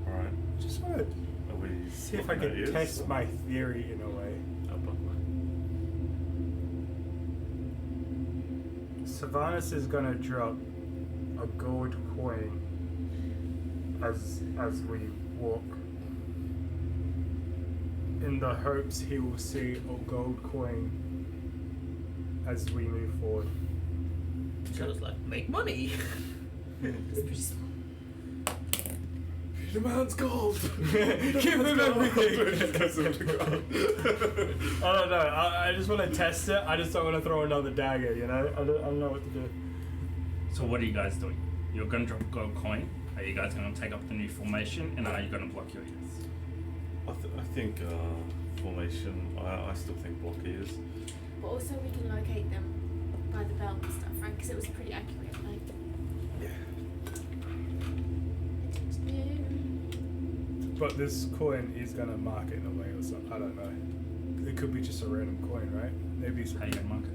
Alright, Just want to are we... see if I blocking our can ears, test or- my theory in a way. I'll block mine. Sylvanas is gonna drop a gold coin as we walk. in the hopes he will see a gold coin as we move forward. So it's like, make money. It's pretty small. The man's gold. Give him everything. I don't know. I just want to test it. I just don't want to throw another dagger. You know. I don't know what to do. So what are you guys doing? You're going to drop a gold coin. Are you guys going to take up the new formation, and are you going to block your ears? I think formation. I still think block ears. But also we can locate them by the bell and stuff, right? Because it was pretty accurate. Like. Yeah. But this coin is gonna mark it in a way or something. I don't know. It could be just a random coin, right? Maybe it's. How you going to mark it?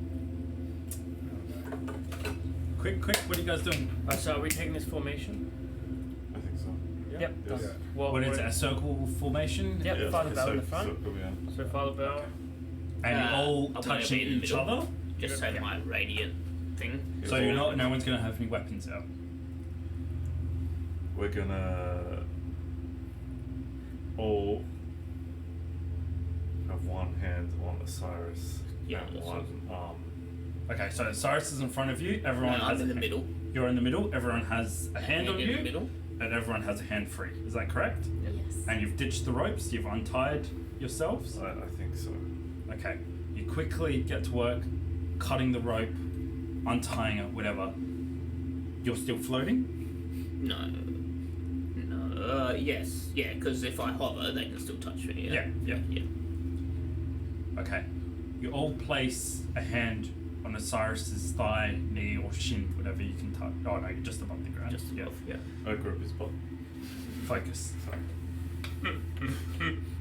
I don't know. Quick, what are you guys doing? So are we taking this formation? I think so. Yep. Yes. Yeah. What is it? A circle formation? Yep. Yeah, Father Bell in the so- front. so, yeah. So Father Bell. And you're all I'm gonna touching be in the each middle. other? Just say Yeah. my radiant thing. So you're not. No one's going to have any weapons out. We're gonna all have one hand on Osiris Yeah, and that's one arm. Okay, so Cyrus is in front of you. Everyone No, has I'm in a the middle. You're in the middle. Everyone has a hand on in you, the middle. and everyone has a hand free. Is that correct? Yes. And you've ditched the ropes. You've untied yourselves. I think so. Okay. You quickly get to work, cutting the rope, untying it, whatever. You're still floating. No. Yes. Yeah, because if I hover, they can still touch me. Yeah. Yeah. Okay. You all place a hand on Osiris's thigh, knee, or shin, whatever you can touch. Oh no, you're just above the ground. Just yeah. above, yeah. I grip his butt. Focus. Sorry.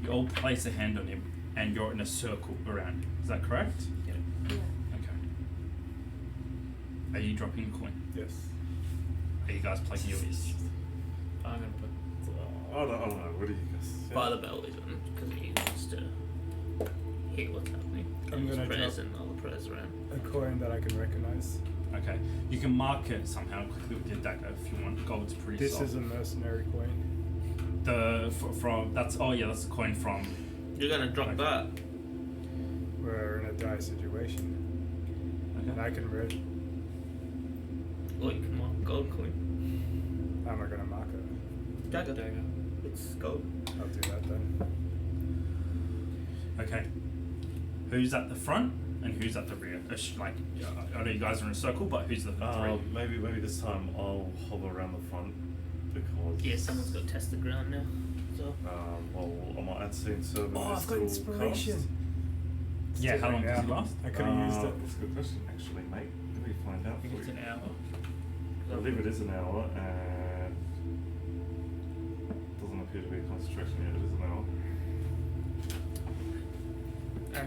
You all place a hand on him, and you're in a circle around him. Is that correct? Yeah. Yeah. Okay. Are you dropping a coin? Yes. Are you guys plugging your ears? I'm gonna put. I don't know. What do you guys? Father Bell isn't, because he wants to hear what's happening. I'm There's gonna prayers drop and other prayers around. a coin that I can recognize. Okay. You can mark it somehow quickly with your dagger if you want. Gold's pretty This soft. is a mercenary coin. From that's that's a coin from. You're gonna drop Okay. that. We're in a dire situation. And I can read. Or you can mark gold coin. How am I gonna mark it? Dagger. Dagger. It's gold. I'll do that then. Okay. Who's at the front and who's at the rear? Like, I know you guys are in a circle, but who's the three? Maybe this time I'll hover around the front because. Yeah, someone's got to test the ground now. So. Well, am I at scene service? Oh, I've got inspiration. Yeah, how long does it Yeah. last? I could have used it. That's a good question, actually, mate. Let me find out I think for it's you. an hour. I believe it is an hour, and doesn't appear to be a concentration yet. It is an hour.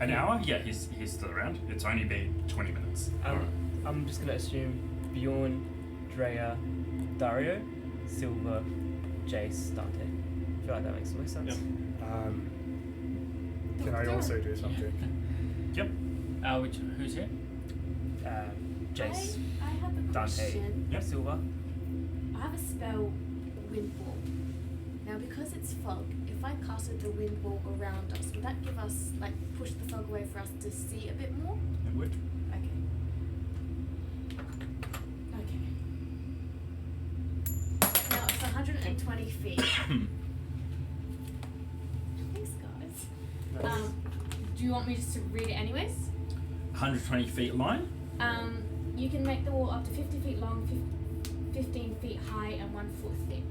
An hour? Yeah, he's still around. It's only been 20 minutes. I'm just gonna assume Bjorn, Drea, Dario, Silver, Jace, Dante. I feel like that makes the most sense. Yep. Can I also do something? Yep. Who's here? Jace, I have a Dante, question. Yep. Silver. I have a spell, wind wall. Now, because it's fog, if I casted the wind wall around us, would that give us, like, push the fog away for us to see a bit more? It would. Okay. Now, it's 120 feet. Thanks, guys. Do you want me just to read it anyways? 120 feet line. You can make the wall up to 50 feet long, 15 feet high, and 1 foot thick.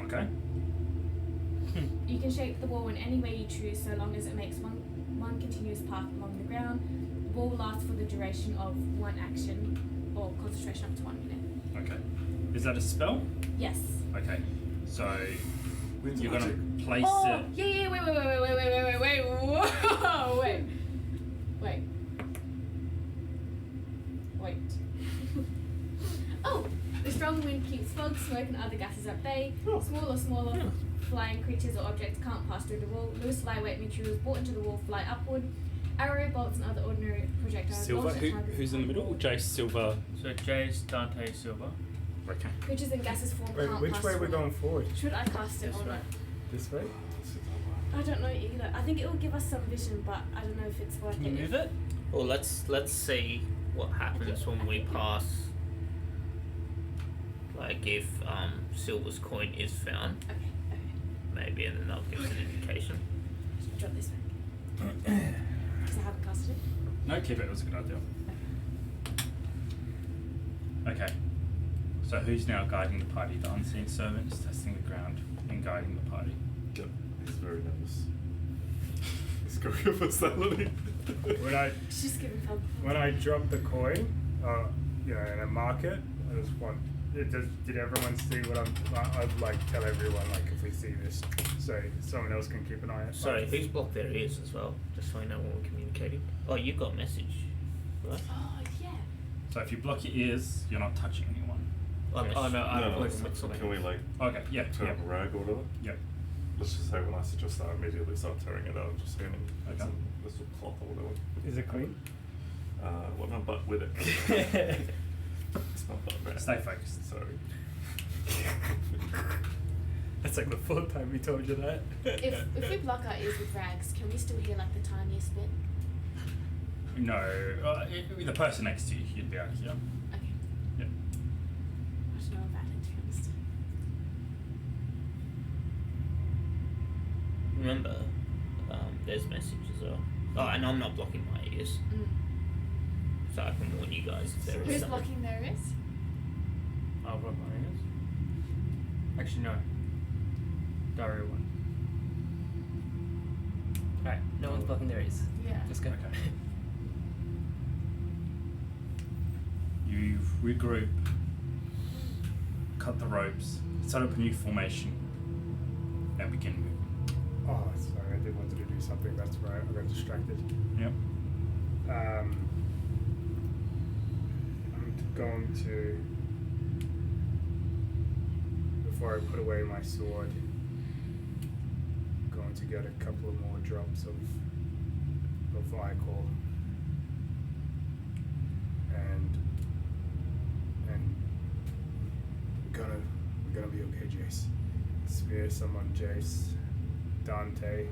Okay. You can shape the wall in any way you choose, so long as it makes one continuous path along the ground. The wall lasts for the duration of one action or concentration up to 1 minute. Okay. Is that a spell? Yes. Okay. So Wind's you're gonna magic. place Oh, it. yeah, wait, whoa, wait. Wait. Oh, the strong wind keeps fog, smoke, and other gases at bay. Smaller flying creatures or objects can't pass through the wall. Loose, lightweight materials brought into the wall fly upward. Arrow bolts and other ordinary projectiles. Silver. launched at targets Who's in the middle? wall. Jace, Silver. So Jace, Dante, Silver. Okay. Creatures and gases form Wait, can't which pass way are we through. going forward? Should I cast it This or way. not? This way? I don't know either. I think it will give us some vision, but I don't know if it's worth Can you it. move it? Well, let's see what happens when we pass. Like if Silver's coin is found, Okay. maybe, and then that'll give us an indication. Just drop this back. Because I haven't casted it. No, keep it. It was a good idea. Okay. So who's now guiding the party? The unseen servant is testing the ground and guiding the party. Yep. He's very nervous. He's got your personality. She's giving fun. When I drop the coin, and I mark it, I just want. Did everyone see what I'd like tell everyone like if we see this, so someone else can keep an eye on. Sorry, who's blocked their ears as well? Just so I know when we're communicating. Oh, you got message, right? Oh, yeah. So if you block your ears, you're not touching anyone. Oh Oh no, I'm No, working with so something. can we like Okay, yeah, turn yeah. up a rag or whatever? Yep. Let's just say when I suggest that, I immediately start tearing it out and just handing Okay. some little cloth or whatever. Is it clean? Well, no, but with it. It's not that bad. Stay focused. Sorry. That's like the fourth time we told you that. If we block our ears with rags, can we still hear like the tiniest bit? No, the person next to you, you'd be able to hear. Okay. Yep. I don't know about it, to be honest. Remember, there's message as well. Oh, and I'm not blocking my ears, so I can warn you guys if there is Who's something. blocking their ears? I'll block my ears. Actually, no. Dario one. Alright, no one's blocking their ears. Yeah. Let's go. Okay. You regroup, cut the ropes, set up a new formation, and begin moving. Oh, sorry, I did want to do something. That's right. I got distracted. Yep. I'm going to, before I put away my sword, going to get a couple of more drops of Ichor. And we're gonna be okay, Jace. Spear someone, Jace, Dante,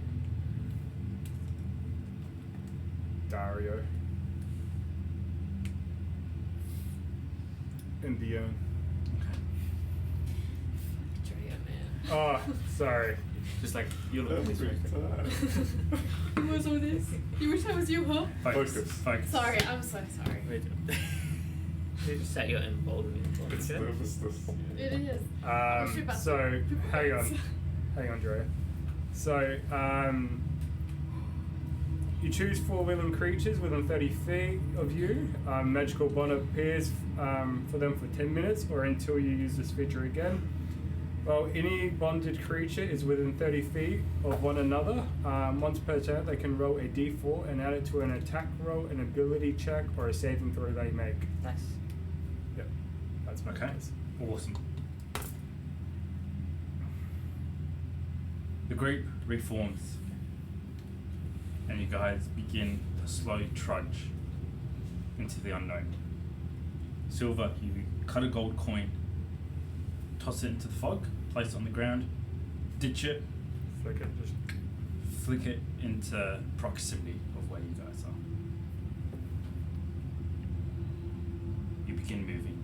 Dario, and Dion. Drea, man. Oh, sorry. Just like you look at this Every right. time. Who was all this? You wish I was you, huh? Focus. Focus. Sorry, I'm so sorry. Wait. Is that your emboldening? It's nervousness. It is. I'm sure about So people hang hate. on, Drea. So you choose 4 willing creatures within 30 feet of you. Magical bond appears for them for 10 minutes or until you use this feature again. Well, any bonded creature is within 30 feet of one another. Once per turn, they can roll a d4 and add it to an attack roll, an ability check, or a saving throw they make. Nice. Yep, that's my Okay. case. Awesome. The group reforms, and you guys begin to slowly trudge into the unknown. Silver, you cut a gold coin, toss it into the fog, place it on the ground, ditch it, Flick it, just flick it into proximity of where you guys are. You begin moving.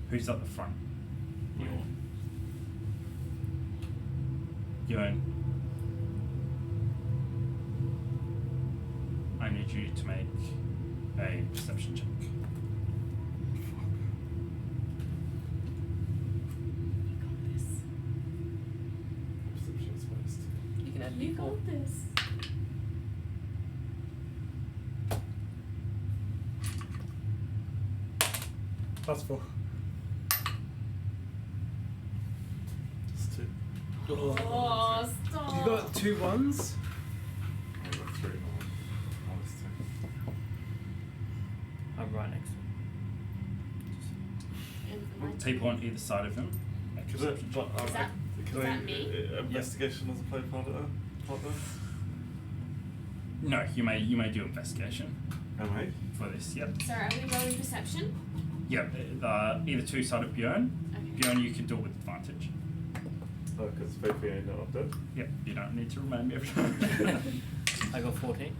Who's at the front? Ewan. I need you to make a perception check. You got this. Perception's based. You can add You D4. got this. +4. Just 2. Oh, stop. You got 2 ones. I got 3 now. Minus 2. I'm right next to him. And my People on either side of him. Make Could perception it, check. but, Is that- can is I, that me? Investigation doesn't play part of that? No, you may do investigation Am I? for this. Yep. Sorry, are we rolling perception? Yep. Either two side of Bjorn. Okay. You only you can do it with advantage. Oh, because Faithfully ain't not dead. Yep, you don't need to remind me every time. I got 14.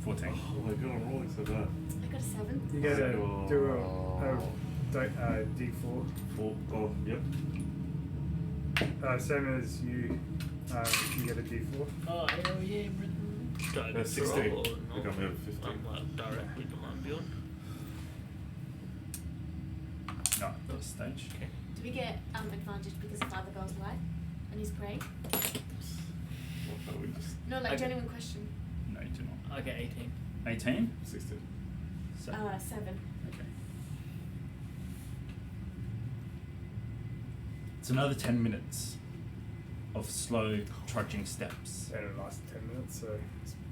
14. Oh my god, I'm rolling so bad. I got a 7. You gotta Oh. do a D4. Oh, yep. Same as you. You get a D4. Oh, hell yeah, Britain. That's 16. I got me over 15. I'm like directly to my build. Not at this stage. Okay. Do we get advantage because of Father Bell's life and he's praying? What about we just No, like I- genuine question. No, you do not. I get 18. 18? 16? So, 7. okay. It's another 10 minutes of slow, trudging steps. And it lasts 10 minutes, so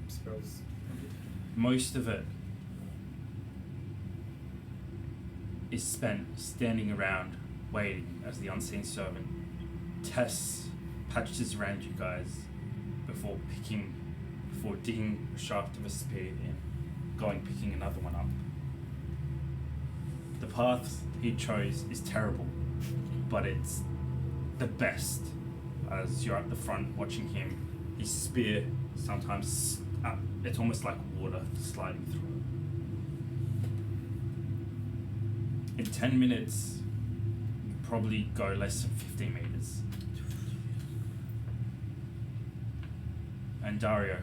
spells. Most of it is spent standing around waiting as the unseen servant tests patches around you guys before digging a shaft of a spear in, picking another one up. The path he chose is terrible, but it's the best as you're at the front watching him. His spear sometimes, it's almost like water sliding through it. In 10 minutes, you probably go less than 50 meters. And Dario,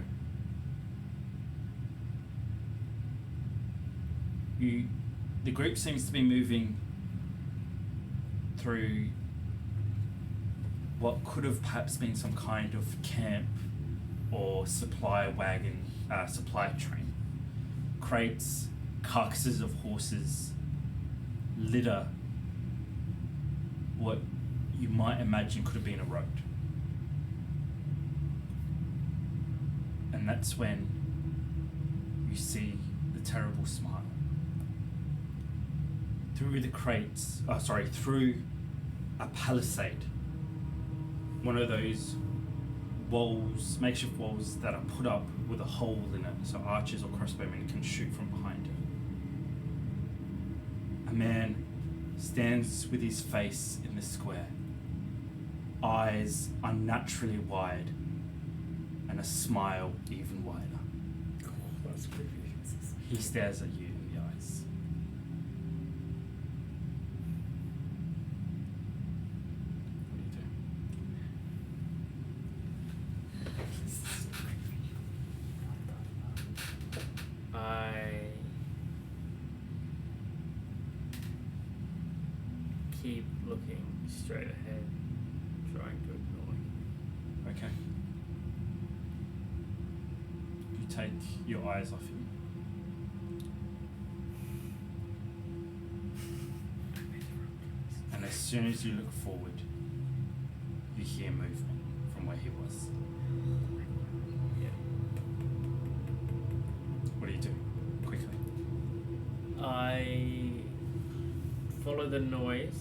the group seems to be moving through what could have perhaps been some kind of camp or supply wagon, supply train. Crates, carcasses of horses, litter what you might imagine could have been a road. And that's when you see the terrible smile. Through the crates, through a palisade. One of those walls, makeshift walls that are put up with a hole in it so archers or crossbowmen can shoot from behind it. A man stands with his face in the square, eyes unnaturally wide, and a smile even wider. Oh, that's creepy. He stares at you in the eyes. What do you do? I keep looking straight ahead, trying to ignore him. Okay. You take your eyes off him. And as soon as you look forward, you hear movement from where he was. Yeah. What do you do? Quickly. I follow the noise,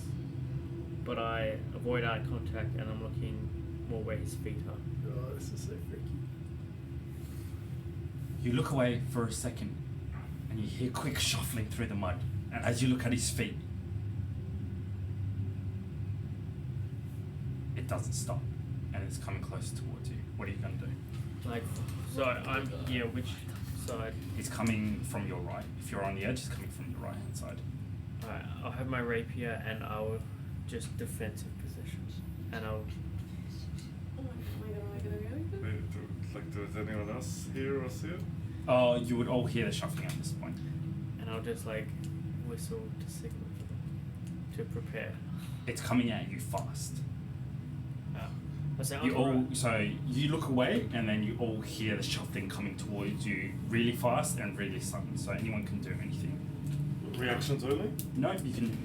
but I avoid eye contact and I'm looking more where his feet are. Oh, this is so freaky. You look away for a second and you hear quick shuffling through the mud. And as you look at his feet, it doesn't stop and it's coming closer towards you. What are you going to do? Like, so I'm here, which side? He's coming from your right. If you're on the edge, he's coming from the right hand side. Alright, I'll have my rapier and I'll just defensive positions. And I'll Does anyone else hear or see it? Oh, you would all hear the shuffling at this point. just like whistle to signal for them to prepare. It's coming at you fast. Sounds You all alright. so you look away and then you all hear the shuffling coming towards you really fast and really sudden. So anyone can do anything. Reactions only? No, you can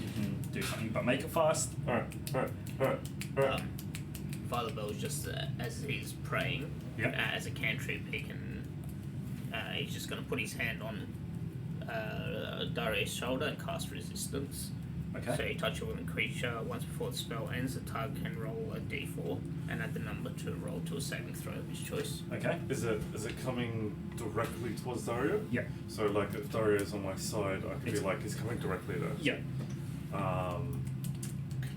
do something, but make it fast. Alright. Father Bell's just as he's praying, Yep. as a cantrip, he's just going to put his hand on Darius' shoulder and cast resistance. Okay. So you touch a living creature once before the spell ends. The target can roll a d4 and add the number to roll to a saving throw of his choice. Okay. Is it coming directly towards Dario? Yeah. So like if Dario is on my side, I could It's- be like, he's coming directly there. Yeah. Can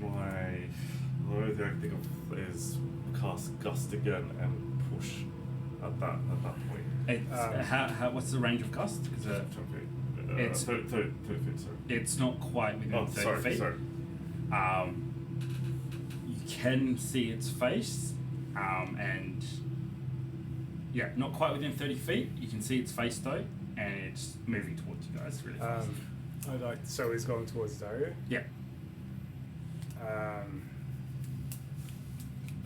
my. The only thing I can think of is cast Gust again and push at that point. It's what's the range of gust? Is it? 10 feet. It's- 30 feet, sorry. It's not quite within Oh, 30 sorry, feet. sorry. You can see its face, and yeah, not quite within 30 feet. You can see its face though, and it's moving towards you guys really fast. So he's going towards Dario. Yeah.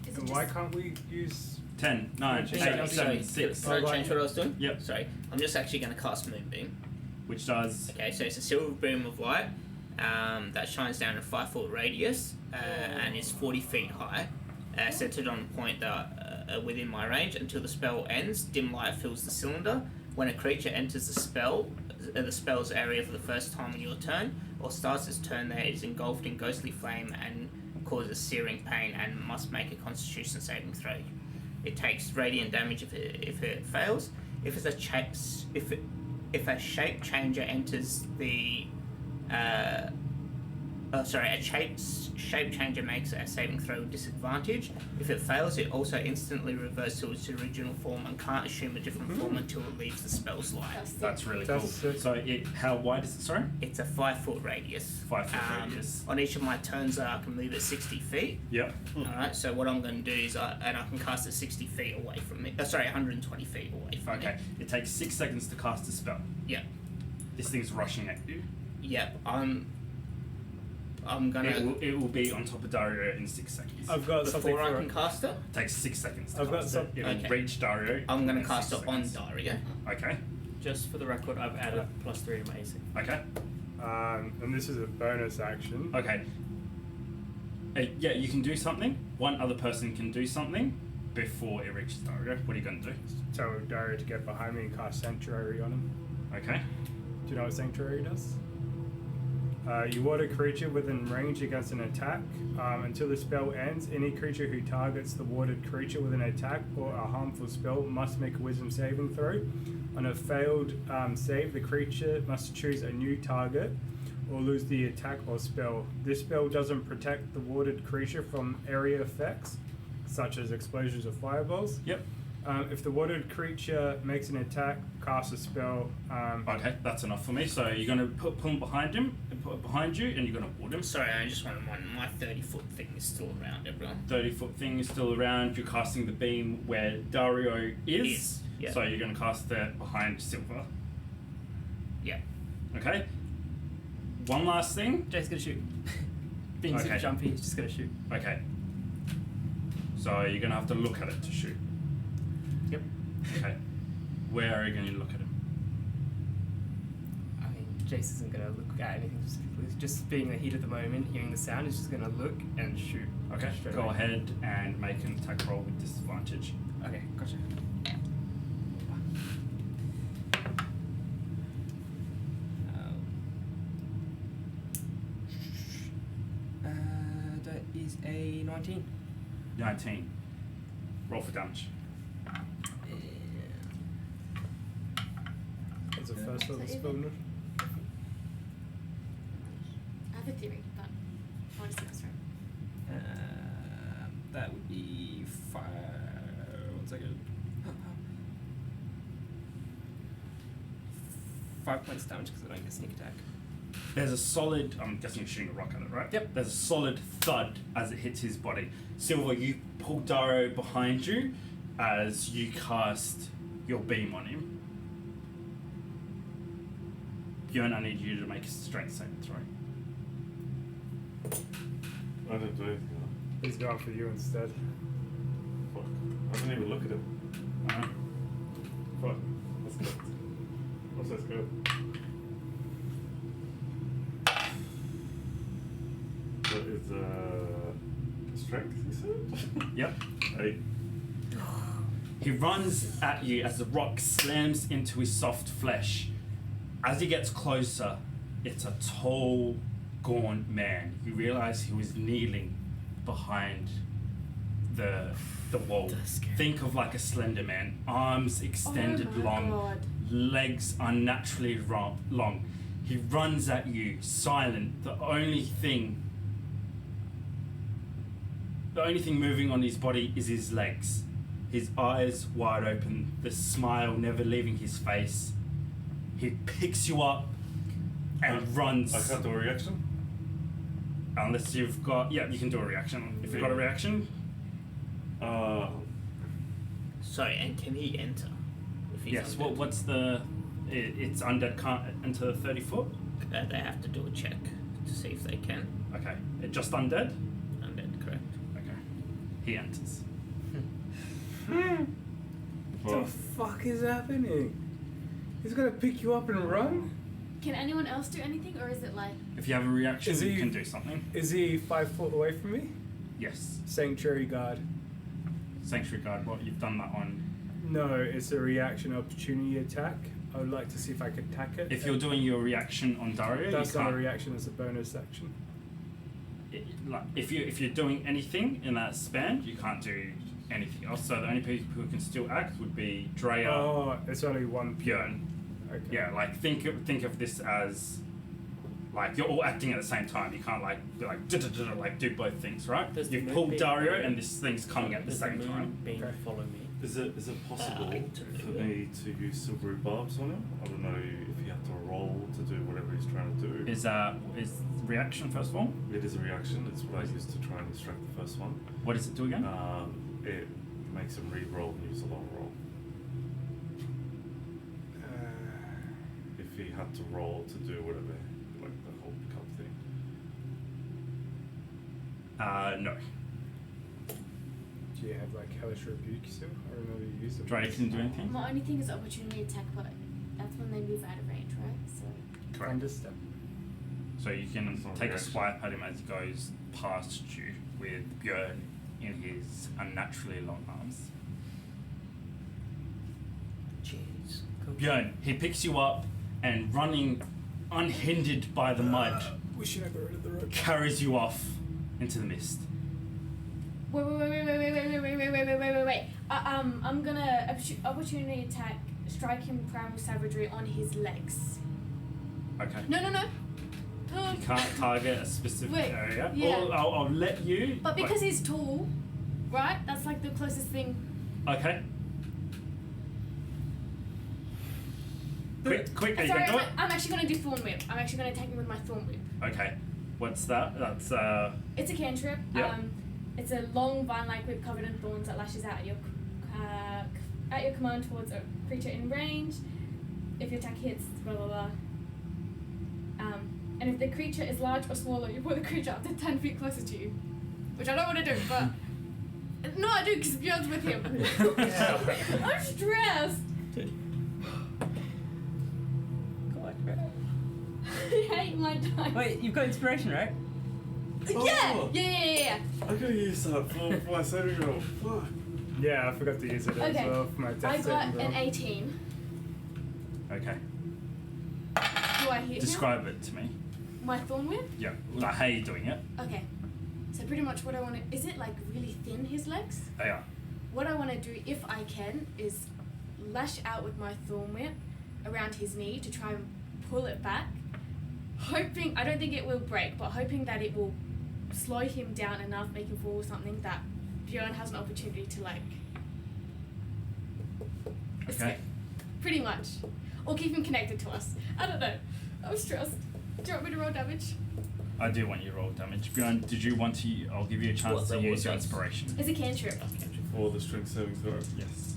Is it And just, why can't we use? 10, 9, Change 8, it. 7, 6. Can I change what I was doing? Yep. Sorry, I'm just actually going to cast Moonbeam. Which does Okay, so it's a silver beam of light that shines down a 5-foot radius and is 40 feet high, centered on a point that within my range until the spell ends. Dim light fills the cylinder. When a creature enters the spell's area for the first time on your turn, or starts its turn there, it is engulfed in ghostly flame and causes searing pain and must make a Constitution saving throw. It takes radiant damage if it fails. If a shape changer enters the a shape changer makes a saving throw with disadvantage. If it fails, it also instantly reverts to its original form and can't assume a different form until it leaves the spell's light. that's really That's cool. it. So how wide is it? Sorry, It's a 5-foot radius. 5-foot radius. On each of my turns, I can move it 60 feet. Yep. Alright, so what I'm going to do is, I can cast it 60 feet away from me. 120 feet away from me. Okay. It takes 6 seconds to cast a spell. Yeah. This thing's rushing at you. Yep. I'm gonna. It will be on top of Dario in 6 seconds. I've got something Before I for can cast it, It takes 6 seconds to I've got cast some- it. It will Okay. reach Dario. I'm gonna in cast 6 it on seconds. Dario. Okay. Just for the record, I've added +3 to my AC. Okay. And this is a bonus action. Okay. Yeah, you can do something. One other person can do something before it reaches Dario. What are you going to do? Tell Dario to get behind me and cast Sanctuary on him. Okay. Do you know what Sanctuary does? You ward a creature within range against an attack. Until the spell ends, any creature who targets the warded creature with an attack or a harmful spell must make a wisdom saving throw. On a failed save, the creature must choose a new target or lose the attack or spell. This spell doesn't protect the warded creature from area effects, such as explosions or fireballs. Yep. If the warded creature makes an attack, casts a spell. Okay, that's enough for me. So you're going to pull him behind you, and you're going to ward him. Sorry, I just want my 30-foot thing is still around everyone. 30-foot thing is still around. You're casting the beam where Dario is. Is, yeah. So you're going to cast that behind Silver. Yeah. Okay. One last thing. Jay's gonna shoot. Being super Okay. jumpy, he's just gonna shoot. Okay. So you're going to have to look at it to shoot. Yep. Okay. Where are you going to look at him? I mean, Jace isn't gonna look at anything specifically. Just being the heat of the moment, hearing the sound, he's just gonna look and shoot. Okay. Straight Go away. ahead and make an attack roll with disadvantage. Okay, gotcha. That is a 19. 19. Roll for damage. As a first level So spell. even- I have a theory, but I want to see this right. That would be 5. 1 second. 5 points damage because I don't get sneak attack. There's a solid, I'm guessing you're shooting a rock at it, right? Yep. There's a solid thud as it hits his body. Silver, you pull Dario behind you as you cast your beam on him. Bjorn, I need you to make a strength saving throw. I didn't do anything. He's going for you instead. Fuck. I didn't even look at him. Uh-huh. Fuck. Let's go. Let's go. That is strength, you said? Yep. 8. He runs at you as the rock slams into his soft flesh. As he gets closer, it's a tall, gaunt man. You realize he was kneeling behind the wall. Think of like a slender man, arms extended Oh my long, God. legs unnaturally long. He runs at you, silent. The only thing the only thing moving on his body is his legs. His eyes wide open, the smile never leaving his face. He picks you up and runs. I can't do a reaction? Unless you've got... Yeah, you can do a reaction. If you've got a reaction... Sorry, and can he enter? If he's Yes, undead? what's the... It's undead can't enter 30 foot? They have to do a check to see if they can. Okay. Just undead? Undead, correct. Okay. He enters. What the fuck is happening? He's gonna pick you up and run? Can anyone else do anything, or is it like? If you have a reaction, Is you he- can do something. Is he 5 foot away from me? Yes. Sanctuary guard. Sanctuary Guard, what? You've done that on... No, it's a reaction opportunity attack. I would like to see if I could attack it. If you're doing your reaction on Dario, That's you not can't... a reaction, it's a bonus action. If you're doing anything in that span, you can't do anything else. So the only people who can still act would be Drea, Oh, it's only one Bjorn. Okay. Yeah, like think of this as like you're all acting at the same time. You can't like be like like do both things, right? Does the You've moon pulled beam Dario follow? and this thing's coming at the Does same moon time. beam Okay. follow me? Is it possible I can for do me to use silver barbs on him? I don't know if you have to roll to do whatever he's trying to do. Is reaction first of all? It is a reaction. It's what I used to try and distract the first one. What does it do again? It makes him re-roll and use a long roll. If he had to roll to do whatever, like the whole cup thing. No. Do you have like hellish rebuke still? I remember you used it. Drea can do anything. My only thing is opportunity attack, but that's when they move out of range, right? So. Correct. Understep. So you can It's not take a reaction. swipe at him as he goes past you with Björn in his unnaturally long arms. Jeez. Björn, he picks you up and running unhindered by the mud, We should have got rid of the rope. carries you off into the mist. Wait. I'm gonna opportunity attack, strike him primal savagery on his legs. Okay. No. You can't target a specific Wait, area. yeah. Or I'll let you. But because he's tall, right? That's like the closest thing. Okay. Quick, are you Sorry, gonna do it? I'm actually gonna do Thorn Whip. I'm actually gonna attack him with my Thorn Whip. Okay. What's that? That's It's a cantrip. Yeah. It's a long vine-like whip covered in thorns that lashes out at your command towards a creature in range. If your attack hits, blah blah blah. And if the creature is large or smaller, you pull the creature up to 10 feet closer to you. Which I don't want to do, but... No, I do, because Bjorn's with him. I'm stressed. I hate my dice. Wait, you've got inspiration, right? Oh. Yeah. I could use that for my saving roll. Fuck. Yeah, I forgot to use it as Okay. well for my death I got saving roll. an 18. okay. Do I hit him? Describe it to me. My Thorn Whip? Yeah. Like how you doing it? Okay. So pretty much what I want to... Is it like really thin, his legs? They are. What I want to do, if I can, is lash out with my Thorn Whip around his knee to try and pull it back. Hoping... I don't think it will break, but hoping that it will slow him down enough, make him fall or something, that Bjorn has an opportunity to like... Okay. escape. Pretty much. Or keep him connected to us. I don't know. I'm stressed. Do you want me to roll damage? I do want you to roll damage. Bjorn, did you want to... I'll give you a chance What, to that use was your us? inspiration. It's a cantrip. For the strength saving throw. Yes.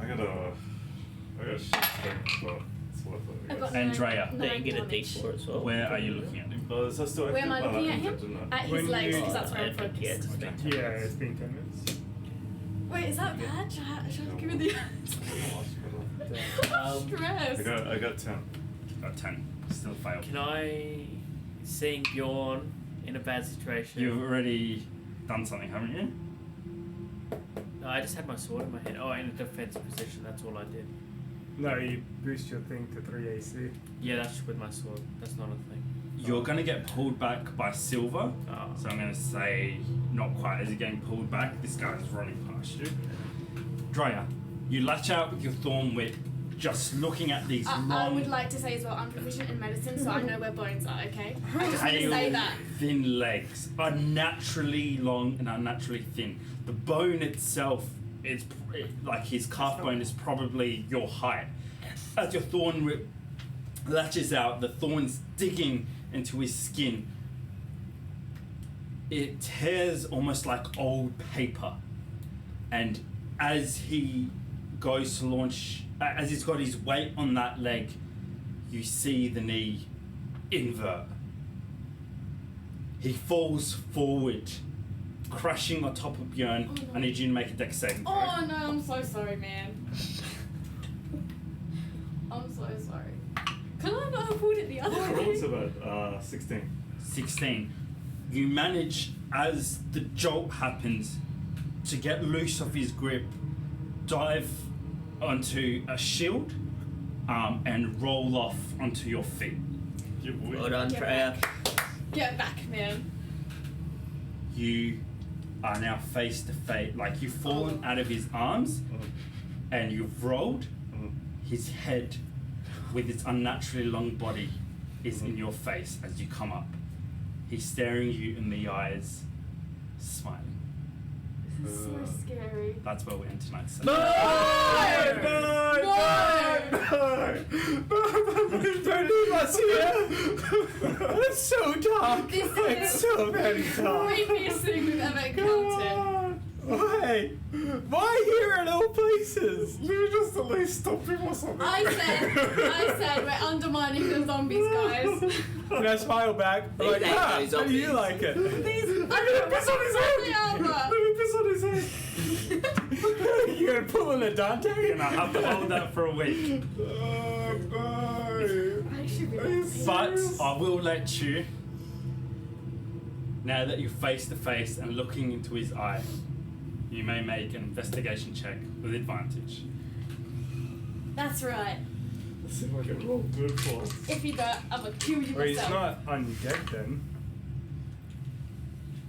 I got shit strength, but it's worth it. I I've got guess. Andrea. 9 They can get a damage. D4 as well. Where are you looking at him? Oh, is that still Where am I active? looking Oh, at him? didn't I? At When his legs, you- because that's where I'm Yeah, focused. it's Okay. been 10 Yeah, minutes. it's been 10 minutes. Wait, is that bad? Should I give you the... I'm stressed. I got 10. Got 10. Still failed. Can I, seeing Bjorn in a bad situation? You've already done something, haven't you? No, I just had my sword in my hand. Oh, in a defensive position. That's all I did. No, you boost your thing to 3 AC. Yeah, that's with my sword. That's not a thing. You're going to get pulled back by Silver. Oh. So I'm going to say not quite. As you're getting pulled back, this guy's running past you. Drea, you latch out with your Thorn Whip just looking at these I long, would like to say as well, I'm proficient in medicine, so I know where bones are, okay? I just want to pale, say that. thin legs, unnaturally long and unnaturally thin. The bone itself is like his calf bone is probably your height. As your thorn whip latches out, the thorn's digging into his skin. It tears almost like old paper, and as he goes to launch, as he's got his weight on that leg, you see the knee invert. He falls forward, crashing on top of Björn. Oh, no. I need you to make a dex saving throw. Oh no, I'm so sorry, man. I'm so sorry. Could I not have pulled it the other It's way? about 16. 16. You manage, as the jolt happens, to get loose of his grip, dive onto a shield, and roll off onto your feet. Well done, Get Freya. Get back, man. You are now face to face, like you've fallen out of his arms, and you've rolled. His head, with its unnaturally long body, is in your face as you come up. He's staring you in the eyes, smiling. This is so scary. That's where we end tonight's session. Don't leave us here! It's so dark! This It's is so very the dark! creepiest thing we've ever encountered. Why? Why here in all places? Let me just at least stop him or something. I said we're undermining the zombies, guys. And I smile back. I'm like, They hate ah, those how do you zombies." like it? I'm gonna piss on his head! Albert. Let me piss on his head. You're gonna pull in a Dante? And I have to hold that for a week. Oh, no. I should be But I will let you, now that you're face to face and looking into his eye, you may make an investigation check with advantage. That's right. That seemed like a real good for us. If you don't, I'm gonna kill you Well, he's myself. not undead then.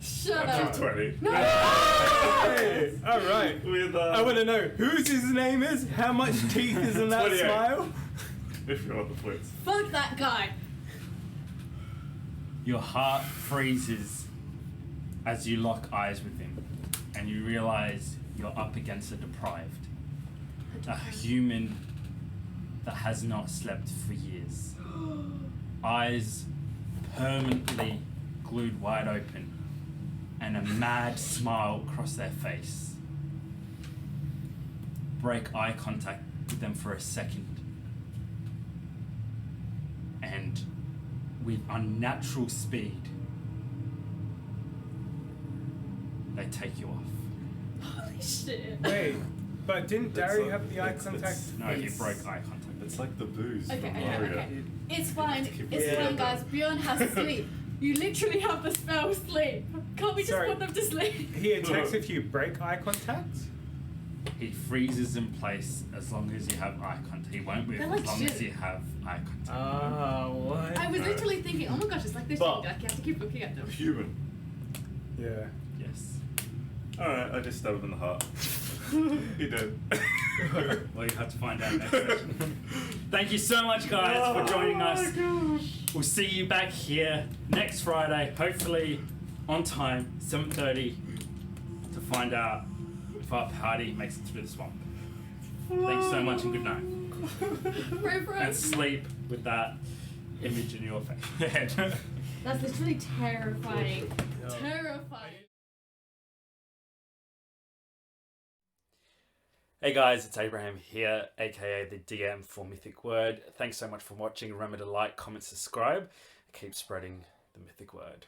Shut I up. took 20. No! Hey! Alright. With, I want to know whose his name is, how much teeth is in that 28. smile. If you want the points. Fuck that guy. Your heart freezes as you lock eyes with him, and you realize you're up against a deprived, a human that has not slept for years. Eyes permanently glued wide open, and a mad smile across their face. Break eye contact with them for a second, and with unnatural speed, they take you off. Holy shit. Wait, but didn't That's Dari like- have the eye it's- contact? No, you broke eye contact. It's like the booze Okay, from okay, Mario. okay. It's fine. keep It's it fine, together. guys. Bjorn has sleep. You literally have the spell sleep. Can't we just Sorry. put them to sleep? He attacks if you break eye contact? He freezes in place as long as you have eye contact. He won't move They're as like long shit. as you have eye contact. Ah, what? I was literally thinking, oh my gosh, it's like this. But- Like you have to keep looking at them. Human. Yeah. Yes. Alright, I just stabbed him in the heart. He did. Well, you have to find out next session. Thank you so much, guys, for joining us. We'll see you back here next Friday, hopefully on time, 7:30, to find out if our party makes it through the swamp. Thanks so much and good night. Pray for And us. sleep with that image in your head. That's literally terrifying. Terrifying. Hey guys, it's Abraham here, aka the DM for Mythic Wyrd. Thanks so much for watching. Remember to like, comment, subscribe. Keep spreading the Mythic Wyrd.